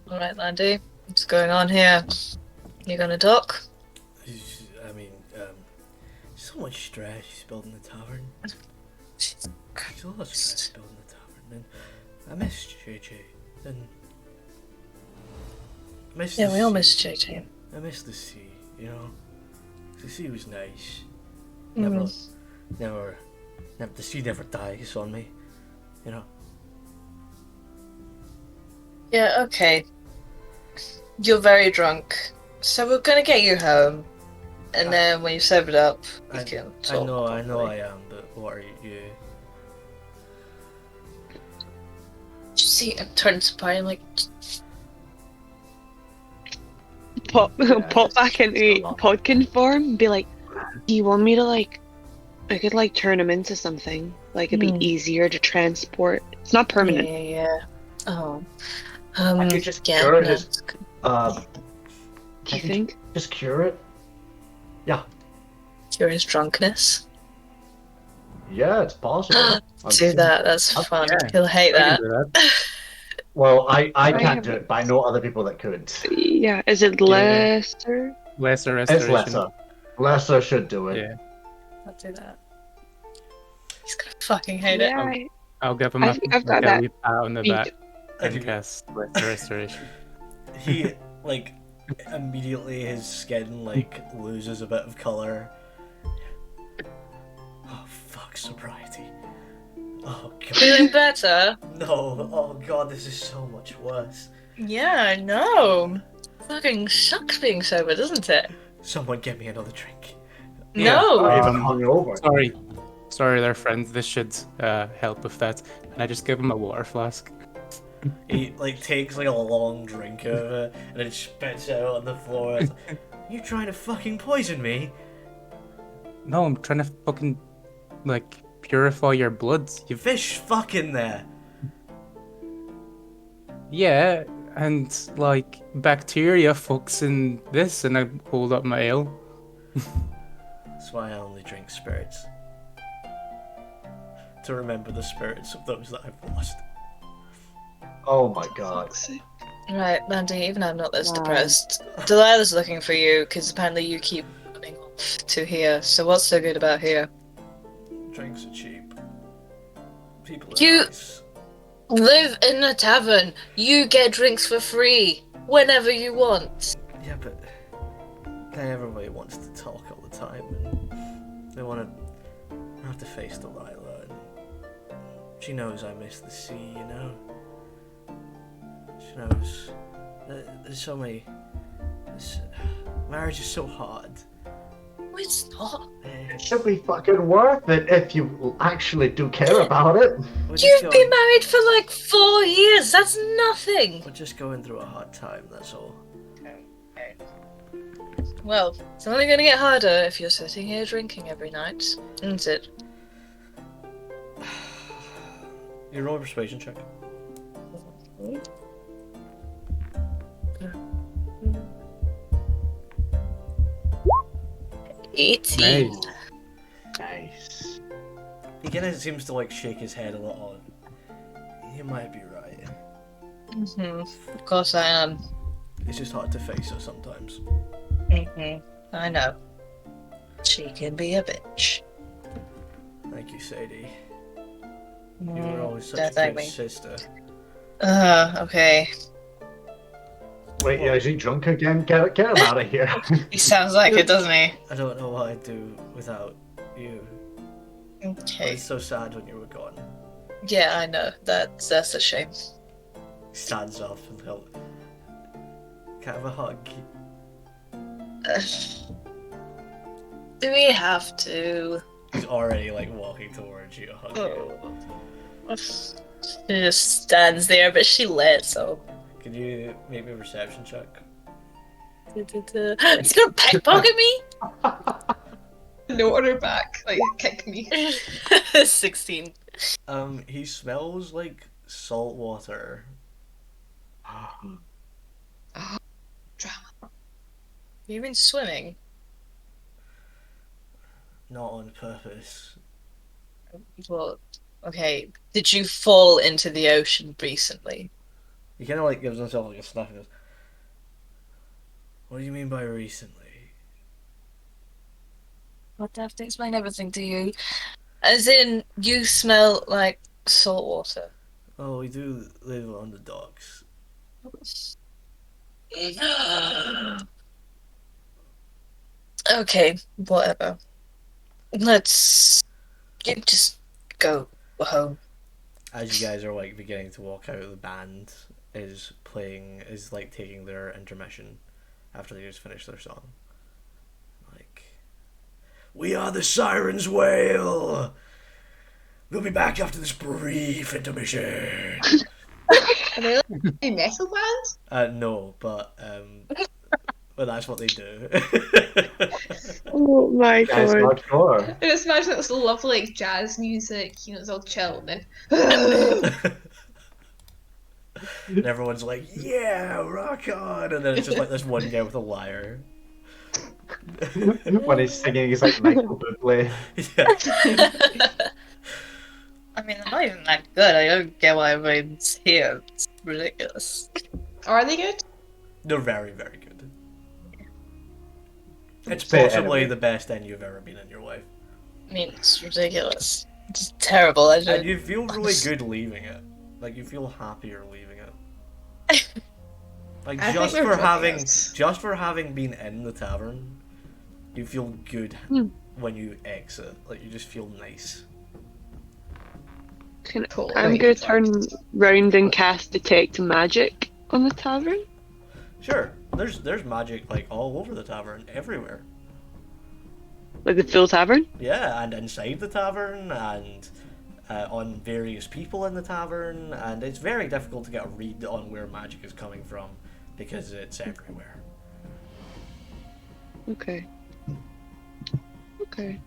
Alright, Landy. What's going on here? You gonna dock? I mean, so much stress building the tavern. There's a lot of stress building the tavern, and I miss JJ. And I miss Yeah, the we all sea. miss JJ. I miss the sea. You know, the sea was nice. Mhm. Never. The sea never dies on me. You know. Yeah, okay. You're very drunk. So we're gonna get you home. And then when you've sobered up, we can I talk. know properly. I am, but what are you? You see, I turn to Barry, I'm like, Pop Yeah, pop back it's into a lot. podkin form and be like, do you want me to like I could like turn him into something. Like it'd be easier to transport. It's not permanent. yeah. Oh. I could just yeah, cure no, his. it's good. Do you think? Just cure it. Yeah. Cure his drunkenness. Yeah, it's possible. Do that, that's fun. yeah. He'll hate I that. can do that. Well, I I can't have do it, but I know other people that could. Yeah. Is it lesser? Lesser It's restoration. lesser. Lesser should do it. Yeah. I'll do that. He's gonna fucking hate it. Yeah. I- I'll give him I've got a that wee pat on the beat. back and Okay. cast Lesser Restoration. He like immediately his skin like loses a bit of color. Oh fuck sobriety. Oh Feeling god. better? No. Oh god, this is so much worse. Yeah, I know. Fucking sucks being sober, doesn't it? Someone get me another drink. No. Um, Hungover. Sorry, they're friends. This should help with that. And I just give him a water flask. He like takes like a long drink of it and then spits it out on the floor. It's like, you trying to fucking poison me? No, I'm trying to fucking like purify your blood. You fish fucking there. Yeah, and like bacteria fucks in this, and I hold up my ale. That's why I only drink spirits. To remember the spirits of those that I've lost. Oh my god. Right, Mandy, even I'm not this Wow. depressed. Delilah's looking for you, because apparently you keep running off to here. So what's so good about here? Drinks are cheap. People are You- nice. Live in a tavern. You get drinks for free whenever you want. Yeah, but everybody wants to talk all the time, and they want to have to face Delilah. And she knows I miss the sea, you know. She knows there's so many. Marriage is so hard. No, it's not. It should be fucking worth it if you actually do care about it. We're just You've been going- married for like 4 years. That's nothing. We're just going through a hard time. That's all. Well, it's only going to get harder if you're sitting here drinking every night, isn't it? You roll a persuasion check. Eighteen. Nice. Nice. He kind of seems to like shake his head a lot. You might be right. Of course I am. It's just hard to face her sometimes. I know. She can be a bitch. Thank you, Sadie. You were always such Don't a thank good me. sister. Okay. Wait, yeah, is he drunk again? Get him out of here. He sounds like it, doesn't he? I don't know what I'd do without you. Okay. It's so sad when you were gone. Yeah, I know. That's a shame. Stands up and he'll... Can I have a hug? Do we have to? He's already like walking towards you to hug you. Oh. She just stands there, but she lets him. Can you make me a perception check? It's gonna pickpocket me? Note her back, like kick me. 16. He smells like salt water. Drama. You've been swimming? Not on purpose. Well, okay. Did you fall into the ocean recently? He kind of like gives himself like a sniff and goes, "What do you mean by recently?" I'd have to explain everything to you. As in, you smell like salt water. Oh, we do live on the docks. Okay, whatever. Let's just go home. As you guys are like beginning to walk out, the band is playing, is like taking their intermission after they just finished their song. Like, "We are the Sirens' Wail! We'll be back after this brief intermission." Are they like a metal band? No, but that's what they do. Oh my Guys, god. hardcore. I just imagine it's lovely like jazz music, you know, it's all chill and then And everyone's like, "Yeah, rock on!" And then it's just like this one guy with a lyre. When he's singing, he's like Michael Bublé. Yeah. I mean, they're not even that good. I don't get why everyone's here. It's ridiculous. are they good? They're very, very good. It's Say it possibly anyway. the best end you've ever been in your life. I mean, it's ridiculous. It's terrible. I And don't... you feel really good leaving it. Like, you feel happier leaving it. Like, I think just they're for joking having us. just for having been in the tavern, you feel good Hmm. when you exit. Like, you just feel nice. Totally. I'm gonna turn round and cast Detect Magic on the tavern. Sure, there's magic, like, all over the tavern, everywhere. Like the full tavern? Yeah, and inside the tavern, and on various people in the tavern, and it's very difficult to get a read on where magic is coming from, because it's everywhere. Okay. Okay.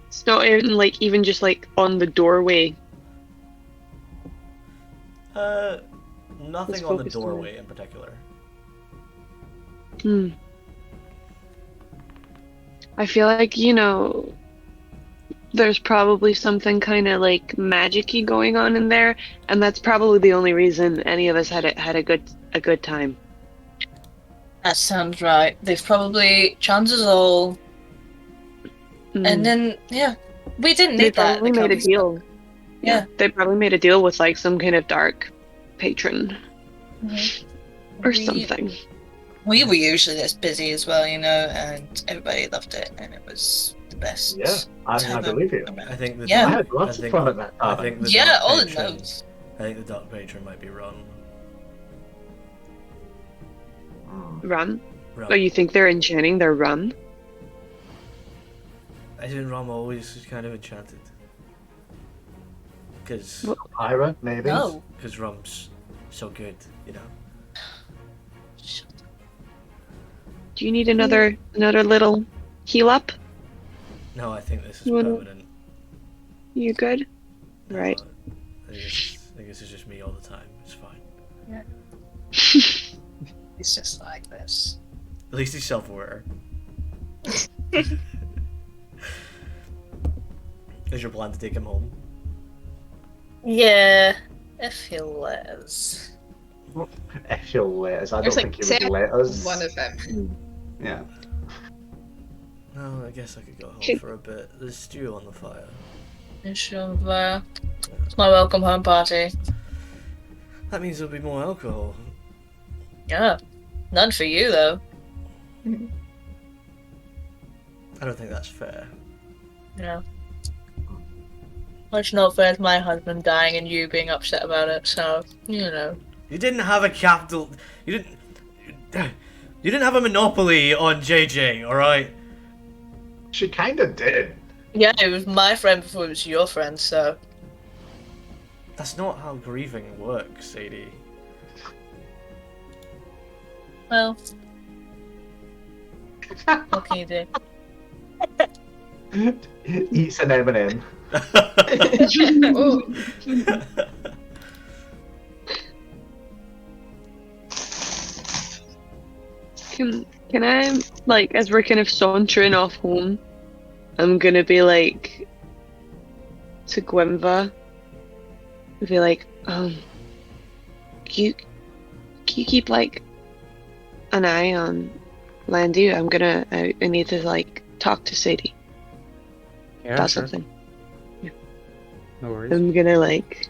It's not even like even just like on the doorway. Nothing It's on the focused on it. doorway in particular. Hmm. I feel like, you know, there's probably something kind of like magic-y going on in there, and that's probably the only reason any of us had a good time. That sounds right. They've probably chances all, Hmm. and then yeah, we didn't They need that. probably made a deal. Yeah. They probably made a deal with like some kind of dark patron or something. We were usually this busy as well, you know, and everybody loved it, and it was the best. Yeah, I believe you. I think the Yeah. I duck- had lots I of think fun the- at that I tavern. think the Yeah, duck all the patron- notes. I think the duck patron might be run. Rum? Rum. Oh, you think they're enchanting their rum? I think rum always is kind of enchanted. Because Well- Pirate, maybe? No. rum's so good, you know. Do you need another little heal up? No, I think this is You wanna- permanent. You good? No, Right. I think this is just me all the time. It's fine. It's just like this. At least he's self-aware. Is your plan to take him home? Yeah, if he lets. If you'll let us. I There's don't like think he would let us. one of them. Yeah. No, I guess I could go home Okay. for a bit. There's stew on the fire. It's my welcome home party. That means there'll be more alcohol. Yeah, none for you though. I don't think that's fair. Yeah. It's not fair to my husband dying and you being upset about it, so, you know. You didn't have a capital. You didn't. You didn't have a monopoly on JJ, alright? She kind of did. Yeah, it was my friend before it was your friend, so. That's not how grieving works, Sadie. Well. What can you do? Eats an M&M. Oh. Can I, like, as we're kind of sauntering off home, I'm gonna be like to Gwynva, be like, can you keep like an eye on Landy? I need to like talk to Sadie Yeah, about sure. something. No worries. I'm gonna like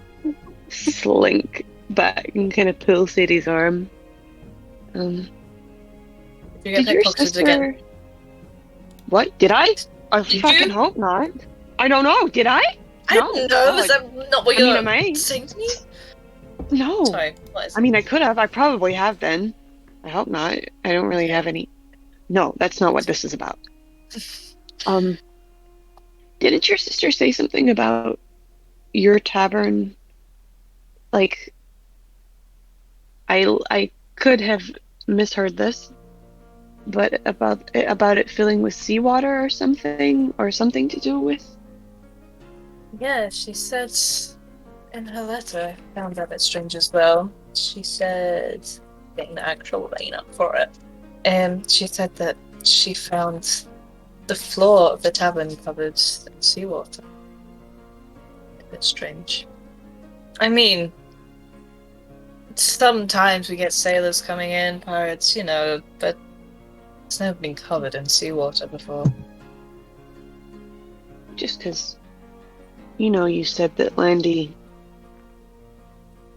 slink back and kind of pull Sadie's arm. You get Did your pickpocketed sister? again. What did I? I Did fucking you? hope not. I don't know. Did I? I No. don't know, Oh, is that not what I mean, you're am I? saying to me? No. Sorry, what is I mean, I could have. I probably have been. I hope not. I don't really have any. No, that's not what this is about. Didn't your sister say something about your tavern? Like, I could have misheard this, but about it filling with seawater or something to do with. Yeah, she said in her letter, I found that a bit strange as well. She said, getting the actual rain up for it. She said that she found the floor of the tavern covered in seawater. A bit strange. I mean, sometimes we get sailors coming in, pirates, you know, but it's never been covered in seawater before. Just because, you said that Landy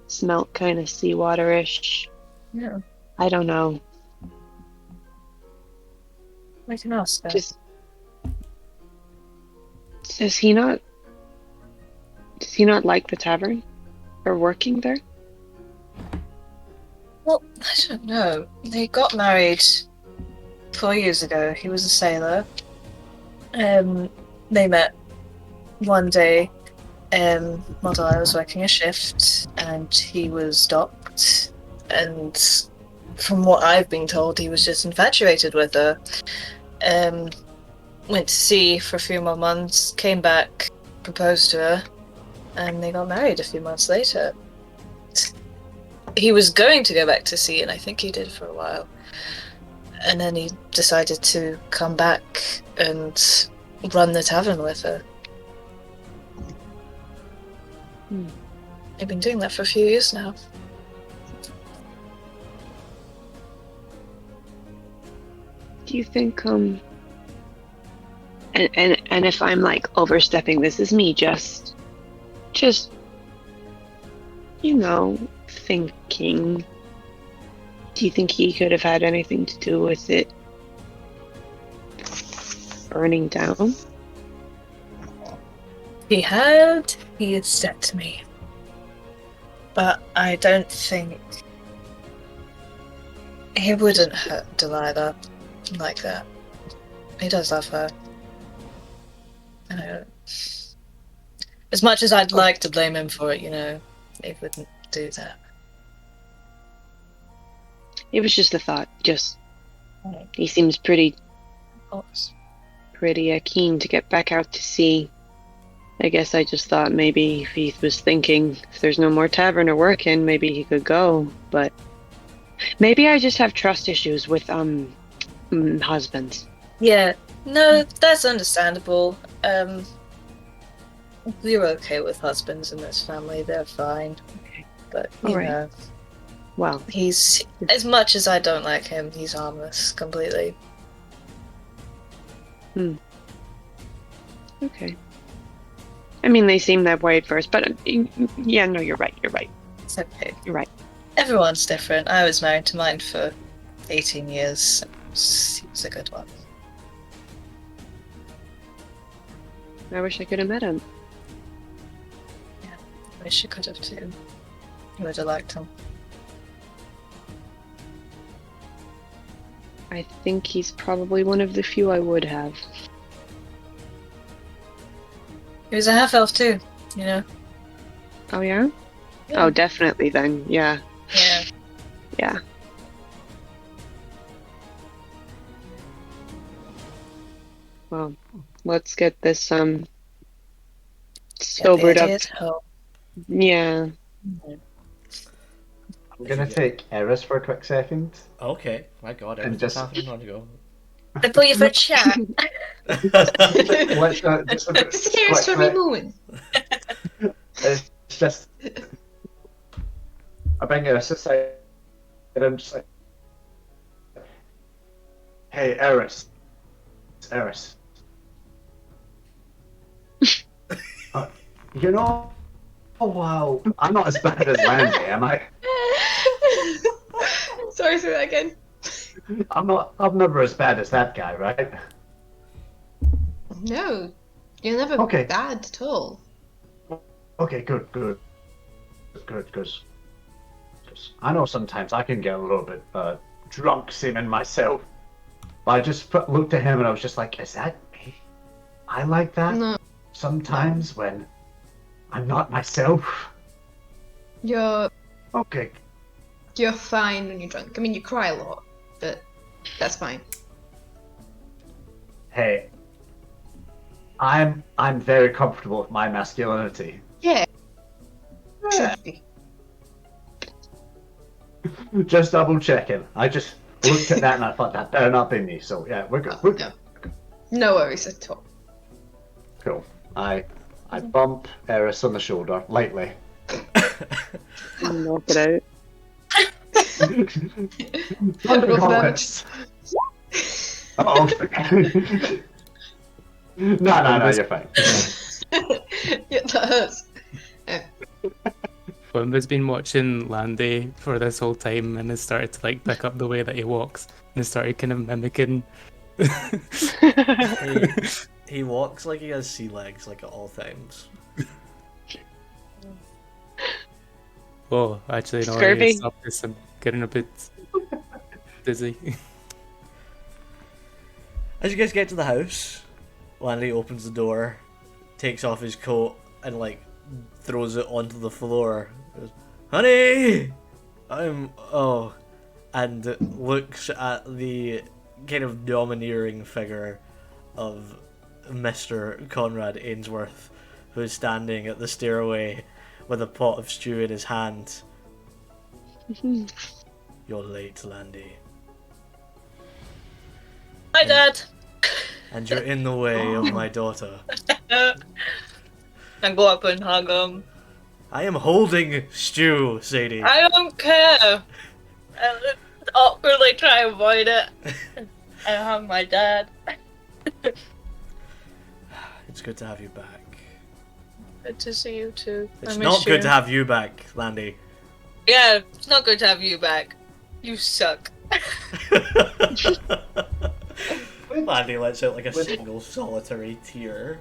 smelt kind of seawater-ish. Yeah, I don't know. we can ask her. Just does he not like the tavern or working there? Well, I don't know. They got married 4 years ago. He was a sailor. They met one day while I was working a shift, and he was docked. And from what I've been told, he was just infatuated with her. Went to sea for a few more months, came back, proposed to her, and they got married a few months later. He was going to go back to sea, and I think he did for a while. And then he decided to come back and run the tavern with her. They've been doing that for a few years now. Do you think and if I'm like overstepping, this is me just thinking. Do you think he could have had anything to do with it burning down? He had said to me. But I don't think he wouldn't hurt Delilah like that. He does love her. As much as I'd like to blame him for it, he wouldn't do that. It was just a thought. He seems pretty Of course. keen to get back out to sea. I guess I just thought maybe if he was thinking if there's no more tavern or work in, maybe he could go. But maybe I just have trust issues with husbands. Yeah, no, that's understandable. We're okay with husbands in this family, they're fine. Okay. But, All right. Well, he's, as much as I don't like him, he's harmless completely. okay. I mean, they seem that way at first, but yeah, no, you're right. It's okay. You're right. Everyone's different. I was married to mine for 18 years. He was a good one. I wish I could have met him. I wish you could have too. You would have liked him. I think he's probably one of the few I would have. He was a half elf too, you know? Oh yeah? Yeah. Oh, definitely then. Yeah. Yeah. Yeah. Well, let's get this sobered up. Idiot home. Yeah. I'm gonna take Eris for a quick second. Okay, my god, And everything's just- happening on the go. I put you for chat. Let's just a bit Scares for me quick. moment. It's just I bring Eris aside and I'm just like, hey, Eris. You know, oh wow, I'm not as bad as Landy, am I? Sorry, say that again. I'm never as bad as that guy, right? No, you're never Okay. bad at all. Okay, good. Because I know sometimes I can get a little bit drunk seeming myself. But I just looked at him and I was just like, is that me? I like that No, sometimes when I'm not myself. you're Okay, fine when you're drunk. I mean, you cry a lot, but that's fine. hey, I'm very comfortable with my masculinity. Yeah. Yeah. Should be. Just double checking. I just looked at that and I thought that better not be me. So yeah, we're good. We're good. No worries at all. Cool. I bump Eris on the shoulder lightly. Knock it out. Roll for damage. Oh. No, you're fine. Yeah, that hurts. Wimba's been watching Landy for this whole time and has started to like pick up the way that he walks and has started kind of mimicking. He walks like he has sea legs, like at all times. Oh, actually, no, Scurvy. stop this. I'm getting a bit dizzy. As you guys get to the house, Landy opens the door, takes off his coat, and like throws it onto the floor. Goes, honey, and looks at the kind of domineering figure of Mr. Conrad Ainsworth, who is standing at the stairway with a pot of stew in his hand. You're late, Landy. Hi, Dad. And you're in the way of my daughter. And go up and hug him. I am holding stew, Sadie. I don't care. I awkwardly try to avoid it. I hug my dad. It's good to have you back. Good to see you too. It's I not miss good you. to have you back, Landy. Yeah, it's not good to have you back. You suck. Landy lets out like a single solitary tear.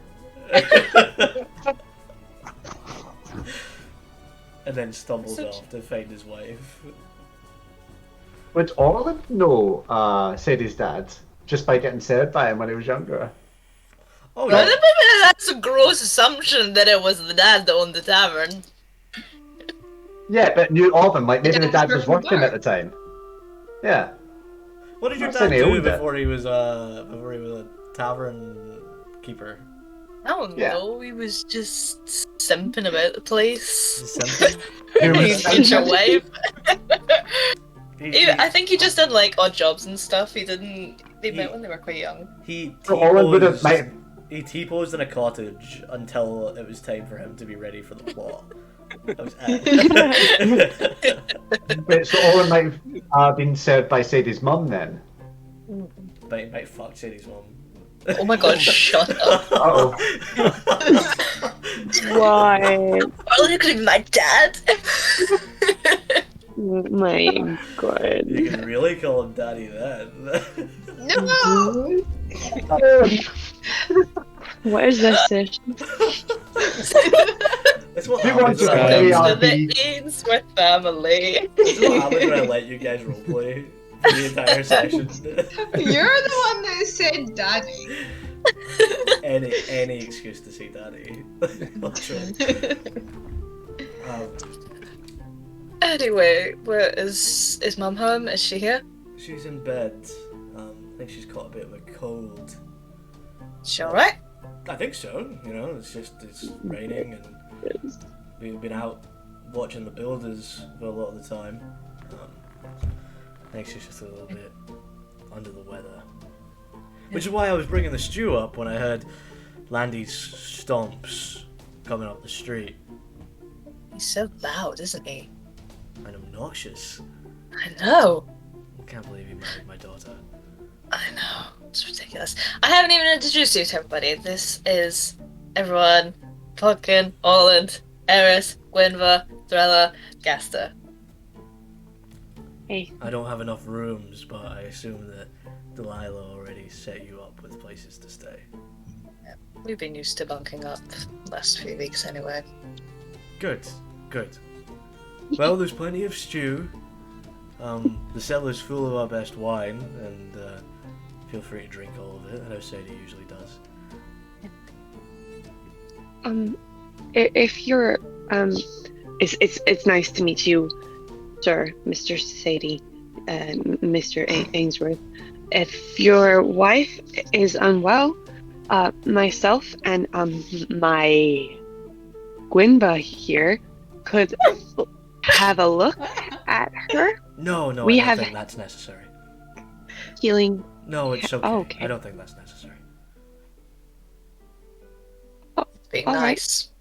And then stumbles off to find his wife. Would Orlin know Sadie's dad just by getting served by him when he was younger? Oh Well, yeah. that's a gross assumption that it was the dad that owned the tavern. Yeah, but knew of him. Like maybe the dad was From working work. at the time. Yeah. What did your Not dad saying he do owned it. before he was a tavern keeper? I don't Yeah. know, he was just simping about the place. Simping? He was He's such a wife. He I think he just did like odd jobs and stuff. They met when they were quite young. So Orlin would have T-posed, might. he T-posed in a cottage until it was time for him to be ready for the plot. That was it. Wait, so Orlin might have been served by Sadie's mum then. might fuck Sadie's mom. Oh my god, shut up. Uh-oh. Why? Oh, you could be my dad. My god. You can really call him daddy then. No! What is this session? That's what Who wants happens to when I play let our- The Ainsworth family. That's what happens when I let you guys roleplay for the entire session. You're the one that said daddy. any excuse to say daddy. I'll try. Anyway, where is Mum home? Is she here? She's in bed. I think she's caught a bit of a cold. She alright? I think so. You know, it's raining and we've been out watching the builders for a lot of the time. I think she's just a little bit under the weather. Which is why I was bringing the stew up when I heard Landy's stomps coming up the street. He's so loud, isn't he? And obnoxious. I know. I can't believe he married my daughter. I know. It's ridiculous. I haven't even introduced you to everybody. This is everyone. Fucking Holland, Eris, Gwynva, Thrella, Gasta. Hey, I don't have enough rooms, but I assume that Delilah already set you up with places to stay. We've been used to bunking up the last few weeks anyway. Good, good. Well, there's plenty of stew. The cellar's full of our best wine, and feel free to drink all of it. I know Sadie usually does. if you're it's nice to meet you, sir, Mr. Sadie, Mr. Ainsworth. If your wife is unwell, myself and my Gwynba here could have a look at her. No, We I don't have- think that's necessary. Healing. No, it's okay. Oh, okay. I don't think that's necessary. Being All right. nice.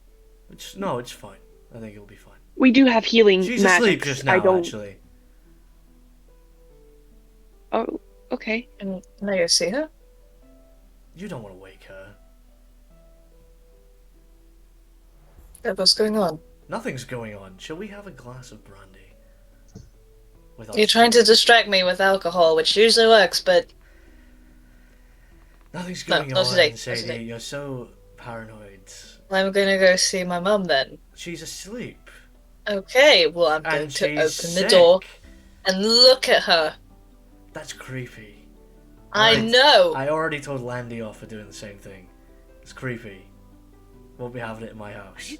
It's fine. I think it'll be fine. We do have healing She's magics. asleep just now, I don't. actually. Oh, okay. Can I go see her? You don't want to wake her. What's going on? Nothing's going on. Shall we have a glass of brandy? With You're trying to distract me with alcohol, which usually works, but Nothing's No, going not on, today, not Sadie. today. You're so paranoid. I'm gonna go see my mum then. She's asleep. Okay, well I'm going And to open she's the sick. door and look at her. That's creepy. I Right. know. I already told Landy off for doing the same thing. It's creepy. Won't be having it in my house.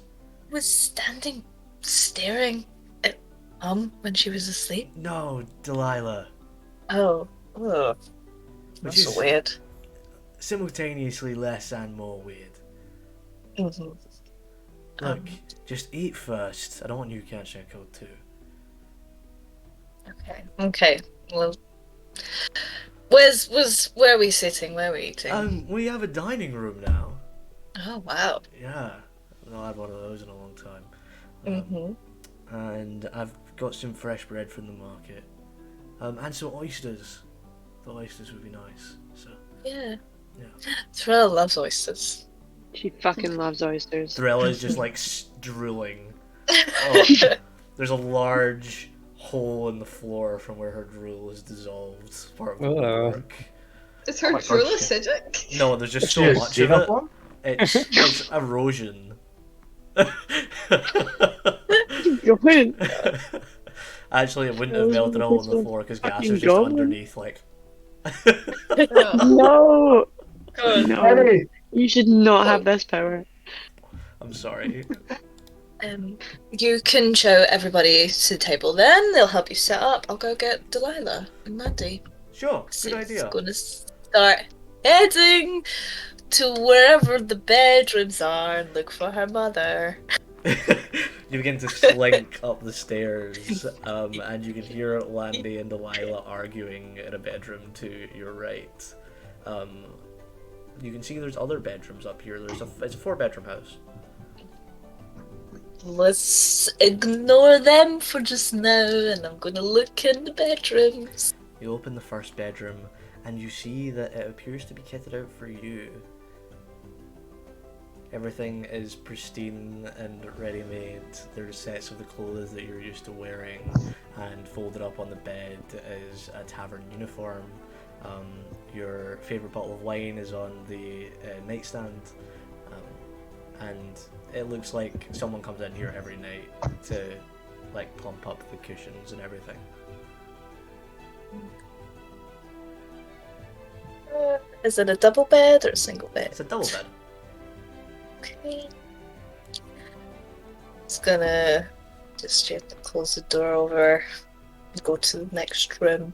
Was standing staring at Mum when she was asleep. No, Delilah. Oh, ugh. Which That's is weird. simultaneously less and more weird. hmm Look, just eat first. I don't want you catching a cold too. Okay. Well, where are we sitting? Where are we eating? We have a dining room now. Oh wow. Yeah, I've not had one of those in a long time. hmm And I've got some fresh bread from the market. And some oysters. The oysters would be nice. So Yeah. Yeah. Thrilla loves oysters. She fucking loves oysters. Thrilla is just like drooling. Oh, there's a large hole in the floor from where her drool is dissolved. Part of the work. Is her Oh my drool God. acidic? No, there's just She so is much of it. xenophone? It's erosion. Going. Actually, it wouldn't have melted a hole in the floor because gas Fucking is just goblin. underneath, like. No, Good. no. Hey, You should not have this power. I'm sorry. You can show everybody to the table then. They'll help you set up. I'll go get Delilah and Mandy. Sure, good She's idea. gonna start heading to wherever the bedrooms are and look for her mother. You begin to slink up the stairs, and you can hear Landy and Delilah arguing in a bedroom to your right. You can see there's other bedrooms up here. It's a 4-bedroom house. Let's ignore them for just now, and I'm gonna look in the bedrooms. You open the first bedroom, and you see that it appears to be kitted out for you. Everything is pristine and ready-made. There's sets of the clothes that you're used to wearing, and folded up on the bed is a tavern uniform. Your favourite bottle of wine is on the nightstand, and it looks like someone comes in here every night to like plump up the cushions and everything. Is it a double bed or a single bed? It's a double bed. Okay. It's gonna just have to close the door over and go to the next room.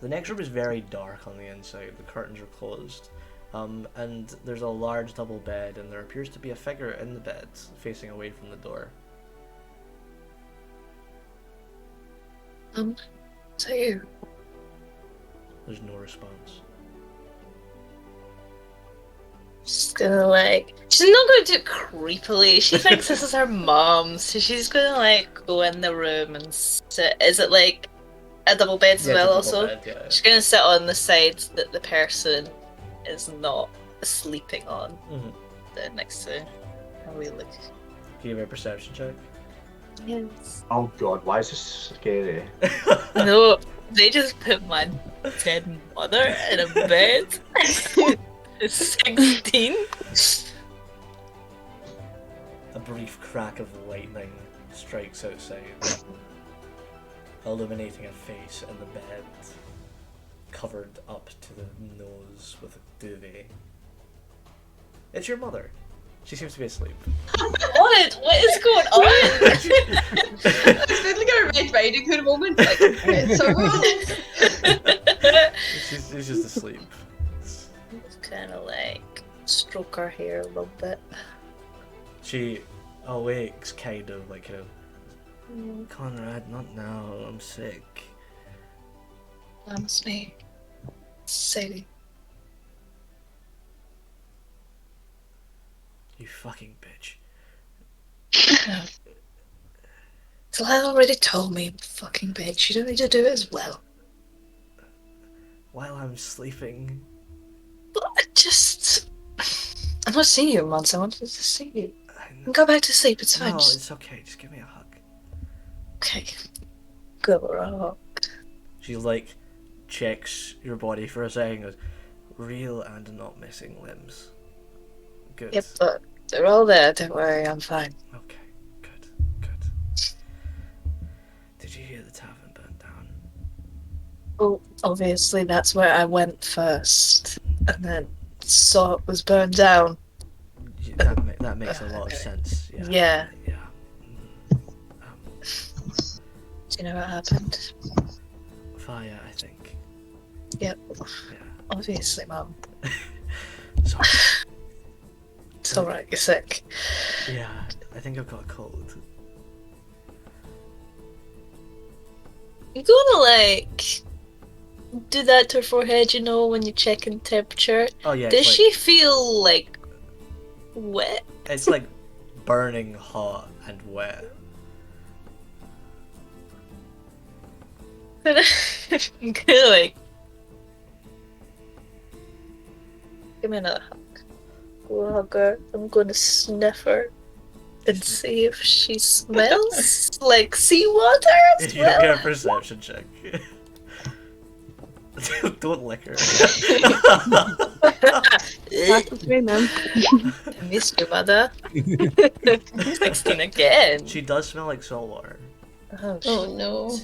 The next room is very dark on the inside. The curtains are closed. And there's a large double bed, and there appears to be a figure in the bed facing away from the door. Is that you? There's no response. She's gonna like. She's not gonna do it creepily. She thinks this is her mom, so she's gonna like go in the room and sit. Is it like a double bed as Yeah, it's a well? double Also, bed, yeah. she's gonna sit on the side that the person is not sleeping on. Mhm. There next to. How we look. Give me a perception check. Yes. Oh god, why is this scary? No, they just put my dead mother in a bed. 16. A brief crack of lightning strikes outside, illuminating a face in the bed, covered up to the nose with a duvet. It's your mother. She seems to be asleep. What? What is going on? It's been like a Red Riding Hood moment. Like, it's a rule. She's just asleep. Kind of like stroke her hair a little bit. She awakes kind of like Conrad, not now, I'm sick. That's me. Sadie. You fucking bitch. Delilah already told me, fucking bitch. You don't need to do it as well. While I'm sleeping. But I'm not seeing you in months. I wanted to see you. I know. And go back to sleep. It's fine. No, Just- it's okay. Just give me a hug. Okay. Go wrong. She like checks your body for a second. Goes, real and not missing limbs. Good. Yep, but they're all there. Don't worry, I'm fine. Okay. Good. Good. Did you hear the tavern burn down? Well, obviously that's where I went first, and then saw it was burned down. That makes a lot of sense. Yeah. Yeah. Yeah. Do you know what happened? Fire, I think. Yep. Yeah. Obviously, Mum. Sorry. It's alright, you're sick. Yeah, I think I've got a cold. You're gonna, like, do that to her forehead, you know, when you're checking temperature. Oh yeah. Does it's she feel, like, wet? Like, it's like burning hot and wet. I'm gonna, like, give me another hug. Go hug her. I'm gonna sniff her and see if she smells like seawater as You don't get a well. perception check. Don't lick her. That's okay, ma'am. I missed you, mother. 16 again. She does smell like salt water. Oh, Oh shit. no.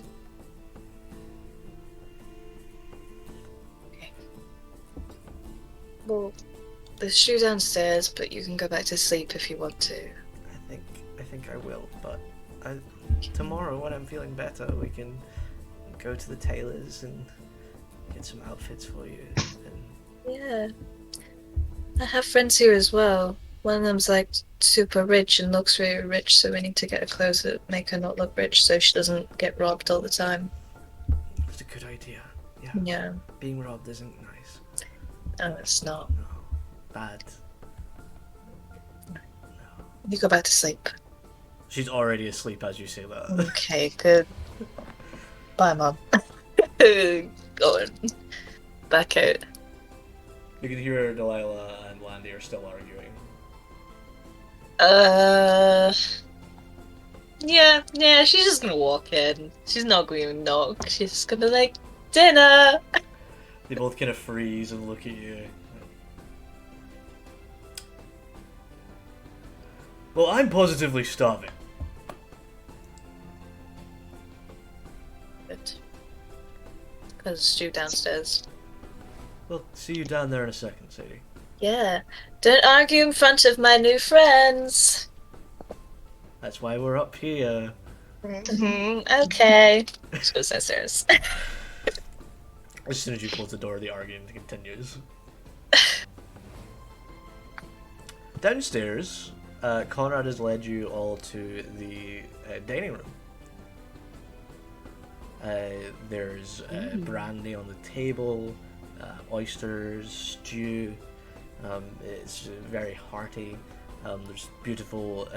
Well, there's shoe downstairs, but you can go back to sleep if you want to. I think I will, but tomorrow when I'm feeling better, we can go to the tailor's and get some outfits for you. And Yeah. I have friends here as well. One of them's like super rich and looks really rich, so we need to get her clothes that make her not look rich so she doesn't get robbed all the time. it's a good idea. Yeah. Yeah. Being robbed isn't nice. No, it's not. No. Bad. No. You go back to sleep. She's already asleep as you say that. Okay, good. Bye, Mum. Going back out. You can hear Delilah and Landy are still arguing. Yeah, she's just gonna walk in. She's not going to knock. She's just gonna be like, dinner! They both kind of freeze and look at you. Well, I'm positively starving. Because stew downstairs. Well, see you down there in a second, Sadie. Yeah. Don't argue in front of my new friends. That's why we're up here. Okay. Let's go downstairs. As soon as you close the door, the argument continues. Downstairs, Conrad has led you all to the dining room. There's brandy on the table, oysters, stew. It's very hearty. There's beautiful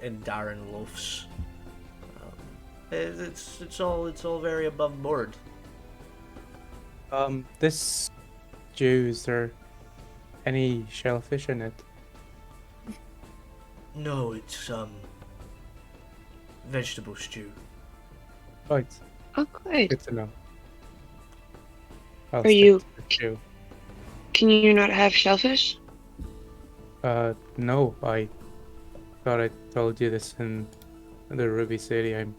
Indaran loaves. It's all very above board. This stew, is there any shellfish in it? No, it's vegetable stew. Right. Oh, good. Good to know. I'll Are stick you- to the stew. Can you not have shellfish? No, I thought I told you this in the Ruby City. I'm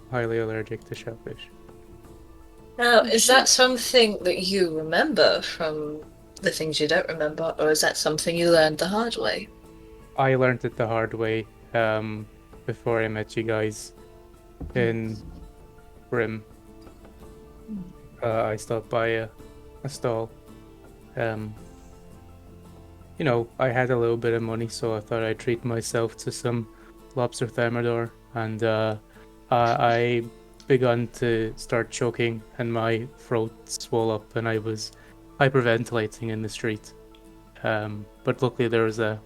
highly allergic to shellfish. Now, is that something that you remember from the things you don't remember, or is that something you learned the hard way? I learned it the hard way before I met you guys in Brim. I stopped by a stall. You know, I had a little bit of money, so I thought I'd treat myself to some lobster thermidor, and I begun to start choking, and my throat swelled up, and I was hyperventilating in the street. But luckily there was a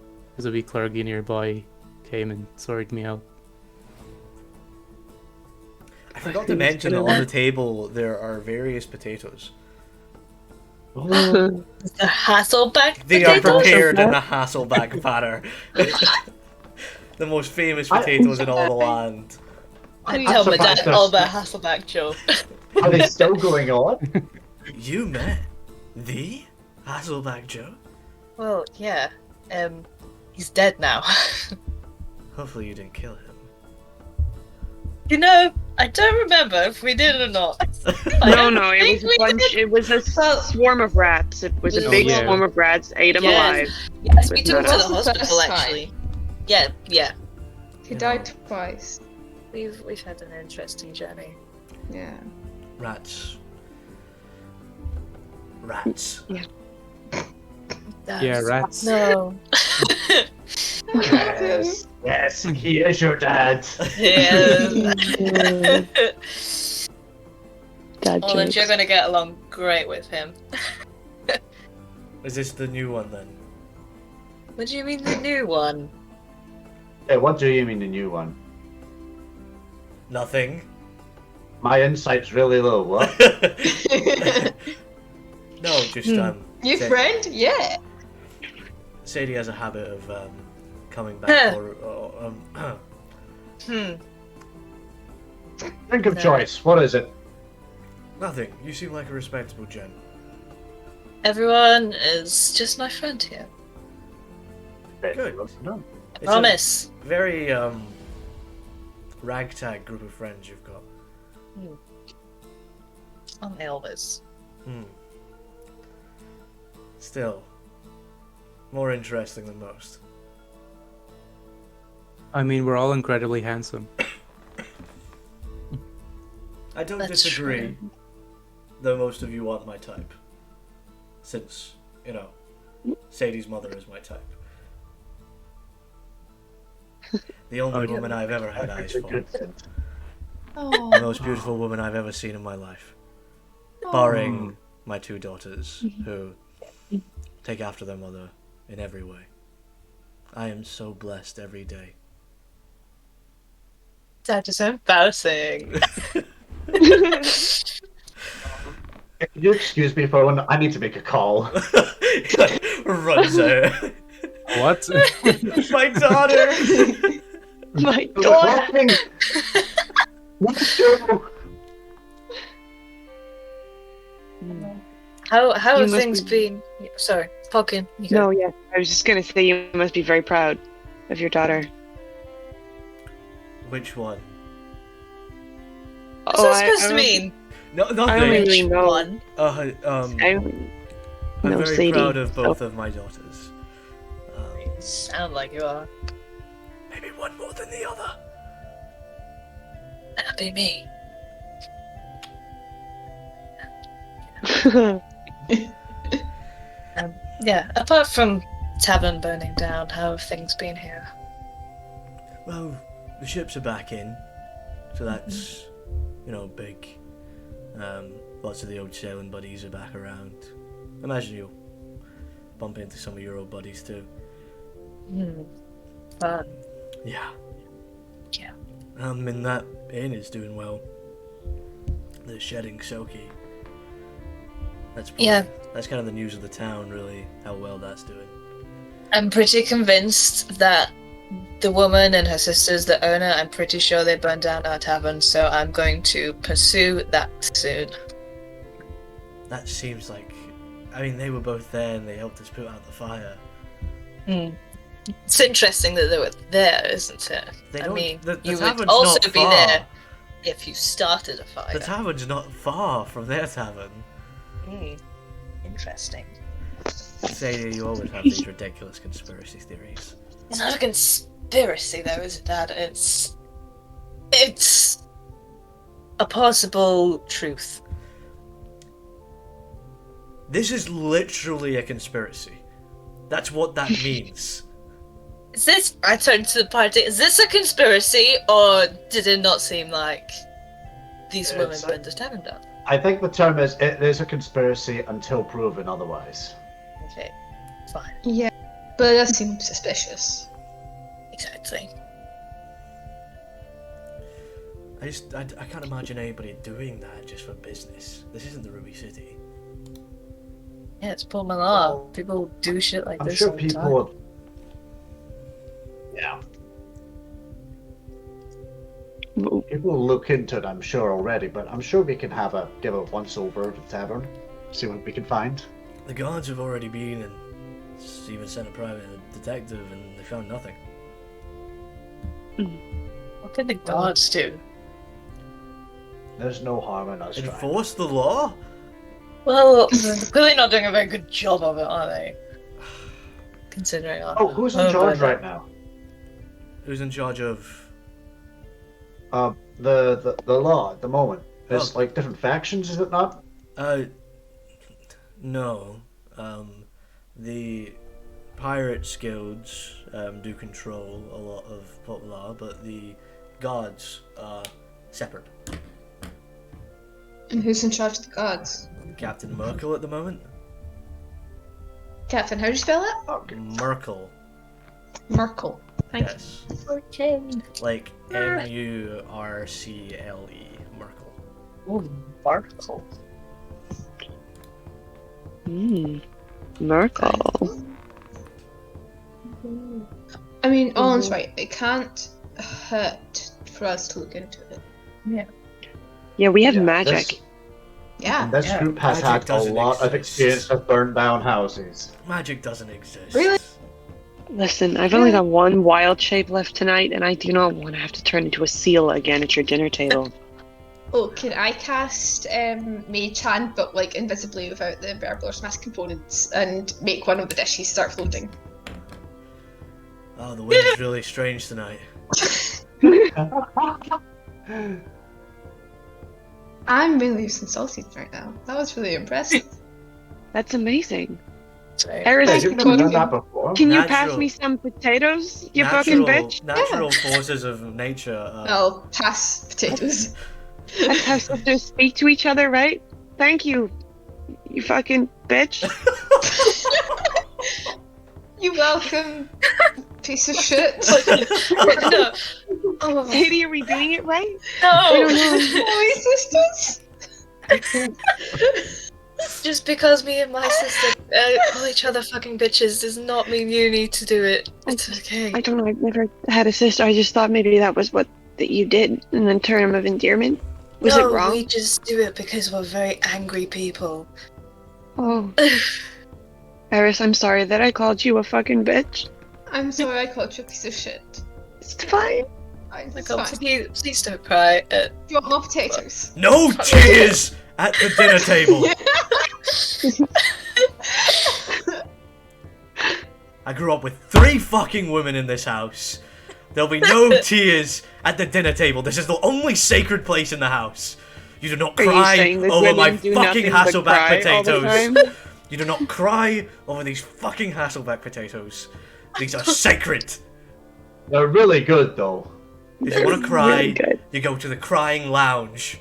wee clergy nearby, came and sorted me out. I forgot to mention that on the table there are various potatoes. The Hasselback They are potatoes? prepared in a Hasselback batter. The most famous potatoes in all the land. I tell my dad surprised all us. about Hasselback, Joe. Are they still going on? You met the Hasselback Joe? Well, yeah. He's dead now. Hopefully you didn't kill him. You know, I don't remember if we did or not. I No, don't no, it think was a we bunch. did. It was a swarm of rats. It was a Oh, big yeah. swarm of rats. Ate him Yes. alive. Yes, we With took him to the nuts. Wasn't hospital first time. actually. Yeah. He died twice. We've had an interesting journey. Yeah. Rats. Rats. Yeah, rats. No. Yes. Yes, he is your dad. Yeah. Dad Well, then jokes. you're gonna get along great with him. Is this the new one then? What do you mean the new one? Hey, what do you mean the new one? Nothing. My insight's really low. What? No, just New Sa- friend? Yeah. Sadie has a habit of coming back Drink of No. choice. What is it? nothing. You seem like a respectable gent. Everyone is just my friend here. Good. No. It's Promise. a very ragtag group of friends you've got. I'm Elvis. Still, more interesting than most. I mean, we're all incredibly handsome. I don't That's disagree, though most of you aren't my type. Since, you know, Sadie's mother is my type. The only yeah. woman I've ever had eyes for. Good. The most beautiful woman I've ever seen in my life. Barring my two daughters, who take after their mother in every way. I am so blessed every day. That is embarrassing. Can you excuse me for one? I need to make a call. Runs out. What? My daughter! My We're God. walking. Let's go. How You have must things be- been? Sorry, Falcon. You go. No, yes. I was just gonna say you must be very proud of your daughter. Which one? What's that supposed to mean? No, I don't nothing. really Which know. one? I don't I'm know very Sadie. proud of both of my daughters. You sound like you are. Maybe one more than the other. That'd be me. Yeah, apart from tavern burning down, how have things been here? Well, the ships are back in, so that's, big. Lots of the old sailing buddies are back around. Imagine you'll bump into some of your old buddies too. Fun. Yeah. Yeah. And that inn is doing well. The Shedding Selkie. That's kind of the news of the town, really, how well that's doing. I'm pretty convinced that the woman and her sister's the owner. I'm pretty sure they burned down our tavern, so I'm going to pursue that soon. That seems like... they were both there and they helped us put out the fire. It's interesting that they were there, isn't it? The you tavern's would also not be far. there if you started a fire. The tavern's not far from their tavern. Interesting. Say you always have these ridiculous conspiracy theories. It's not a conspiracy, though, is it, Dad? It's a possible truth. This is literally a conspiracy. That's what that means. Is this? I turned to the party. Is this a conspiracy, or did it not seem like these women burned the tavern down? I think the term is, it is a conspiracy until proven otherwise. Okay, fine. Yeah, but that seems suspicious. Exactly. I can't imagine anybody doing that just for business. This isn't the Ruby City. Yeah, it's Port Melarr. People do shit like I'm this sure all the time. people... Yeah. People will look into it, I'm sure, already, but I'm sure we can give a once-over at the tavern, see what we can find. The guards have already been and even sent a private detective and they found nothing. What did the guards do? There's no harm in us trying. Enforce the law? Well, they're clearly not doing a very good job of it, are they? Considering our... Oh, who's in charge right now? Who's in charge of... The law at the moment. There's different factions, is it not? No. The pirates guilds do control a lot of Port Melarr, but the guards are separate. And who's in charge of the guards? Captain Merkel at the moment. Captain, how do you spell it? Merkel. Merkel. Yes. Okay. Like Murcle. Merkel. Ooh, Merkel. Merkel. I mean, Owen's right. It can't hurt for us to look into it. Yeah, we have magic. Yeah. This group has Magic had a doesn't lot of exist. experience with burned down houses. Magic doesn't exist. Really? Listen, I've only got one wild shape left tonight, and I do not want to have to turn into a seal again at your dinner table. Oh, can I cast Mage Hand, but invisibly without the Burglar's Mask components, and make one of the dishes start floating? Oh, the wind is really strange tonight. I'm really using saltines right now. That was really impressive. That's amazing. Sorry. Eris, Hey, you've never done that before. can you pass Natural- me some potatoes, you fucking bitch? Natural forces of nature. I'll pass potatoes. That's how sisters speak to each other, right? Thank you, you fucking bitch. You're welcome, piece of shit. No. Oh, Sadie, are we doing it right? no. Are we sisters? Just because me and my sister call each other fucking bitches does not mean you need to do it. It's okay. I don't know, I've never had a sister. I just thought maybe that was what that you did in the term of endearment. Was no, it wrong? we just do it because we're very angry people. Oh. Eris, I'm sorry that I called you a fucking bitch. I'm sorry I called you a piece of shit. It's fine. It's Oh my god, fine. please don't cry. Do you want more potatoes? No tears at the dinner table. I grew up with 3 fucking women in this house. There'll be no tears at the dinner table. This is the only sacred place in the house. You do not Are you cry saying that over my women do fucking nothing but Hasselback cry all the potatoes. time? You do not cry over these fucking Hasselback potatoes. These are sacred. They're really good, though. If you want to cry, Really good. you go to the crying lounge.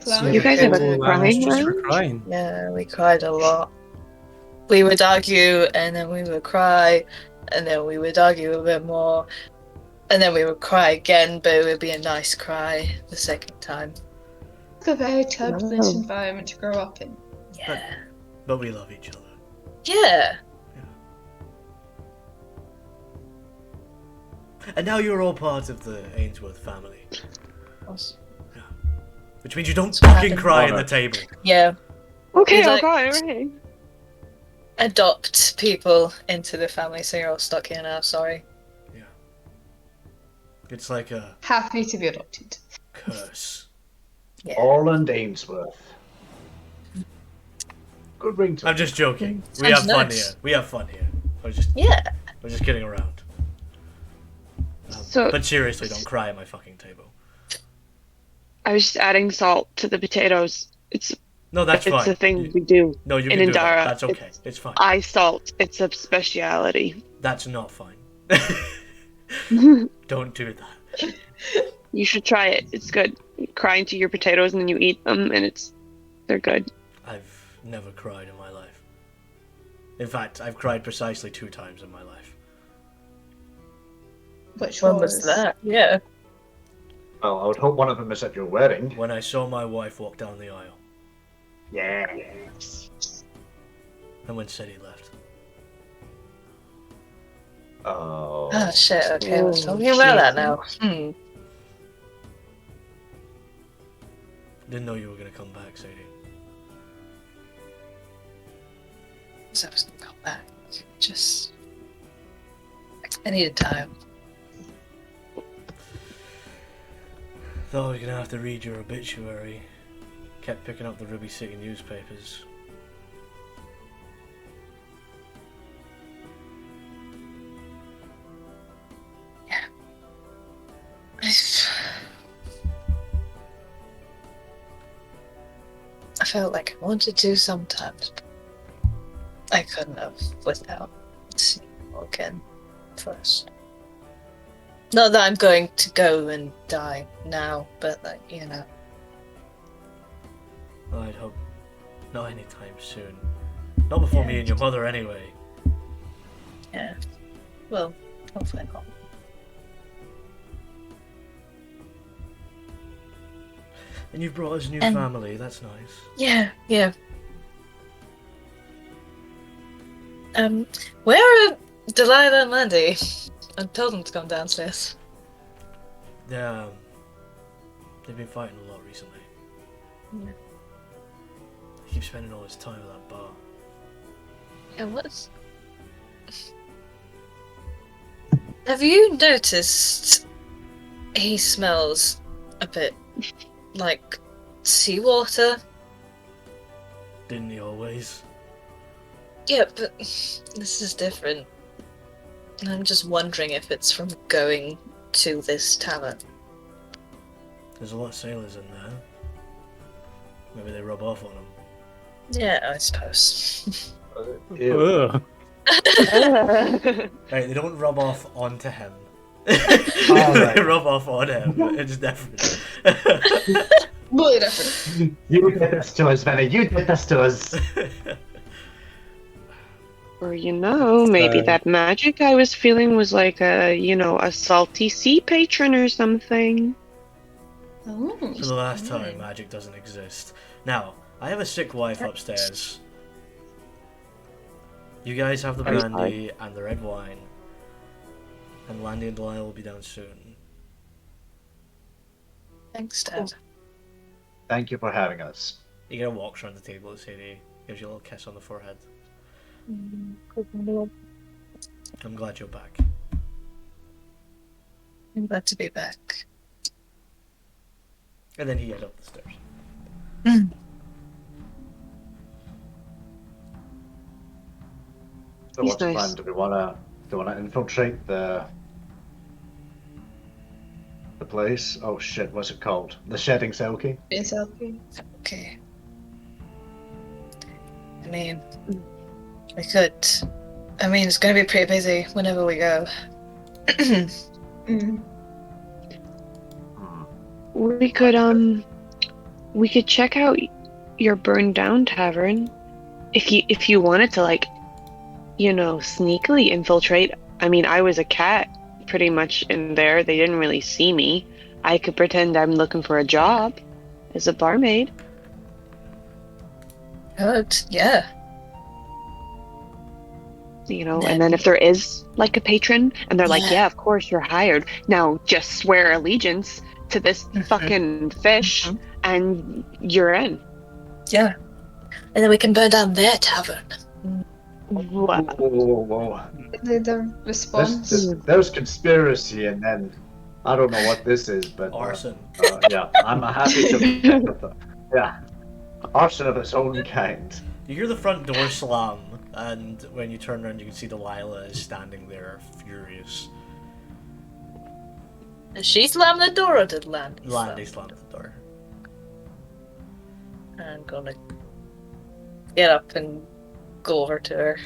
Clown. You guys have a Whole crying just for lounge? crying. Yeah, we cried a lot. We would argue, and then we would cry, and then we would argue a bit more, and then we would cry again, but it would be a nice cry the second time. It's a very turbulent Wow. environment to grow up in. Yeah. But we love each other. Yeah. And now you're all part of the Ainsworth family. Which means you don't So fucking happy. cry at the table. Yeah. Okay, He's I'll like- cry, alright. Adopt people into the family, so you're all stuck here now, sorry. It's like a Happy to be adopted. curse. Yeah. Orland Ainsworth. Good ringtone. I'm just joking. We Sounds have fun nice. here. We have fun here. I was Yeah. just kidding around. So But seriously, don't cry at my fucking table. I was just adding salt to the potatoes. It's No, that's it's fine. a thing we do No, you in can do that. Indara. That's okay. It's fine. I salt. It's a speciality. That's not fine. Don't do that. You should try it. It's good. You cry into your potatoes and then you eat them, and they're good. I've never cried in my life. In fact, I've cried precisely 2 times in my life. Which When was that? Yeah. Well, I would hope one of them is at your wedding. When I saw my wife walk down the aisle, Yeah. and when Sadie left. Oh. Oh shit, okay, I was Oh, talking about that Jesus. now. Didn't know you were gonna come back, Sadie. So I was gonna come back. Just I needed time. Thought I was gonna have to read your obituary. Kept picking up the Ruby City newspapers. I felt like I wanted to sometimes. I couldn't have without seeing you again first. Not that I'm going to go and die now, but like, you know. Well, I'd hope not anytime soon. Not before me and your mother, anyway. Yeah. Well, hopefully not. And you've brought us a new And- family, that's nice. Yeah, yeah. Where are Delilah and Landy? I told them to come downstairs. They've been fighting a lot recently. Yeah. He keeps spending all his time at that bar. And what's... Have you noticed he smells a bit like seawater? Didn't he always? Yeah, but this is different. And I'm just wondering if it's from going to this tavern. There's a lot of sailors in there. Maybe they rub off on him. Yeah, I suppose. Ew. Ugh. Hey, they don't rub off onto him. Alright. They rub off on him. It's different. Really different. You did this to us, Benny. You did this to us. Or maybe Sorry. that magic I was feeling was like a salty sea patron or something. Oh. For the last time, magic doesn't exist. Now, I have a sick wife upstairs. You guys have the Very brandy and the red wine. And Landy and Delilah will be down soon. Thanks, Dad. Thank you for having us. He kind of walks around the table at Sadie, gives you a little kiss on the forehead. I'm glad you're back. I'm glad to be back. And then he heads up the stairs. So He's what's the nice. plan? Do we wanna infiltrate the place? Oh shit, what's it called? The Shedding Selkie? Being selfie. Okay. I mean, we could. I mean, it's gonna be pretty busy whenever we go. Mm. We could check out your burned down tavern if you wanted to, like, sneakily infiltrate. I mean, I was a cat pretty much in there. They didn't really see me. I could pretend I'm looking for a job as a barmaid. Good, yeah. And then if there is like a patron and they're like, yeah, of course you're hired. Now just swear allegiance to this fucking fish and you're in. Yeah. And then we can burn down their tavern. Wow. Whoa. The response. There's conspiracy, and then I don't know what this is, but Arson. yeah, I'm happy to. Yeah, arson of its own kind. You hear the front door slam, and when you turn around, you can see Delilah is standing there, furious. Did she slam the door or did Landy slam? Landy slammed the door. I'm gonna get up and go over to her.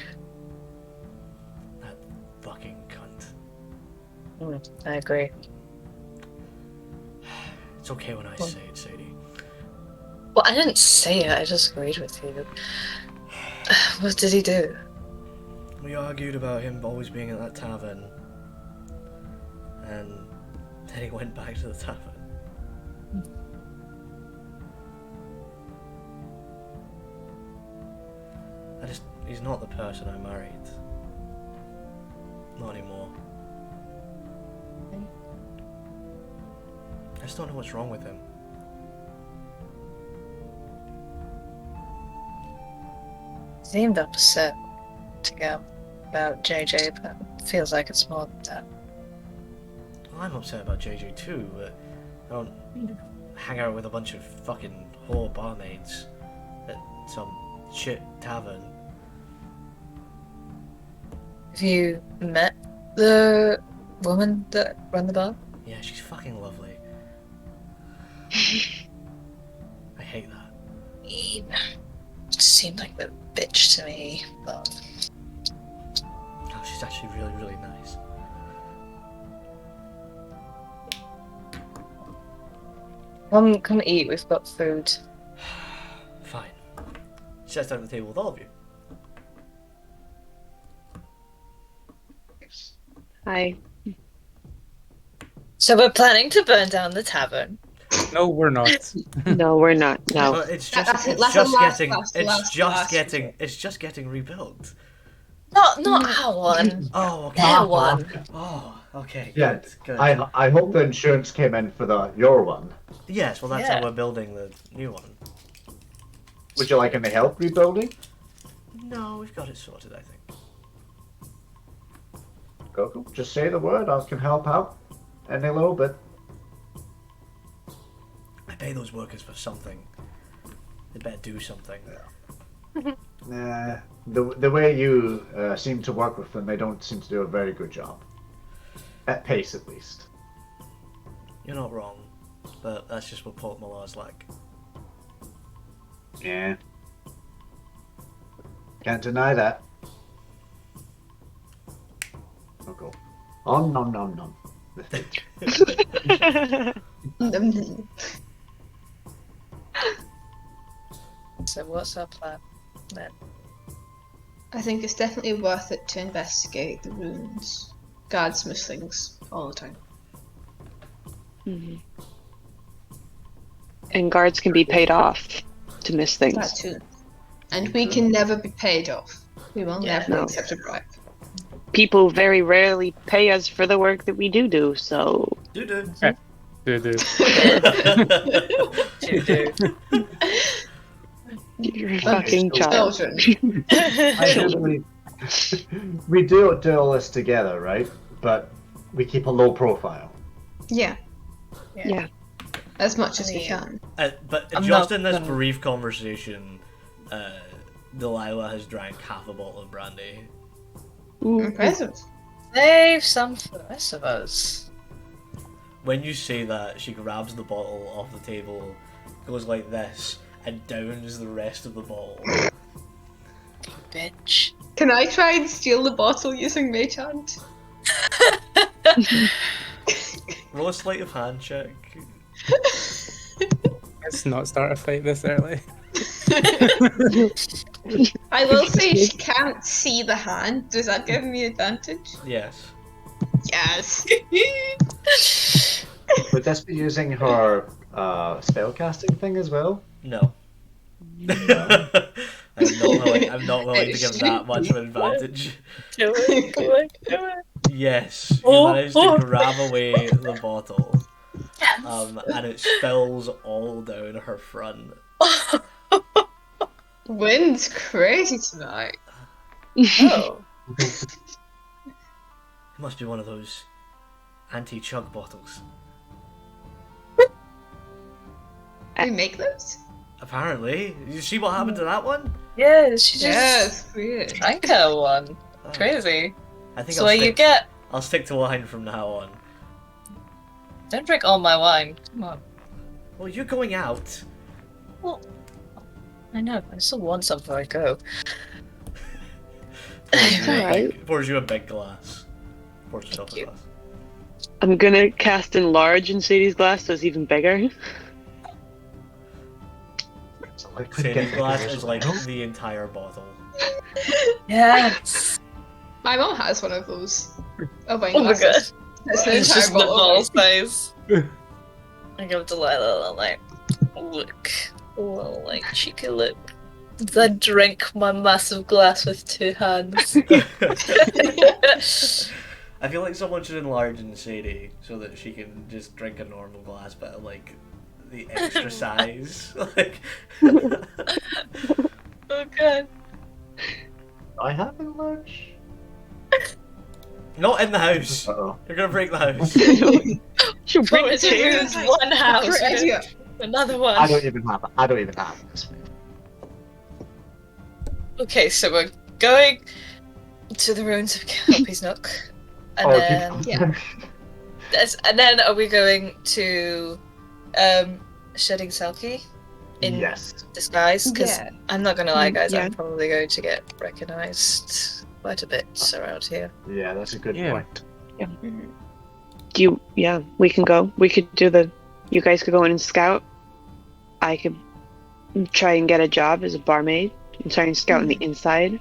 That fucking cunt. I agree. It's okay when I say it, Sadie. Well, I didn't say it, I just agreed with you. What did he do? We argued about him always being at that tavern. And then he went back to the tavern. He's not the person I married. Not anymore. I just don't know what's wrong with him. Seemed upset to go about JJ, but it feels like it's more than that. Well, I'm upset about JJ too, but I don't hang out with a bunch of fucking whore barmaids at some shit tavern. Have you met the woman that ran the bar? Yeah, she's fucking lovely. I hate that. It seemed like a bitch to me, but Oh, she's actually really, really nice. come eat. We've got food. Fine. She sits down at the table with all of you. Hi. So we're planning to burn down the tavern. No, we're not. No, we're not. No. It's That's just, it, it's that's just the last, getting, last, it's last, just last getting, resort. it's just getting rebuilt. Not our one. Oh, okay. Their one. Oh, okay. Yeah, Good. Good. I hope the insurance came in for your one. Yes, well, that's Yeah. how we're building the new one. Would you like any help rebuilding? No, we've got it sorted, I think. Coco, just say the word. I can help out any little bit. I pay those workers for something. They better do something. The way you seem to work with them, they don't seem to do a very good job. At pace, at least. You're not wrong, but that's just what Port Melarr's like. Yeah. Can't deny that. Coco. Nom nom nom nom. So what's our plan then? I think it's definitely worth it to investigate the ruins. Guards miss things all the time. Mhm. And guards can be paid off to miss That things. too. And we can never be paid off. We will never No. accept a bribe. People very rarely pay us for the work that we do, so Do. Do. you're a Okay, fucking so- child. Children. I do believe we do all this together, right? But we keep a low profile. Yeah, Yeah. as much as we mean- can. But I'm just not in this gonna- brief conversation, Delilah has drank half a bottle of brandy. Ooh. Impressive. Save some for the rest of us. When you say that, she grabs the bottle off the table, goes like this, and downs the rest of the bottle. Bitch. Can I try and steal the bottle using Mage Hand? Roll a sleight of hand check. Let's not start a fight this early. I will say she can't see the hand. Does that give me advantage? Yes. Yes. Would this be using her spellcasting thing as well? No. I'm not willing to give that much of an advantage. Do it, do it, do it. Yes, you Oh, managed oh. to grab away the bottle, Yes. and it spills all down her front. Wind's crazy tonight. Oh. It must be one of those anti-chug bottles. We make those? Apparently. You see what happened to that one? Yeah, she just Yes, weird. drank her one. Oh, Crazy. I think So what you get? I'll stick to wine from now on. Don't drink all my wine. Come on. Well, you're going out. I know, I still want some before I go. Pours you a big glass. Pours yourself a you. glass. I'm gonna cast enlarge in Sadie's glass so it's even bigger. Sadie's glass is like the entire bottle. Yes. My mom has one of those. Oh my Oh my god. god. That's the It's entire just the bottle. ball size. I go to Delilah and I'm like, look, little like cheeky lip. I drink my massive glass with 2 hands. I feel like someone should enlarge in Sadie so that she can just drink a normal glass, but like the extra size. Like, Oh god. I have enlarge. not in the house. Uh-oh. You're gonna break the house. She'll bring Bring a it to chair. ruin one house. Great idea. Another I one. don't even have this. Okay, so we're going to the ruins of Kelpie's Nook. And then yeah. and then are we going to Shedding Selkie in Yes. disguise? Because Yeah. I'm not gonna lie, guys, Yeah. I'm probably going to get recognised quite a bit around here. Yeah, that's a good Yeah. point. Do you? Yeah, we can go. We could do the. You guys could go in and scout. I could try and get a job as a barmaid and try and scout on the inside.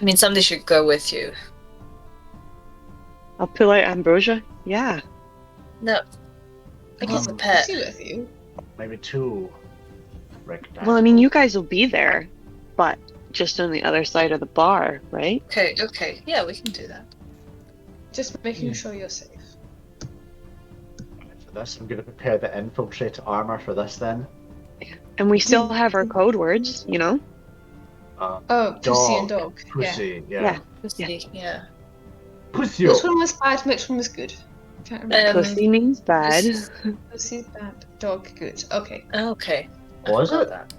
I mean, somebody should go with you. I'll pull out Ambrosia. Yeah. No, I guess a pet. See with you. Maybe 2. Recognize. Well, I mean, you guys will be there, but just on the other side of the bar, right? Okay, yeah, we can do that. Just making sure you're safe. For this, I'm going to prepare the infiltrate armor for this then. And we still have our code words, you know? Oh, pussy and dog. Yeah. Pussy, Yeah. yeah. Pussy, yeah. Pussy. Which one was bad? Which one was good? Can't remember. Pussy means bad. Pussy's bad. Dog good. Okay. Okay. Was I it? that.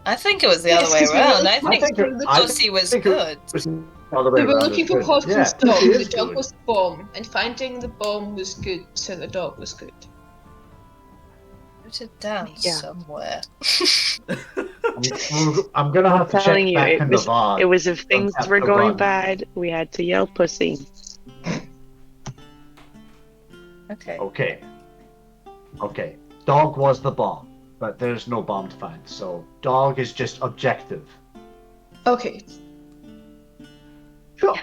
I think it was the Yes, other way 'cause we were around. I looking think for the pussy was think it- good. Was the other way We were around looking is for good. Hodgkin's Yeah, dog. pussy The is dog good. was the bomb, and finding the bomb was good, so the dog was good. Put it down Yeah. somewhere. I'm gonna have to check Telling you, back in the it VOD. was if things have were to going run. bad, we had to yell pussy. Okay. Okay. Dog was the bomb, but there's no bomb to find. So dog is just objective. Okay. Sure.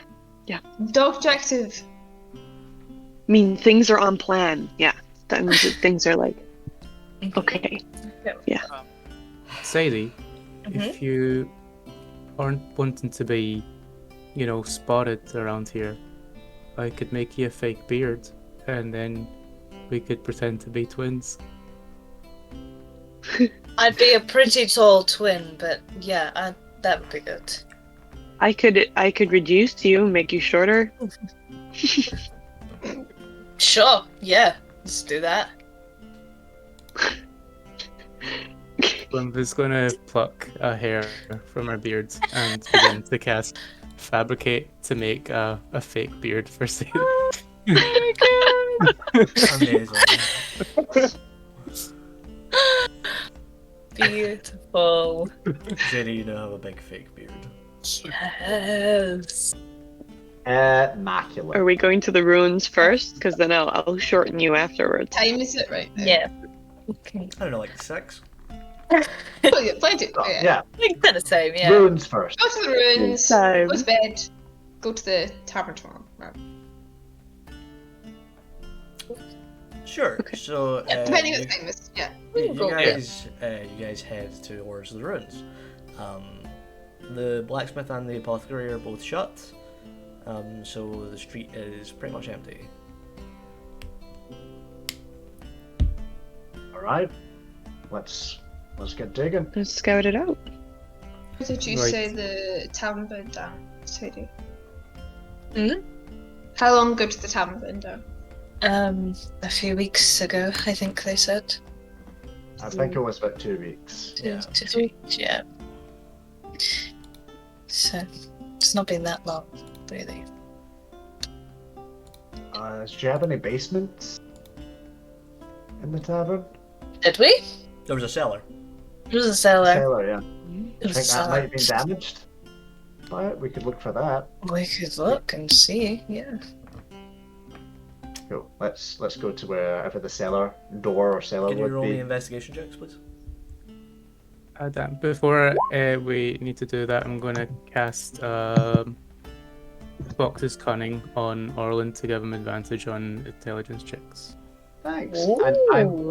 Dog objective. I mean, things are on plan. Yeah. That means that things are like, okay. Sadie, Mhm. if you aren't wanting to be, spotted around here, I could make you a fake beard, and then we could pretend to be twins. I'd be a pretty tall twin, but yeah, that would be good. I could reduce you, make you shorter. Sure, yeah. Let's do that. Gwynva's gonna pluck a hair from her beard and begin to cast fabricate to make a fake beard for Sadie. Amazing. Beautiful. Sadie, you now have a big fake beard. Yes. Immaculate. Are we going to the ruins first? Because then I'll shorten you afterwards. Time is it right now? Yeah. Okay. I don't know, like 6? Oh, yeah, plenty. Oh, Yeah. yeah. Like bit of time, yeah. Runes first. Go to the ruins. Time. Go to bed. Go to the tavern tomorrow. Right. Sure. Okay. So, Depending on you, the time is. Yeah. you Go. guys head towards the ruins. The blacksmith and the apothecary are both shut, so the street is pretty much empty. All right. Let's get digging. Let's scout it out. How did you Right. say the tavern burned down, Sadie? Hmm? How long ago did the tavern burn down? A few weeks ago, I think they said. I think it was about 2 weeks. Yeah. 2 weeks, yeah. So, it's not been that long, really. Do you have any basements in the tavern? Did we? There was a cellar. It was a cellar. Cellar, yeah. It I was a think that cellar. might have been damaged. But we could look for that. We could look and see, yeah. Cool. Let's go to wherever the cellar door or cellar Can you would roll me be. investigation checks, please? Dan, before we need to do that, I'm going to cast Fox's Cunning on Orland to give him advantage on intelligence checks. Thanks. And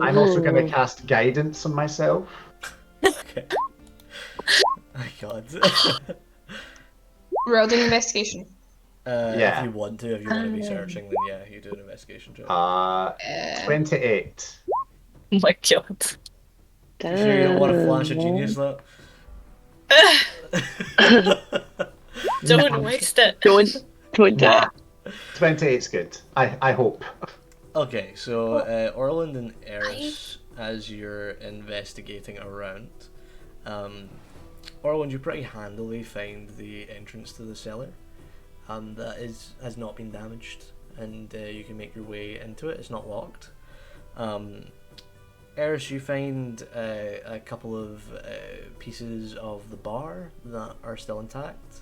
I'm also going to cast guidance on myself. Okay. My God. Rolled an investigation. Yeah. If you want to be searching, then yeah, you do an investigation check. 28. Oh my god. You sure you don't want to flash a genius though? Don't waste it. Don't do that. 28's good. I hope. Okay, so Orland and Eris, as you're investigating around, Orland, you pretty handily find the entrance to the cellar. That has not been damaged, and you can make your way into it. It's not locked. Eris, you find a couple of pieces of the bar that are still intact,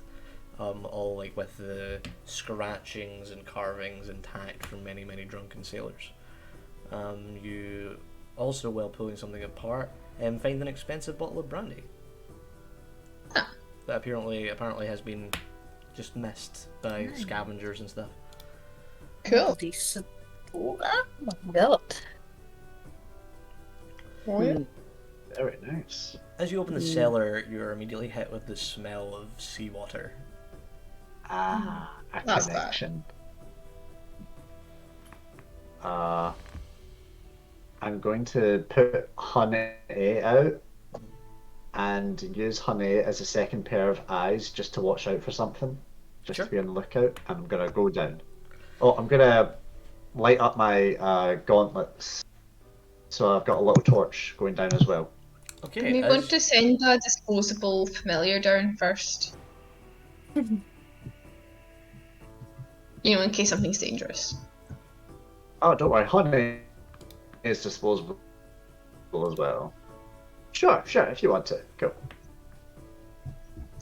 all like with the scratchings and carvings intact from many, many drunken sailors. You also, while pulling something apart, find an expensive bottle of brandy that apparently has been just missed by scavengers and stuff. Cool. Decent. Oh my god. Very nice. As you open the cellar, you're immediately hit with the smell of seawater. A That's bad. connection. I'm going to put honey out and use honey as a second pair of eyes just to watch out for something. Just Sure. to be on the lookout. And I'm going to go down. Oh, I'm going to light up my gauntlets. So I've got a little torch going down as well. Okay. We as- want to send a disposable familiar down first. You know, in case something's dangerous. Oh, don't worry. Honey is disposable as well. Sure, if you want to. Go.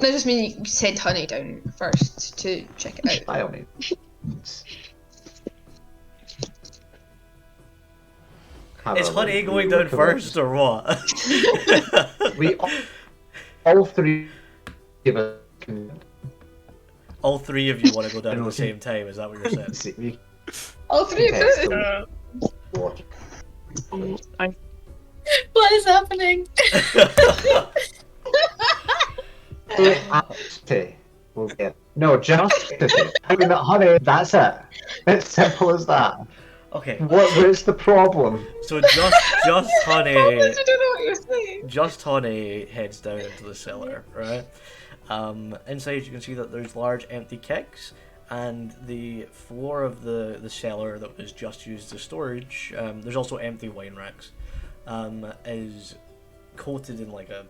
No, I just mean you send honey down first to check it out. By all means. Is honey going down first or what? We all three of us can All three of you want to go down at the same time, is that what you're saying? see me. All three of Test us. the water. What is happening? We'll get no just I mean honey, that's it. It's simple as that. Okay, Where's the problem? so just honey, I don't know what you're saying. just honey heads down into the cellar, right? Inside you can see that there's large empty kegs and the floor of the cellar that was just used as storage, there's also empty wine racks, is coated in like a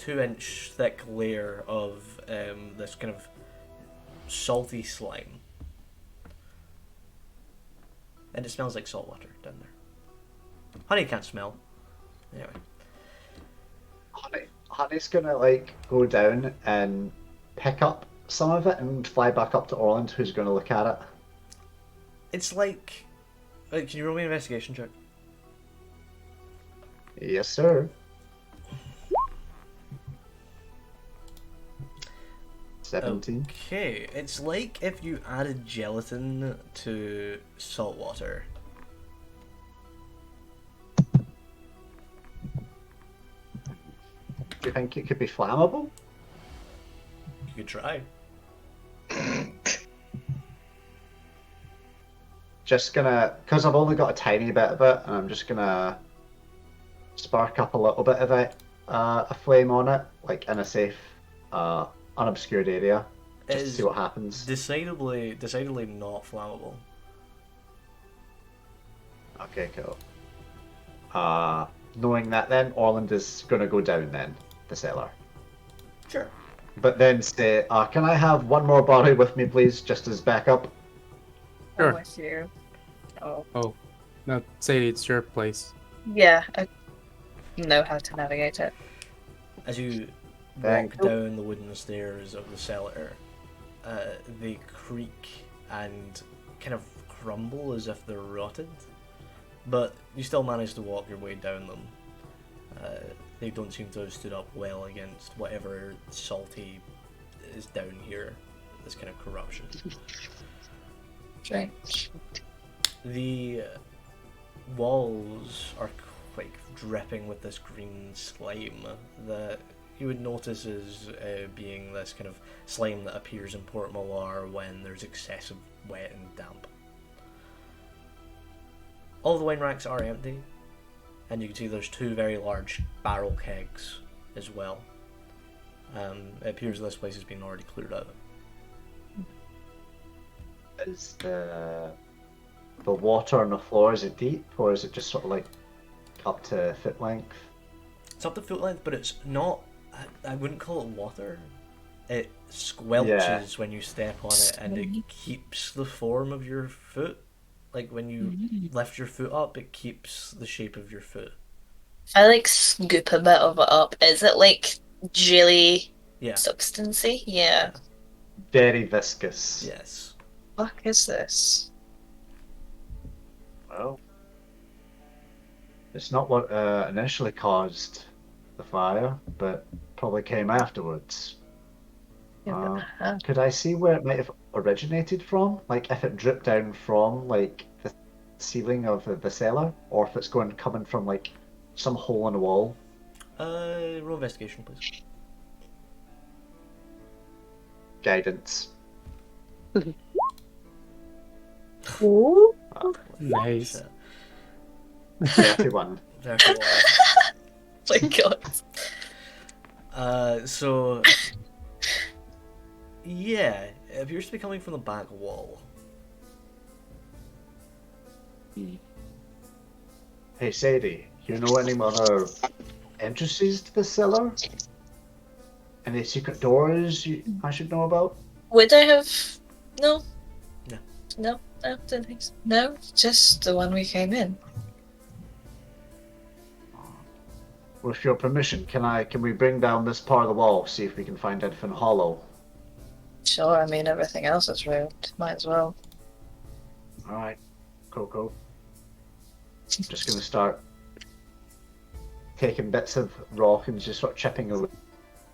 2-inch thick layer of this kind of salty slime. And it smells like salt water down there. Honey can't smell. Anyway. Honey's gonna like go down and pick up some of it and fly back up to Orland, who's gonna look at it. It's like... Can you roll me an investigation check? Yes, sir. 17. Okay, it's like if you added gelatin to salt water. Do you think it could be flammable? You could try. Just gonna, because I've only got a tiny bit of it, and I'm just gonna spark up a little bit of it, a flame on it, like in a safe, unobscured area, just to see what happens. Decidedly not flammable. Okay, cool. Knowing that, then Orland is gonna go down then the cellar. Sure. But then say, can I have one more body with me, please, just as backup? Sure. I'm with you. Oh. Oh, no, Sadie, it's your place. Yeah, I know how to navigate it. As you Thank walk you. down the wooden stairs of the cellar, they creak and kind of crumble as if they're rotted, but you still manage to walk your way down them. They don't seem to have stood up well against whatever salty is down here, this kind of corruption. Strange. The walls are quite dripping with this green slime that you would notice as being this kind of slime that appears in Port Melarr when there's excessive wet and damp. All the wine racks are empty, and you can see there's 2 very large barrel kegs as well. It appears this place has been already cleared out. Is the water on the floor, is it deep, or is it just sort of like up to foot length? It's up to foot length, but it's not. I wouldn't call it water. It squelches when you step on it, and it keeps the form of your foot. Like when you lift your foot up, it keeps the shape of your foot. I like scoop a bit of it up. Is it like jelly Yeah. substancey? Yeah. Very viscous. Yes. Fuck is this? Well, it's not what initially caused the fire, but probably came afterwards. Could I see where it might have originated from? Like if it dripped down from like the ceiling of the cellar, or if it's coming from like some hole in the wall? Roll investigation, please. Guidance. Ooh. Nice. 31. 31. My god. So yeah, it appears to be coming from the back wall. Hey Sadie, you know any other entrances to the cellar? Any secret doors I should know about? Would I have? No. No. No, I don't think so. No, just the one we came in. With your permission, can we bring down this part of the wall, see if we can find anything hollow? Sure, I mean everything else is ruined. Might as well. Alright, cool. Just gonna start taking bits of rock and just sort of chipping away.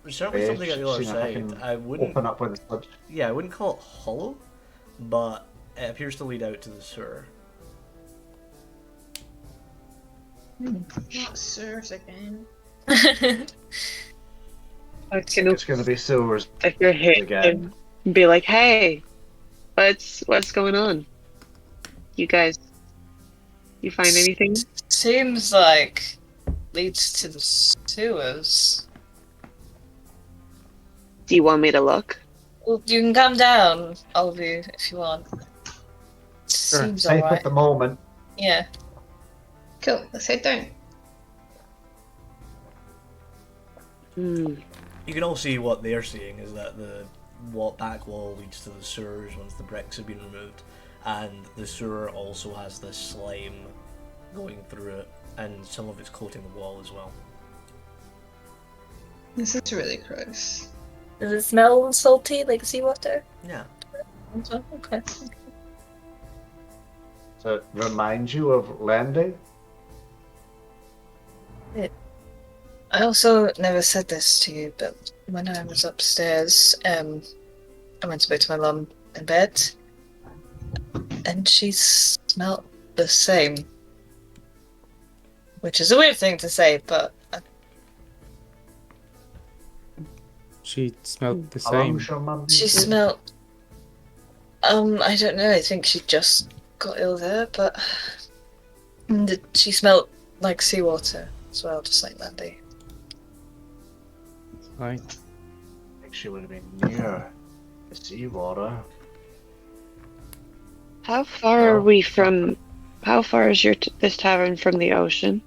There's certainly something on the other seeing if I can side. I wouldn't. open up where the sludge. Yeah, I wouldn't call it hollow, but it appears to lead out to the sewer. Not sewers again. It's gonna be sewers If you're hit, again. be like, hey, what's going on? You guys, you find anything? Seems like leads to the sewers. Do you want me to look? Well, you can come down, all of you, if you want. Seems Safe alright. at the moment. Yeah. Cool, let's head down. Hmm. You can all see what they're seeing is that the back wall leads to the sewers once the bricks have been removed, and the sewer also has this slime going through it, and some of it's coating the wall as well. This is really gross. Does it smell salty like seawater? Yeah. Okay. So it reminds you of Landy? I also never said this to you, but when I was upstairs, I went to go to my mum in bed, and she smelled the same. Which is a weird thing to say, but She smelled the How long same. was your mum? she smelled. I don't know. I think she just got ill there, but she smelled like seawater as well, just like Landy. Aye. I think she would have been near the seawater. How far are Oh. we from? How far is this tavern from the ocean,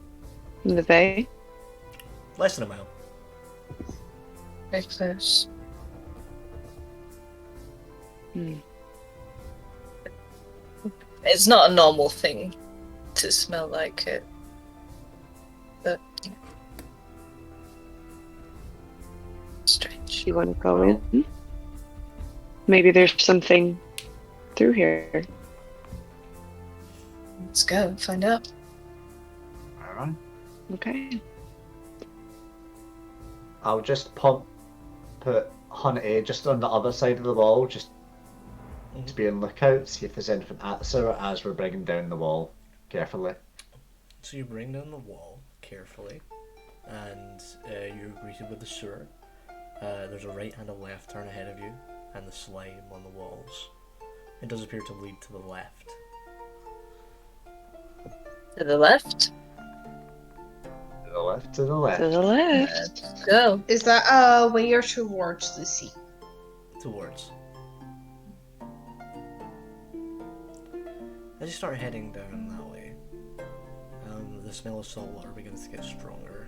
from the bay? Less than a mile. Very close. Hmm. It's not a normal thing to smell like it, but strange. You want to go in? Maybe there's something through here. Let's go and find out. Alright. Okay. I'll just put Hunty just on the other side of the wall, just to be on lookout, see if there's anything at the sewer as we're bringing down the wall carefully. So you bring down the wall carefully, and you're greeted with the sewer. There's a right and a left turn ahead of you, and the slime on the walls. It does appear to lead to the left. To the left. To the left, to the left. To the left. Let's go. Is that a way or towards the sea? Towards. As you start heading down that way, the smell of salt water begins to get stronger.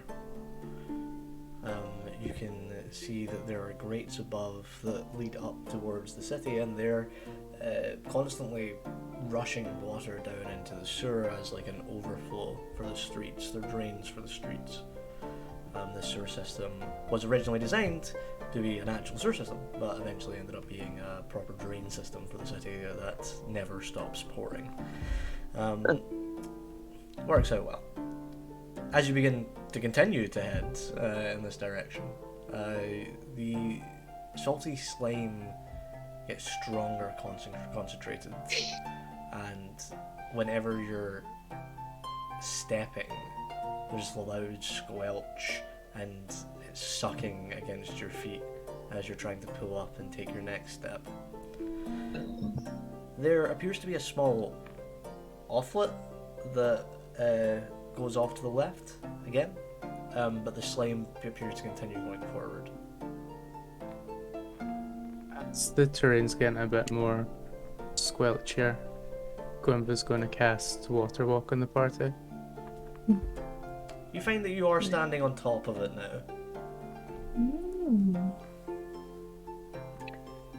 You can see that there are grates above that lead up towards the city, and they're constantly rushing water down into the sewer as like an overflow for the streets. They're drains for the streets. The sewer system was originally designed to be an actual sewer system, but eventually ended up being a proper drain system for the city that never stops pouring. Works out well. As you begin to continue to head in this direction, the salty slime gets stronger, concentrated, and whenever you're stepping, there's a loud squelch, and it's sucking against your feet as you're trying to pull up and take your next step. There appears to be a small offlet that goes off to the left again, but the slime appears to continue going forward. As the terrain's getting a bit more squelchier, Gwynva's going to cast Water Walk on the party. You find that you are standing on top of it now.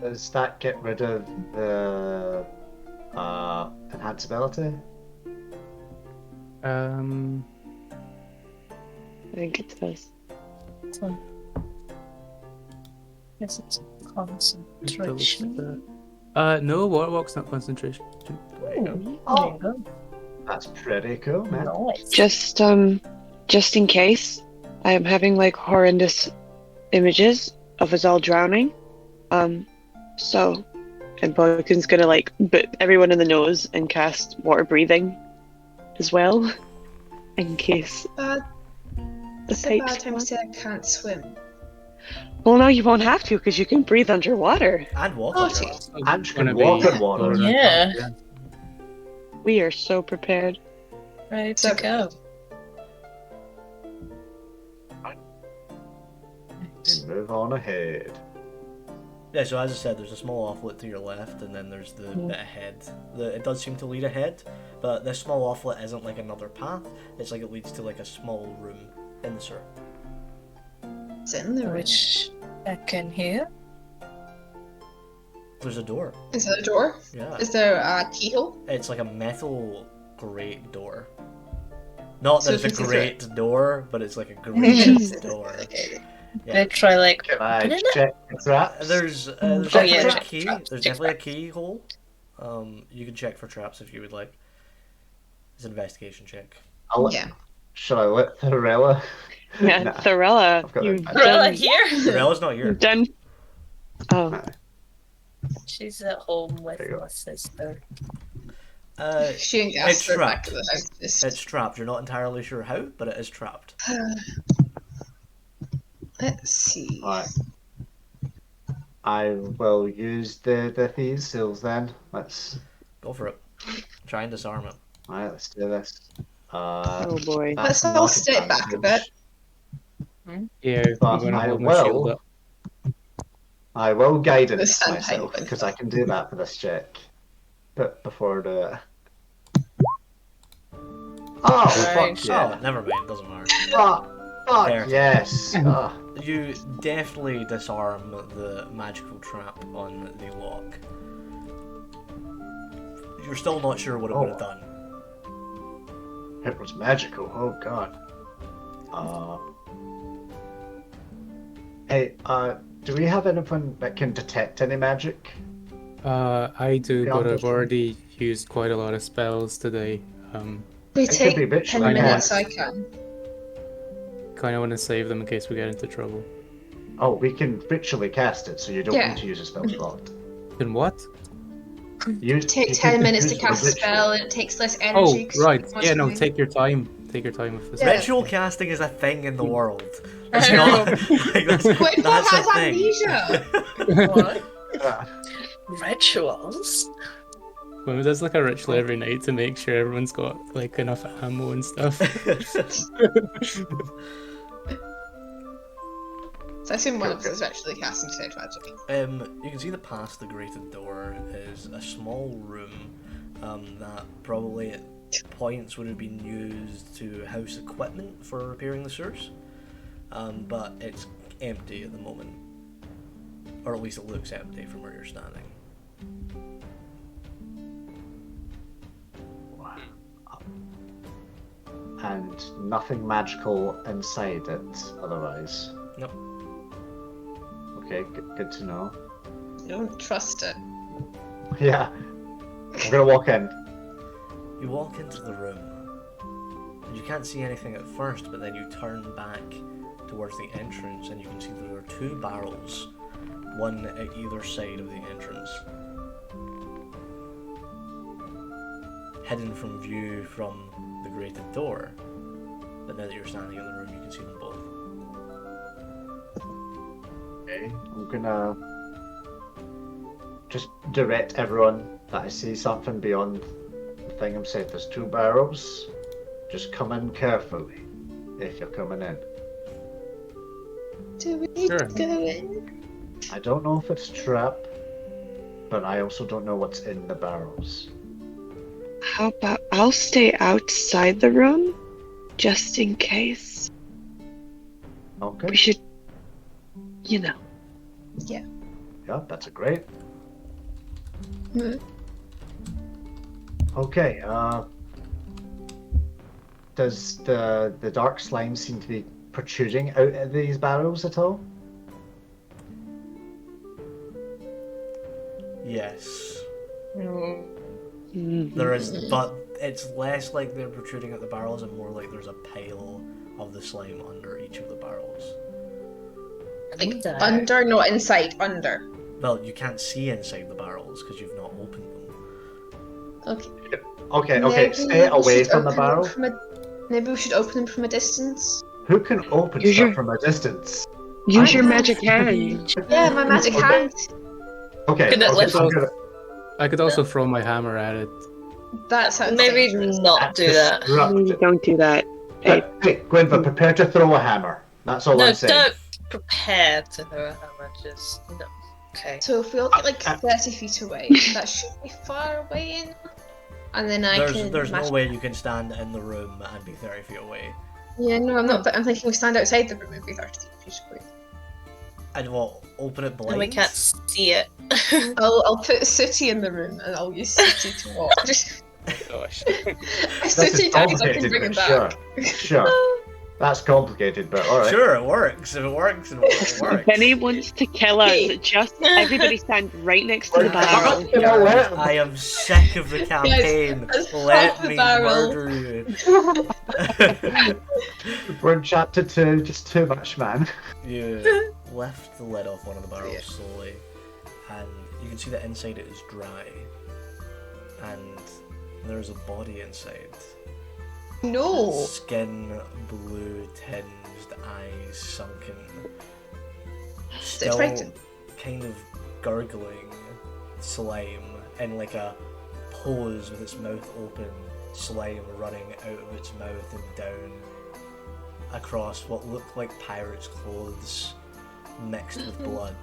Does that get rid of the enhanceability? I think it does. Yes, it's Double check concentration. that. No, Water Walk's not concentration. There you go. There you Oh. go. That's pretty cool, man. Nice. Just in case, I am having like horrendous images of us all drowning. So, and Boykin's gonna like put everyone in the nose and cast water breathing as well, in case Bad. the It's a bad pipes time come to up. say I can't swim. Well, no, you won't have to because you can breathe underwater. And water. Oh, as well. And you Gonna can walk be on water. going on Yeah. top, We are so prepared. Ready to So go. And move on ahead. Yeah, so as I said, there's a small offlet to your left, and then there's the bit ahead. It does seem to lead ahead, but this small offlet isn't like another path. It's like it leads to like a small room in the sewer. It's in the room. Which I can hear. There's a door. Is there a door? Yeah. Is there a keyhole? It's like a metal grate door. Not So that it's if a you can great door, but it's like a great door. Okay. Yeah. I try like Can I opening it? check the traps? There's Oh, definitely yeah, a check key. traps, There's check definitely a traps. keyhole. You can check for traps if you would like. It's an investigation check. Yeah. Should I let Thorella? Yeah, Nah. Thorella, I've got you've it. Gorilla done. here. Morella's not here. You've done. Oh, She's at home with There you go. my sister. She and It's Gasper back trapped. at the house. It's trapped. You're not entirely sure how, but it is trapped. Let's see. Alright. I will use the thieves' tools then. Let's Go for it. Try and disarm it. alright, let's do this. oh boy. That's Let's all not step back a advantage. Yeah, But I'm gonna I hold my shield will- up. I will guidance This time myself I- because I can do that for this check. But before the oh Right. fuck yeah! Oh, never mind. Doesn't matter. Fuck There. yes! Oh, You definitely disarm the magical trap on the lock. You're still not sure what it would have done. it was magical. Oh god. Hey, do we have anyone that can detect any magic? I do, Yeah, but I'm I've just- already used quite a lot of spells today. We It could take be bitch 10 like minutes, that. I can. Kind of want to save them in case we get into trouble. Oh, we can ritually cast it, so you don't Yeah. need to use a spell slot. Then what? You Take you 10 can minute to use cast a ritual. spell and it takes less Oh, energy. 'cause right. you Yeah, no, want to- take your time. Take your time with this. Yeah. Ritual casting is a thing in the world. It's I not know. like that's, Wait, what that's a has thing. amnesia? What? Yeah. Rituals? When does like a ritual every night to make sure everyone's got like enough ammo and stuff. So I assume one of us Okay. is actually casting Sage Magic. You can see that past the grated door is a small room that probably at points would have been used to house equipment for repairing the sewers, but it's empty at the moment, or at least it looks empty from where you're standing. And nothing magical inside it otherwise. Nope. Okay, good to know. I don't trust it. Yeah. I'm gonna walk in. You walk into the room, and you can't see anything at first, but then you turn back towards the entrance, and you can see there are two barrels, one at either side of the entrance. Hidden from view from the grated door, but now that you're standing in the room, you can see them both. Okay. I'm gonna just direct everyone that I see something beyond the thing I'm saying. There's two barrels. Just come in carefully if you're coming in. Do we need Sure. to go in? I don't know if it's trap, but I also don't know what's in the barrels. How about I'll stay outside the room, just in case. Okay. We should, you know. Yeah, that's a great. Mm. Okay, does the dark slime seem to be protruding out of these barrels at all? Yes, Mhm. there is, but it's less like they're protruding at the barrels and more like there's a pile of the slime under each of the barrels. Like under, not inside, under. Well, you can't see inside the barrels because you've not opened them. Okay. Okay, Maybe stay we away should from the open them barrel. Maybe we should open them from a distance. Who can open Use stuff your- from a distance? Use I your know. magic hand. Yeah, my magic Okay. hand. Okay, Can it okay, lift I'm up? gonna I could also throw my hammer at it. That sounds Maybe dangerous. not do that. disrupt. Don't do that. Hey, Hey, Gwynva, prepare to throw a hammer. That's all No, I'm saying. don't prepare to throw a hammer, just no. Okay. So if we all get like 30 feet away, that should be far away enough. And then There's no way you can stand in the room and be 30 feet away. Yeah, no, I'm not. But I'm thinking we stand outside the room and be 30 feet away. And what? Open it blind? And we can't see it. I'll put Sooty in the room and I'll use Sooty to watch. Gosh. If This Sooty is dies, I can complicated, bring him but back. sure. That's complicated, but alright. Sure, it works. If it works, it works. If any wants to kill us, Hey. just everybody stand right next to the barrel. You know what? I am sick of the campaign. let's Let pop the me barrel. murder you. We're in chapter 2, just too much, man. You lift the lid off one of the barrels slowly, and you can see that inside it is dry, and there's a body inside. No. Skin blue tinged, eyes sunken, still Expectant. kind of gurgling slime in like a pose with its mouth open, slime running out of its mouth and down across what looked like pirates' clothes mixed with blood.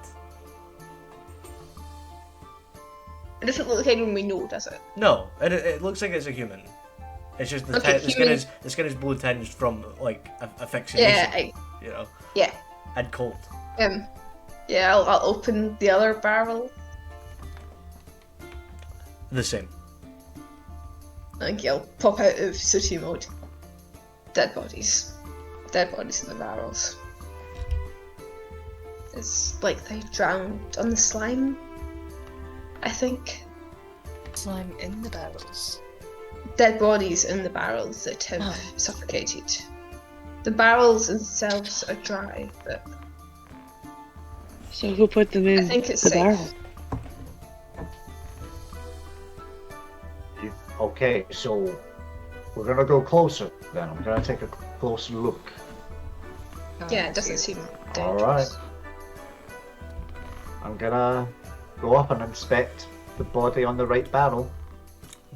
It doesn't look like anyone we know, does it? No, it looks like it's a human. It's just the, Okay, the skin is blue tinged from like asphyxiation, Yeah, you know, yeah. and cold. Yeah, I'll open the other barrel. The same. Okay, I'll pop out of Sooty mode. Dead bodies. Dead bodies in the barrels. It's like they drowned on the slime, I think. Slime in the barrels. Dead bodies in the barrels that have suffocated. The barrels themselves are dry, but So who put them in I think it's the safe. barrel? Okay, so we're gonna go closer then. I'm gonna take a closer look. Yeah, it doesn't seem dangerous. Alright. I'm gonna go up and inspect the body on the right barrel.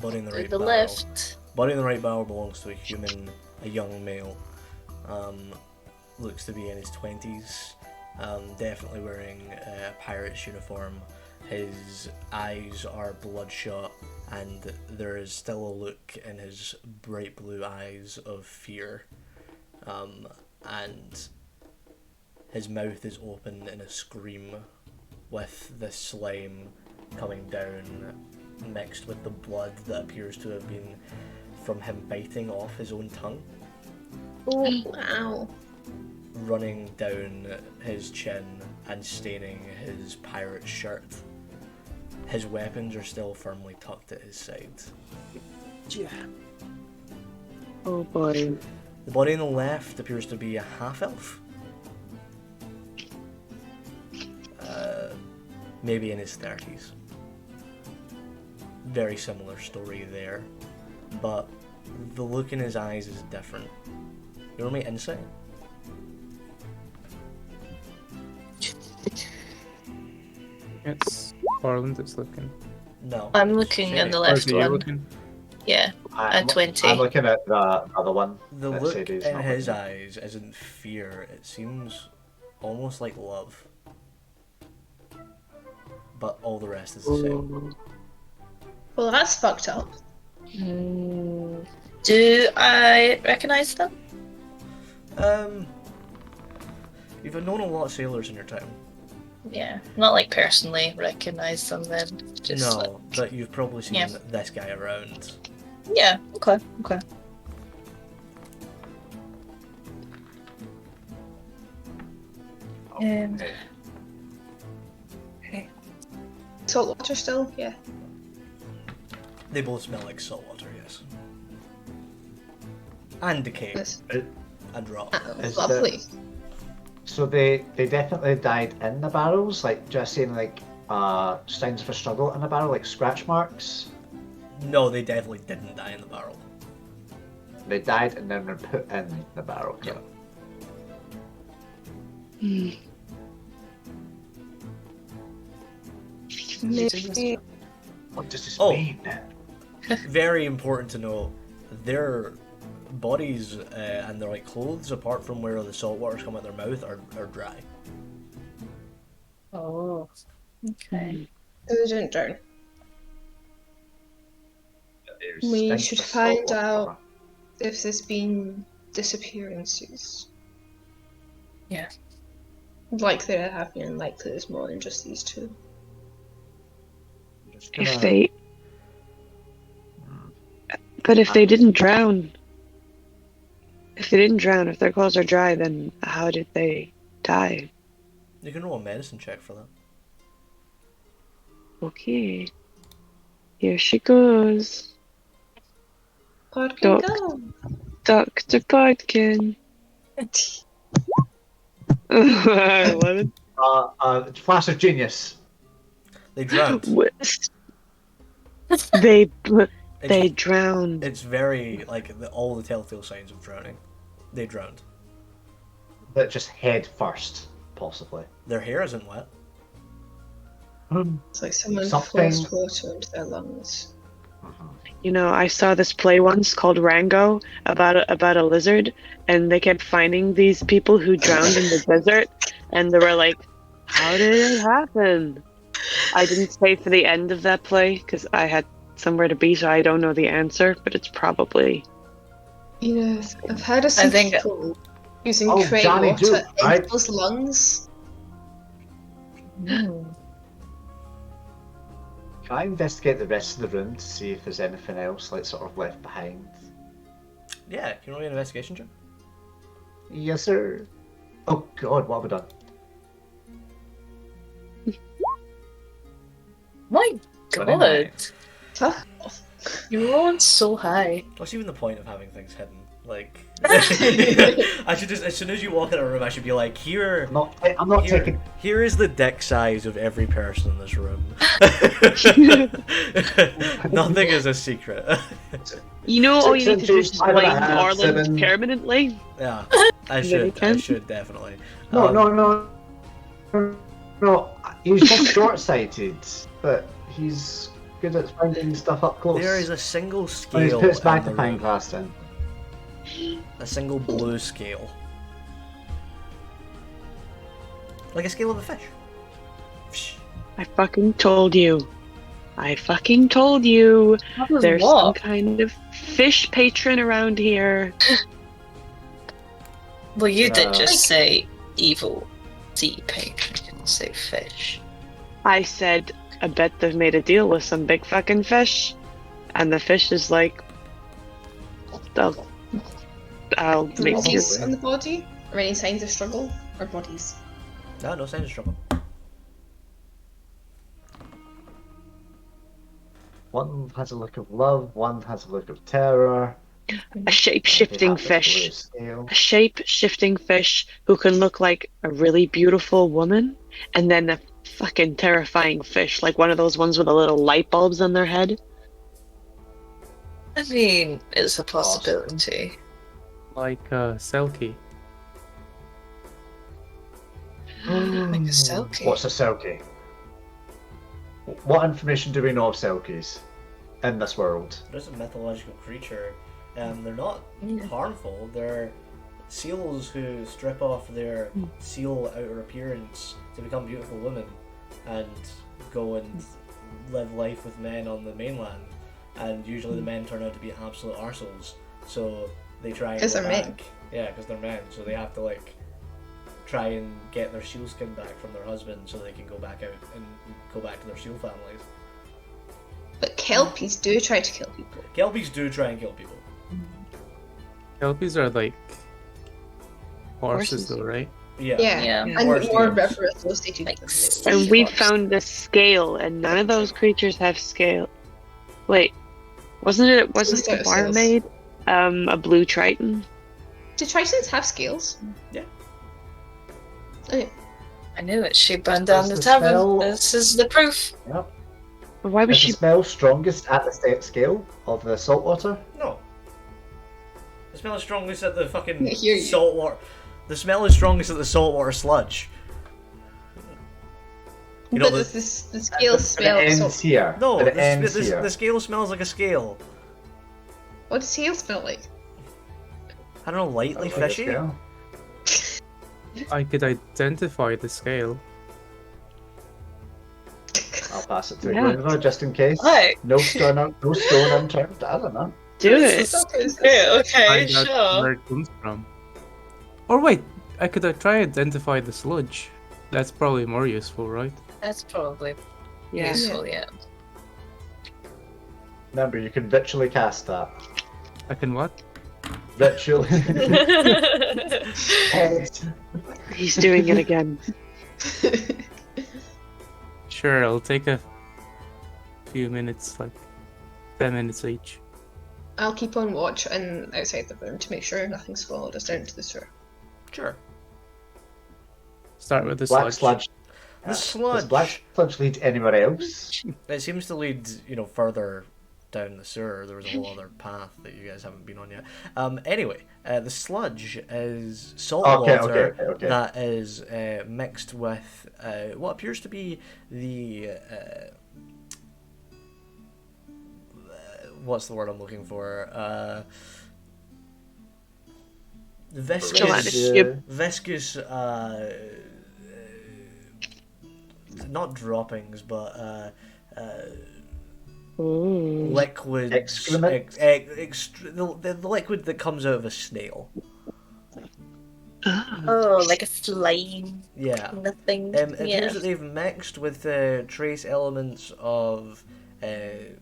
Body in the right The barrel. left. Body in the right barrel belongs to a human, a young male. Looks to be in his 20s. Definitely wearing a pirate's uniform. His eyes are bloodshot, and there is still a look in his bright blue eyes of fear. And his mouth is open in a scream, with the slime coming down, mixed with the blood that appears to have been from him biting off his own tongue, Oh, wow. running down his chin and staining his pirate shirt. His weapons are still firmly tucked at his side. Oh boy. The body on the left appears to be a half-elf. Maybe in his 30s. Very similar story there, but the look in his eyes is different. You want me insight? It's Orland that's looking. No. I'm looking on the Or left is it you one. looking? Yeah, I'm, 20. I'm looking at the other one. The that look said he's in not his looking. eyes isn't fear, it seems almost like love. But all the rest is the same. Well, that's fucked up. Do I recognise them? You've known a lot of sailors in your time. Yeah, not like personally recognise them then. Just No, like, but you've probably seen Yeah. this guy around. yeah, okay. Okay. Salt water still? Yeah. They both smell like salt water, yes. And decay. Yes. And rot. Is Lovely. So they definitely died in the barrels, like just seeing like signs of a struggle in the barrel, like scratch marks. No, they definitely didn't die in the barrel. They died and then they're put in the barrel. Yeah. Maybe. What does this Oh. mean? Very important to know, their bodies and their like clothes, apart from where the salt water's come out their mouth, are dry. Oh. Okay. So they didn't drown. There's We stench should of find salt out water. if there's been disappearances. Yeah. Likely there have been, likely there's more than just these two. Just If gonna- they, but if they didn't drown, if their clothes are dry, then how did they die? You can roll a medicine check for that. Okay, here she goes, Podkin Doc. go! Dr. Podkin. 11. Flash of genius. They drowned. They It's, drowned. it's very like all the telltale signs of drowning. They drowned. But just head first, possibly. Their hair isn't wet. It's like someone Something- forced water into their lungs. You know, I saw this play once called Rango about a lizard, and they kept finding these people who drowned in the desert, and they were like, "How did it happen?" I didn't stay for the end of that play because I had somewhere to be, so I don't know the answer, but it's probably. You know, I've heard of some think- people using Oh, cray Johnny water Duke, into right? those lungs. Can I investigate the rest of the room to see if there's anything else like sort of left behind? Yeah, can you roll an investigation check? Yes, sir. Oh God, what have I done? My 29. god. Tough. You're rolling so high. What's even the point of having things hidden? Like, I should just, as soon as you walk in a room, I should be like, here. I'm not Here, taking. here is the dick size of every person in this room. Nothing is a secret. You know, all you need to do is just 6 inches, blame 5.5, Orland 7. permanently. Yeah, I Maybe should. I can. should definitely. No, no. He's just short-sighted, but he's good at finding stuff up close. There is a single When he scale puts in the magnifying room. glass in. A single blue scale. Like a scale of a fish. I fucking told you. There's some what? kind of fish patron around here. Well, you did Uh, just say evil sea patron. You didn't say fish. I said, I bet they've made a deal with some big fucking fish. And the fish is like, I'll make you. Bruises on the body? Or any signs of struggle? Or bodies? No signs of struggle. One has a look of love, one has a look of terror. A shape-shifting They have this blue fish. scale. A shape-shifting fish who can look like a really beautiful woman, and then a fucking terrifying fish, like one of those ones with the little light bulbs on their head. I mean, it's a possibility. Like Selkie. Like a Selkie. What's a Selkie? What information do we know of Selkies in this world? There's a mythological creature. They're not Yeah. harmful. They're seals who strip off their seal outer appearance to become beautiful women and go and live life with men on the mainland. And usually the men turn out to be absolute arseholes. So they try and 'Cause go they're back. men. Yeah, because they're men. So they have to like try and get their seal skin back from their husband so they can go back out and go back to their seal families. But kelpies do try to kill people. Kelpies do try and kill people. Kelpies are like horses, Horses. though, right? Yeah. Yeah. And Horse more deals. rubber associated Like with sea them. And we horse. found a scale, and none of those creatures have scale. Wait, wasn't Without the scales. barmaid a blue triton? Do tritons have scales? Yeah. Okay. I knew it. She burned down Does the the tavern. smell- This is the proof. Yep. Why was Is she? the smell strongest at the scale of the salt water? No. The smell is strongest at the fucking I hear you. salt water. The smell is strongest at the saltwater sludge. You know, But the, the scales But smell it ends salt. here. no, But it ends the here. scale smells like a scale. What does scale smell like? I don't know, lightly Like a fishy? scale. I could identify the scale. pass it through Yeah. Glenville just in case. Right. No stone unturned. I don't know. Do This it. is great, okay, Find out sure. where it comes from. Or wait, I could try identify the sludge. That's probably more useful, right? That's probably Yeah. useful, yeah. Remember, you can virtually cast that. I can what? Virtually. He's doing it again. Sure, it'll take a few minutes, like 10 minutes each. I'll keep on watch and outside the room to make sure nothing's followed us down to the sewer. Sure. Start with the Black sludge. sludge. The sludge. Does black sludge lead anywhere else? It seems to lead, further down the sewer. There was a whole other path that you guys haven't been on yet. Anyway, the sludge is salt water okay. that is mixed with what appears to be the what's the word I'm looking for? Gelatinous cube. Viscous, not droppings, but Ooh. liquid Excrement? the liquid that comes out of a snail. Ah. Oh, like a slime Yeah. kind of thing. It Yeah. appears that they've mixed with trace elements of. I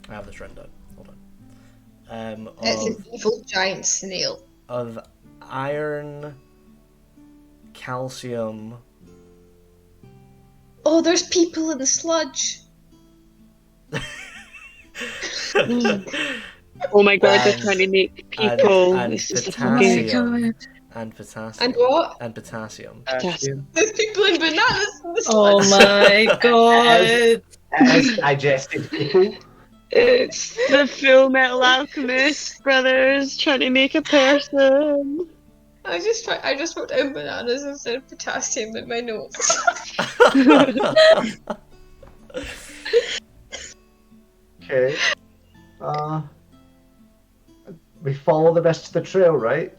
have this written down. Hold on. It's an evil giant snail. Of iron, calcium. Oh, there's people in the sludge. Oh my god, they're And- trying to make people. and This is potassium. And potassium. And what? And potassium. Potassium. There's people in bananas in the Oh sludge. my god! As digested people. It's the Full Metal Alchemist brothers trying to make a person. I just wrote down bananas instead of potassium in my notes. Okay. We follow the rest of the trail, right?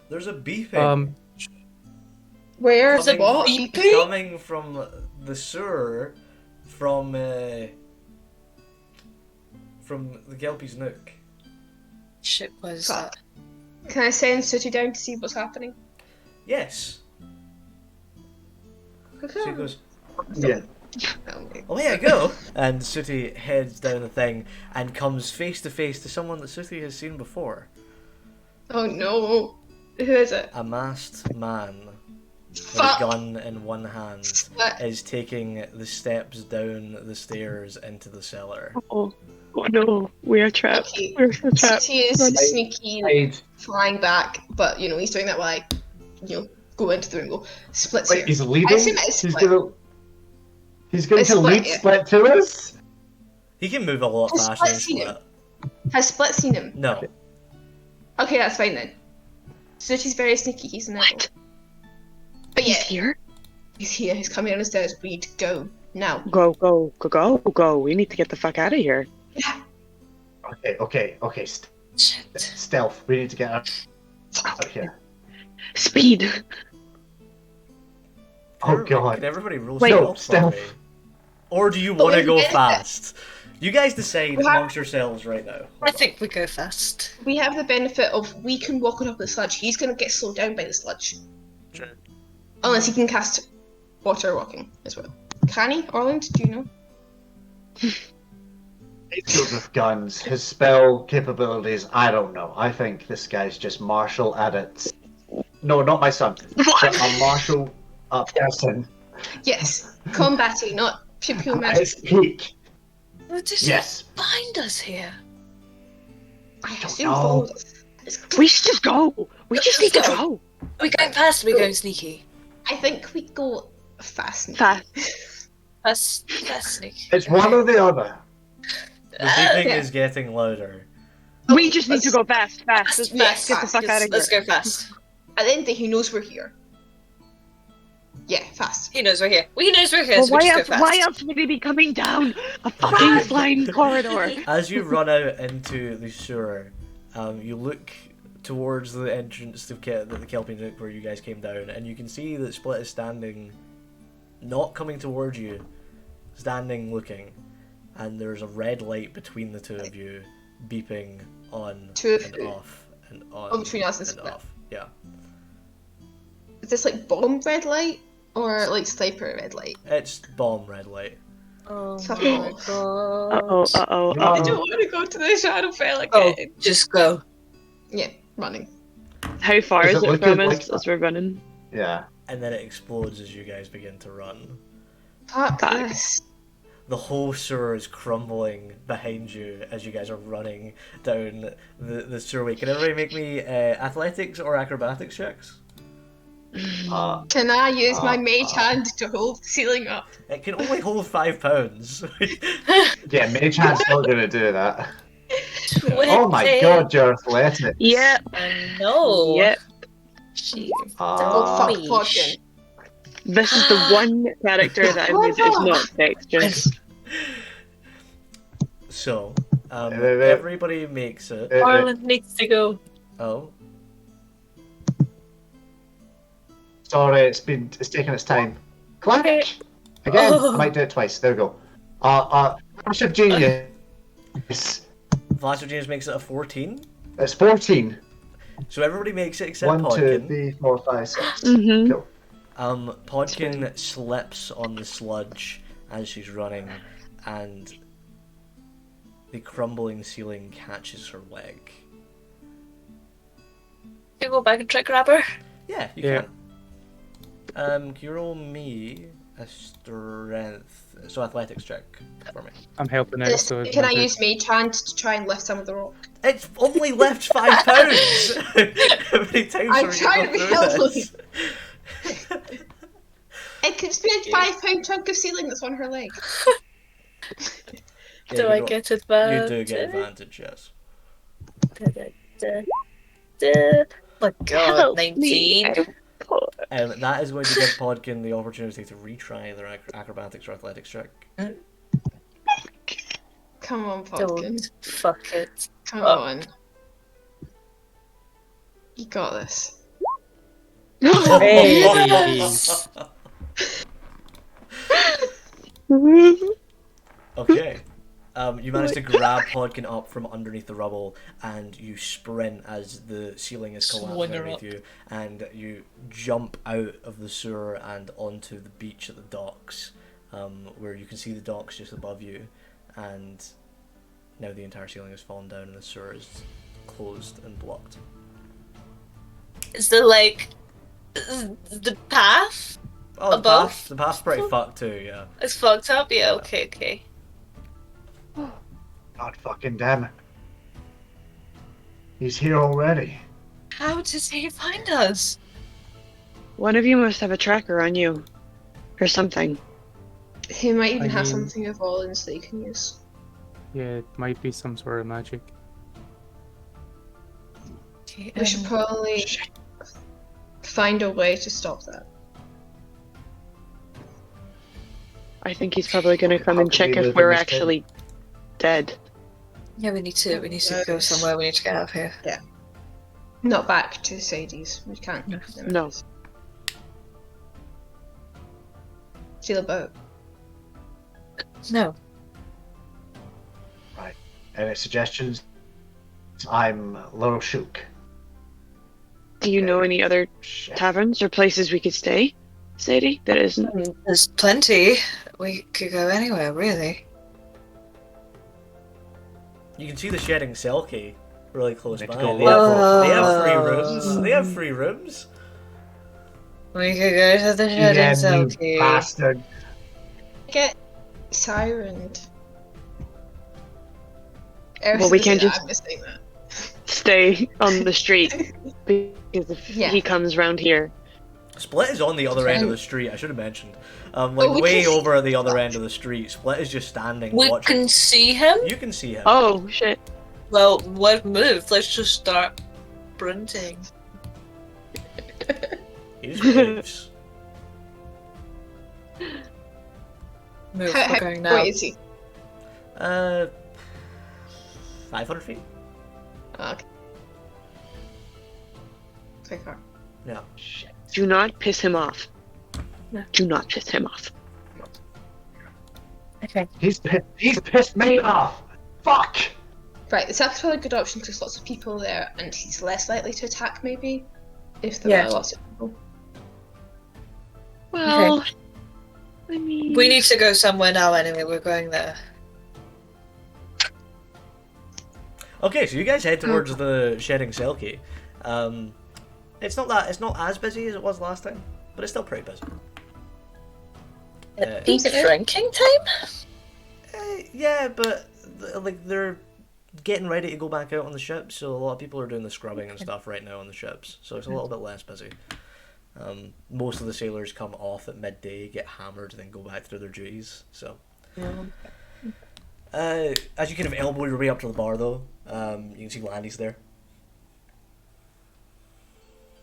There's a beeping. Where's the coming, what? coming from the sewer from the Gelpie's Nook. Shit, what is Fuck. that? Can I send Sooty down to see what's happening? Yes. She goes, Yeah. away I go! And Sooty heads down the thing and comes face to face to someone that Sooty has seen before. Oh no. Who is it? A masked man with Fuck. a gun in one hand Split. is taking the steps down the stairs into the cellar. Oh no, we are trapped. Okay. We're so trapped. Sooty is Run. sneaky, Hide. flying back, but he's doing that while I, go into the room and go, Split's Wait, here. he's leading? I assume it's He's Split. gonna... He's going It's to Split, lead yeah. Split to us? He can move a lot Has faster than Split seen Split. Has Split seen him? No. Okay, that's fine then. Sooty's very sneaky, he's in What? But yeah, He's here? he's here, he's coming down the stairs, we need to go. Now. Go. We need to get the fuck out of here. Okay. Shit. Stealth. We need to get out of here. Speed. Oh god. Can everybody roll Wait. stealth for Stealth. me? Or do you But want to we go get it. fast? You guys decide We have- amongst yourselves right now. I think we go fast. We have the benefit of we can walk on top of the sludge. He's gonna get slowed down by the sludge. Sure. Unless he can cast water walking as well. Can he? Orland, do you know? He's good with guns. His spell capabilities, I don't know. I think this guy's just martial at it. No, not my son. But a martial person Yes. Combating, not pure at magic. his peak. What does Yes. he find us here? I don't assume know. follow us. We should just go. We just need to go. We going fast, we going sneaky. I think we go fast. Fast. Fast sneaky. It's one or the other. The beeping yeah. is getting louder. We just need to go fast. Just Yes, fast. Get the fast. fuck out of here. Let's go fast. At the end of the day, he knows we're here. Yeah, fast. He knows we're here. He knows we're here, Well, so we just go fast. why else would he be coming down a fucking flying corridor? As you run out into the sewer, you look towards the entrance to the Kelpie Nook where you guys came down, and you can see that Split is standing, not coming towards you, standing looking, and there's a red light between the two of you, beeping on Two of and who? off and on Oh, between us and and off. Yeah, Is this like bomb red light or like sniper red light? it's bomb red light. Oh Fuck my off. god. I don't want to go to the Shadowfell again. Just go. Yeah, running. How far Is is it it looking from us like as we're running? Yeah. And then it explodes as you guys begin to run. Fuck Fuck. this. The whole sewer is crumbling behind you as you guys are running down the sewerway. Can everybody make me athletics or acrobatics checks? Can I use my mage hand to hold the ceiling up? It can only hold 5 pounds. Yeah, Mage Hand's not going to do that. 20. Oh my god, you're athletic. Yep. I know. Yep. She Oh fuck, Mage. Podkin. This is the one character that I've made that is not dexterous. So, Wait, wait. everybody makes it. Arlen needs to go. Oh, Sorry, it's taking its time. Clack! Again, Oh. I might do it twice. There we go. Flash of Genius. Flash of Genius makes it a 14. It's 14. So everybody makes it except 1, 2, Podkin. 3, 4, 5, 6. Mm-hmm. Cool. Podkin slips on the sludge as she's running, and the crumbling ceiling catches her leg. Can you go back and try grab her? Yeah, you Yeah. can. Can you roll me a strength, so athletics check for me? I'm helping out. So Can I advantage. use mage hand to try and lift some of the rock? It's only left 5 pounds. How many times I'm are we trying gonna to be go through this? It could be a £5 chunk of ceiling that's on her leg. Yeah, Do you I ro- get You advantage? do get advantage, yes. Da, da, da, da. My god, Help me 19. out. That is going to give Podkin the opportunity to retry their acrobatics or athletics check. Come on, Podkin. Don't fuck it. Come Oh. on. You got this. Hey. Okay. You manage to grab Podkin up from underneath the rubble, and you sprint as the ceiling is collapsing Swing her underneath up. you, and you jump out of the sewer and onto the beach at the docks, where you can see the docks just above you, and now the entire ceiling has fallen down and the sewer is closed and blocked. Is there like the path? Oh, the Above? path's pretty fucked too, yeah. It's fucked up? Yeah, okay. God fucking damn it. He's here already. How did he find us? One of you must have a tracker on you. Or something. He might even I have mean- something of Rollins that you can use. Yeah, it might be some sort of magic. Okay, We should probably find a way to stop that. I think he's probably going to come How and could check we live if in we're this actually dead. Yeah, we need to go somewhere. We need to get out of here. Not back to Sadie's. We can't. No. Steal a boat. No. Any suggestions? I'm a little shook. Do you know any other Shit. taverns or places we could stay, Sadie? That isn't. There's plenty. We could go anywhere, really. You can see the shedding Selkie really close Need by. to go They have, local. they have free rooms. They have free rooms. We could go to the Shedding Yeah, you Selkie. bastard. Get sirened. Well, we can't just- I'm just saying that. Stay on the street. Because if Yeah. he comes round here. Split is on the other end of the street. I should have mentioned. Like Oh, we way can see- over at the other end of the street. Split is just standing We watching. can see him? You can see him. Oh, shit. Well, what move? Let's just start sprinting. He just waves. Move, How we're going now. wait, is he? 500 feet. Oh, okay. Quite far. Yeah. Do not piss him off. No. Do not piss him off. Okay. He's pissed me off. Fuck. Right, it's actually a good option because lots of people there, and he's less likely to attack maybe if there Yeah. are lots of people. Well, I mean, We need to go somewhere now anyway. We're going there. Okay, so you guys head towards the Shedding Selkie. It's not as busy as it was last time, but it's still pretty busy. Peak drinking time? Yeah, but like they're getting ready to go back out on the ships, so a lot of people are doing the scrubbing and stuff right now on the ships, so it's a little bit less busy. Most of the sailors come off at midday, get hammered, and then go back to their duties. So, as you kind of elbow your way up to the bar, though, you can see Landy's there.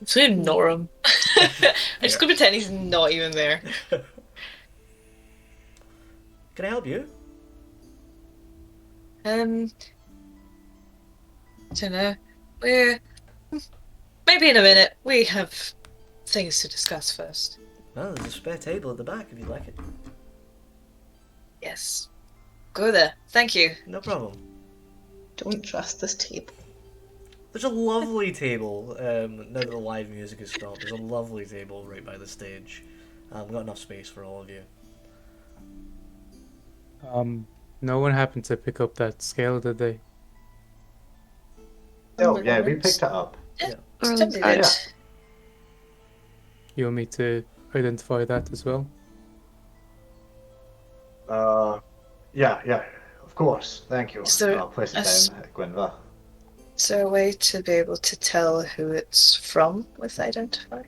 So ignore him. I'm just gonna pretend he's not even there. Can I help you? I don't know. We're maybe in a minute. We have things to discuss first. Well, there's a spare table at the back if you'd like it. Yes. Go there. Thank you. No problem. Don't trust this table. There's a lovely table, now that the live music has stopped, there's a lovely table right by the stage. We've got enough space for all of you. No one happened to pick up that scale, did they? Oh, yeah, we picked it up. Yeah. Somebody did. Yeah. You want me to identify that as well? Yeah, of course. Thank you. Is there I'll place it a down, Gwynva. Is there a way to be able to tell who it's from with Identify?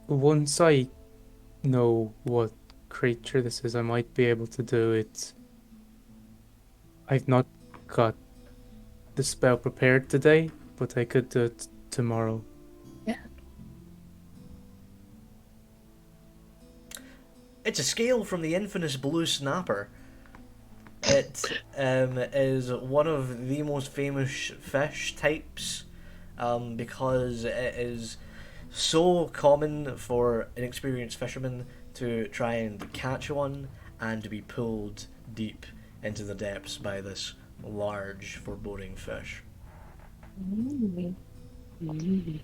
Once I know what creature this is, I might be able to do it. I've not got the spell prepared today, but I could do it tomorrow. Yeah. It's a scale from the infamous Blue Snapper. It is one of the most famous fish types because it is so common for inexperienced fishermen to try and catch one and to be pulled deep into the depths by this large, foreboding fish.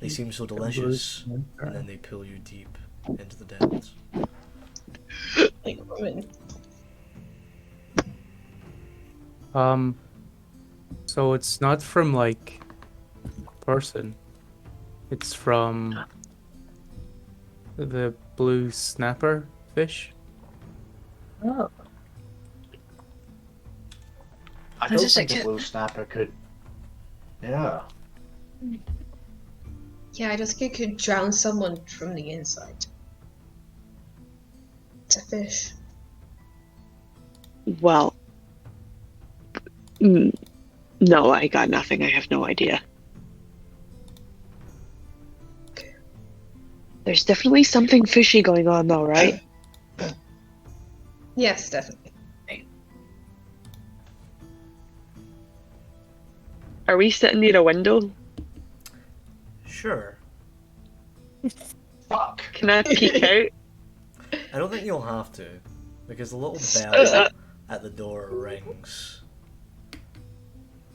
They seem so delicious, and then they pull you deep into the depths. Like women. So it's not from like person. It's from the blue snapper fish. Oh. I How don't does it think the get- blue snapper could. Yeah. Yeah, I just think it could drown someone from the inside. It's a fish. well, no, I got nothing. I have no idea. There's definitely something fishy going on, though, right? Yes, definitely. Are we sitting near a window? Sure. Fuck. Can I peek out? I don't think you'll have to, because the little bell at the door rings.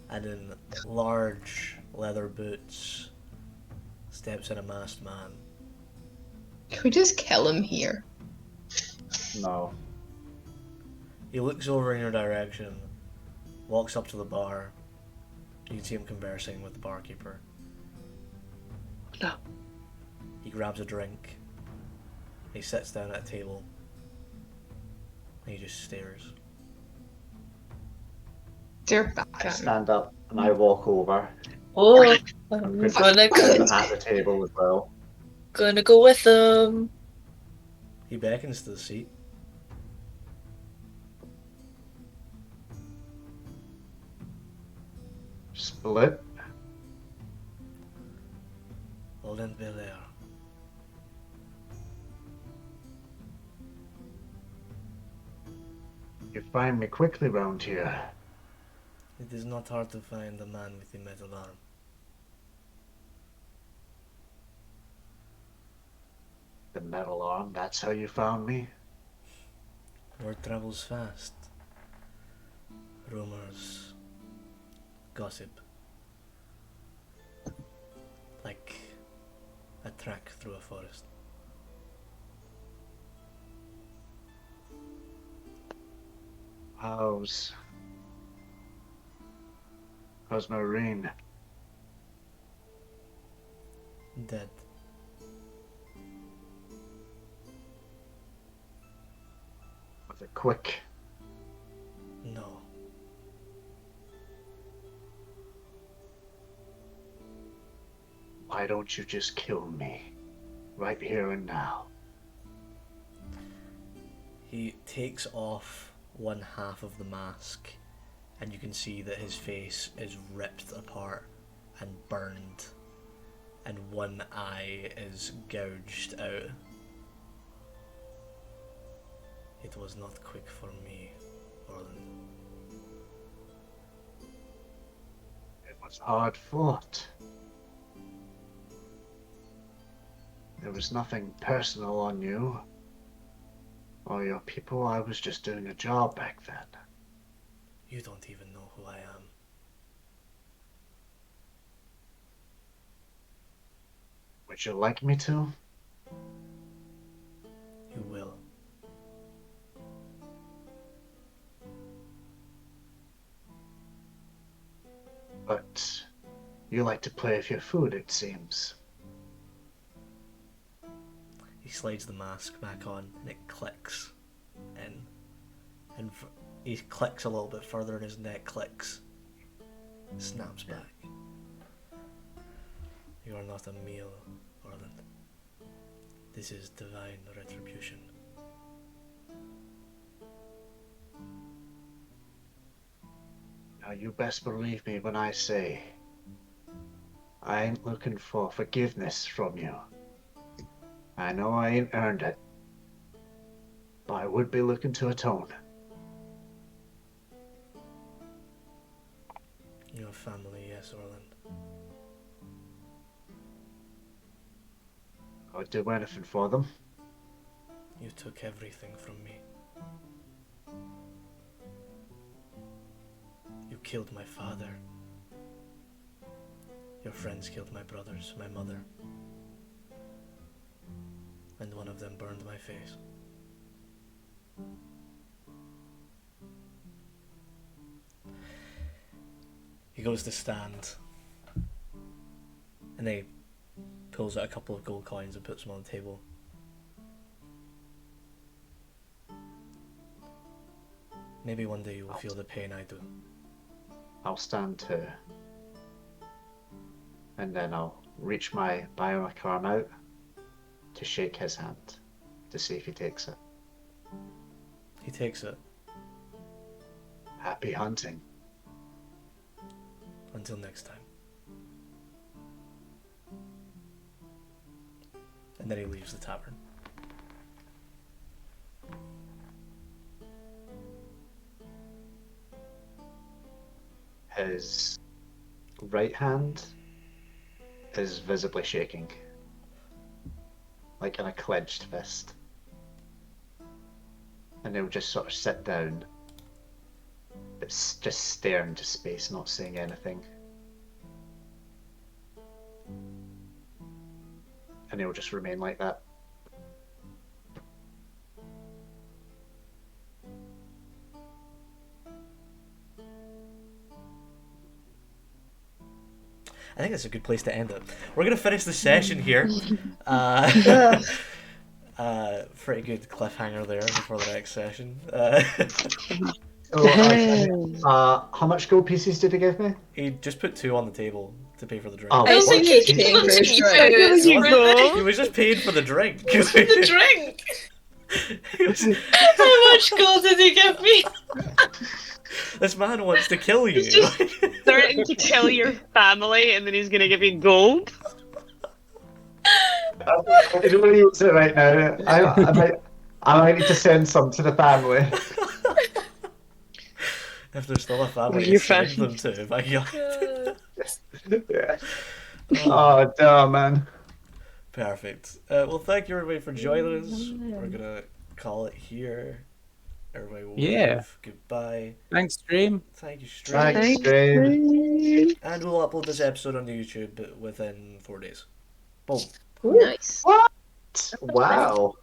And in large leather boots steps in a masked man. Can we just kill him here? No. He looks over in your direction, walks up to the bar. You can see him conversing with the barkeeper. No. He grabs a drink. He sits down at a table. And he just stares. They're back I at him. stand up and I walk over. Oh, I'm I'm going to gonna sit go, at the table as well. gonna go with them. He beckons to the seat. Split. Port Melarr. You find me quickly round here. It is not hard to find a man with a metal arm. The metal arm, that's how you found me? Word travels fast. Rumors, gossip, like a track through a forest. How's Marine? Dead. Was it quick? No. Why don't you just kill me? Right here and now. He takes off one half of the mask, and you can see that his face is ripped apart and burned, and one eye is gouged out. It was not quick for me, Orland. It was hard fought. There was nothing personal on you or your people. I was just doing a job back then. You don't even know who I am. Would you like me to? You will. But you like to play with your food, it seems. He slides the mask back on, and it clicks in. And he clicks a little bit further, and his neck clicks. Snaps back. You are not a meal, Orland. This is divine retribution. Now you best believe me when I say I ain't looking for forgiveness from you. I know I ain't earned it, but I would be looking to atone. Your family, yes, Orland. I would do anything for them. You took everything from me. You killed my father. Your friends killed my brothers, my mother. And one of them burned my face. He goes to stand, and he pulls out a couple of gold coins and puts them on the table. Maybe one day you will feel the pain I do. I'll stand too. And then I'll reach my bionic arm out to shake his hand to see if he takes it. He takes it. Happy hunting. Until next time. And then he leaves the tavern. His right hand is visibly shaking, like in a clenched fist. And he'll just sort of sit down, but just stare into space, not saying anything. And he'll just remain like that. I think that's a good place to end it. We're going to finish the session here. Pretty good cliffhanger there before the next session. How much gold pieces did he give me? He just put 2 on the table to pay for the drink. Oh, I don't think What? he gave them to me Right. first. You go. He was just paying for the drink. The drink! He was- How much gold did he give me? This man wants to kill you. He's just threatening to kill your family, and then he's gonna give you gold. I don't use it right now. I might need to send some to the family. If there's still a family Your to send family. them to, my God. Yeah. Oh, damn, man. Perfect. Well, thank you everybody for joining us. We're gonna call it here. Everybody will Yeah. wave goodbye. Thanks, stream. Thank you, stream. Thanks, Thanks, Stream. Stream. And we'll upload this episode onto YouTube within 4 days. Boom. Nice. What? Wow.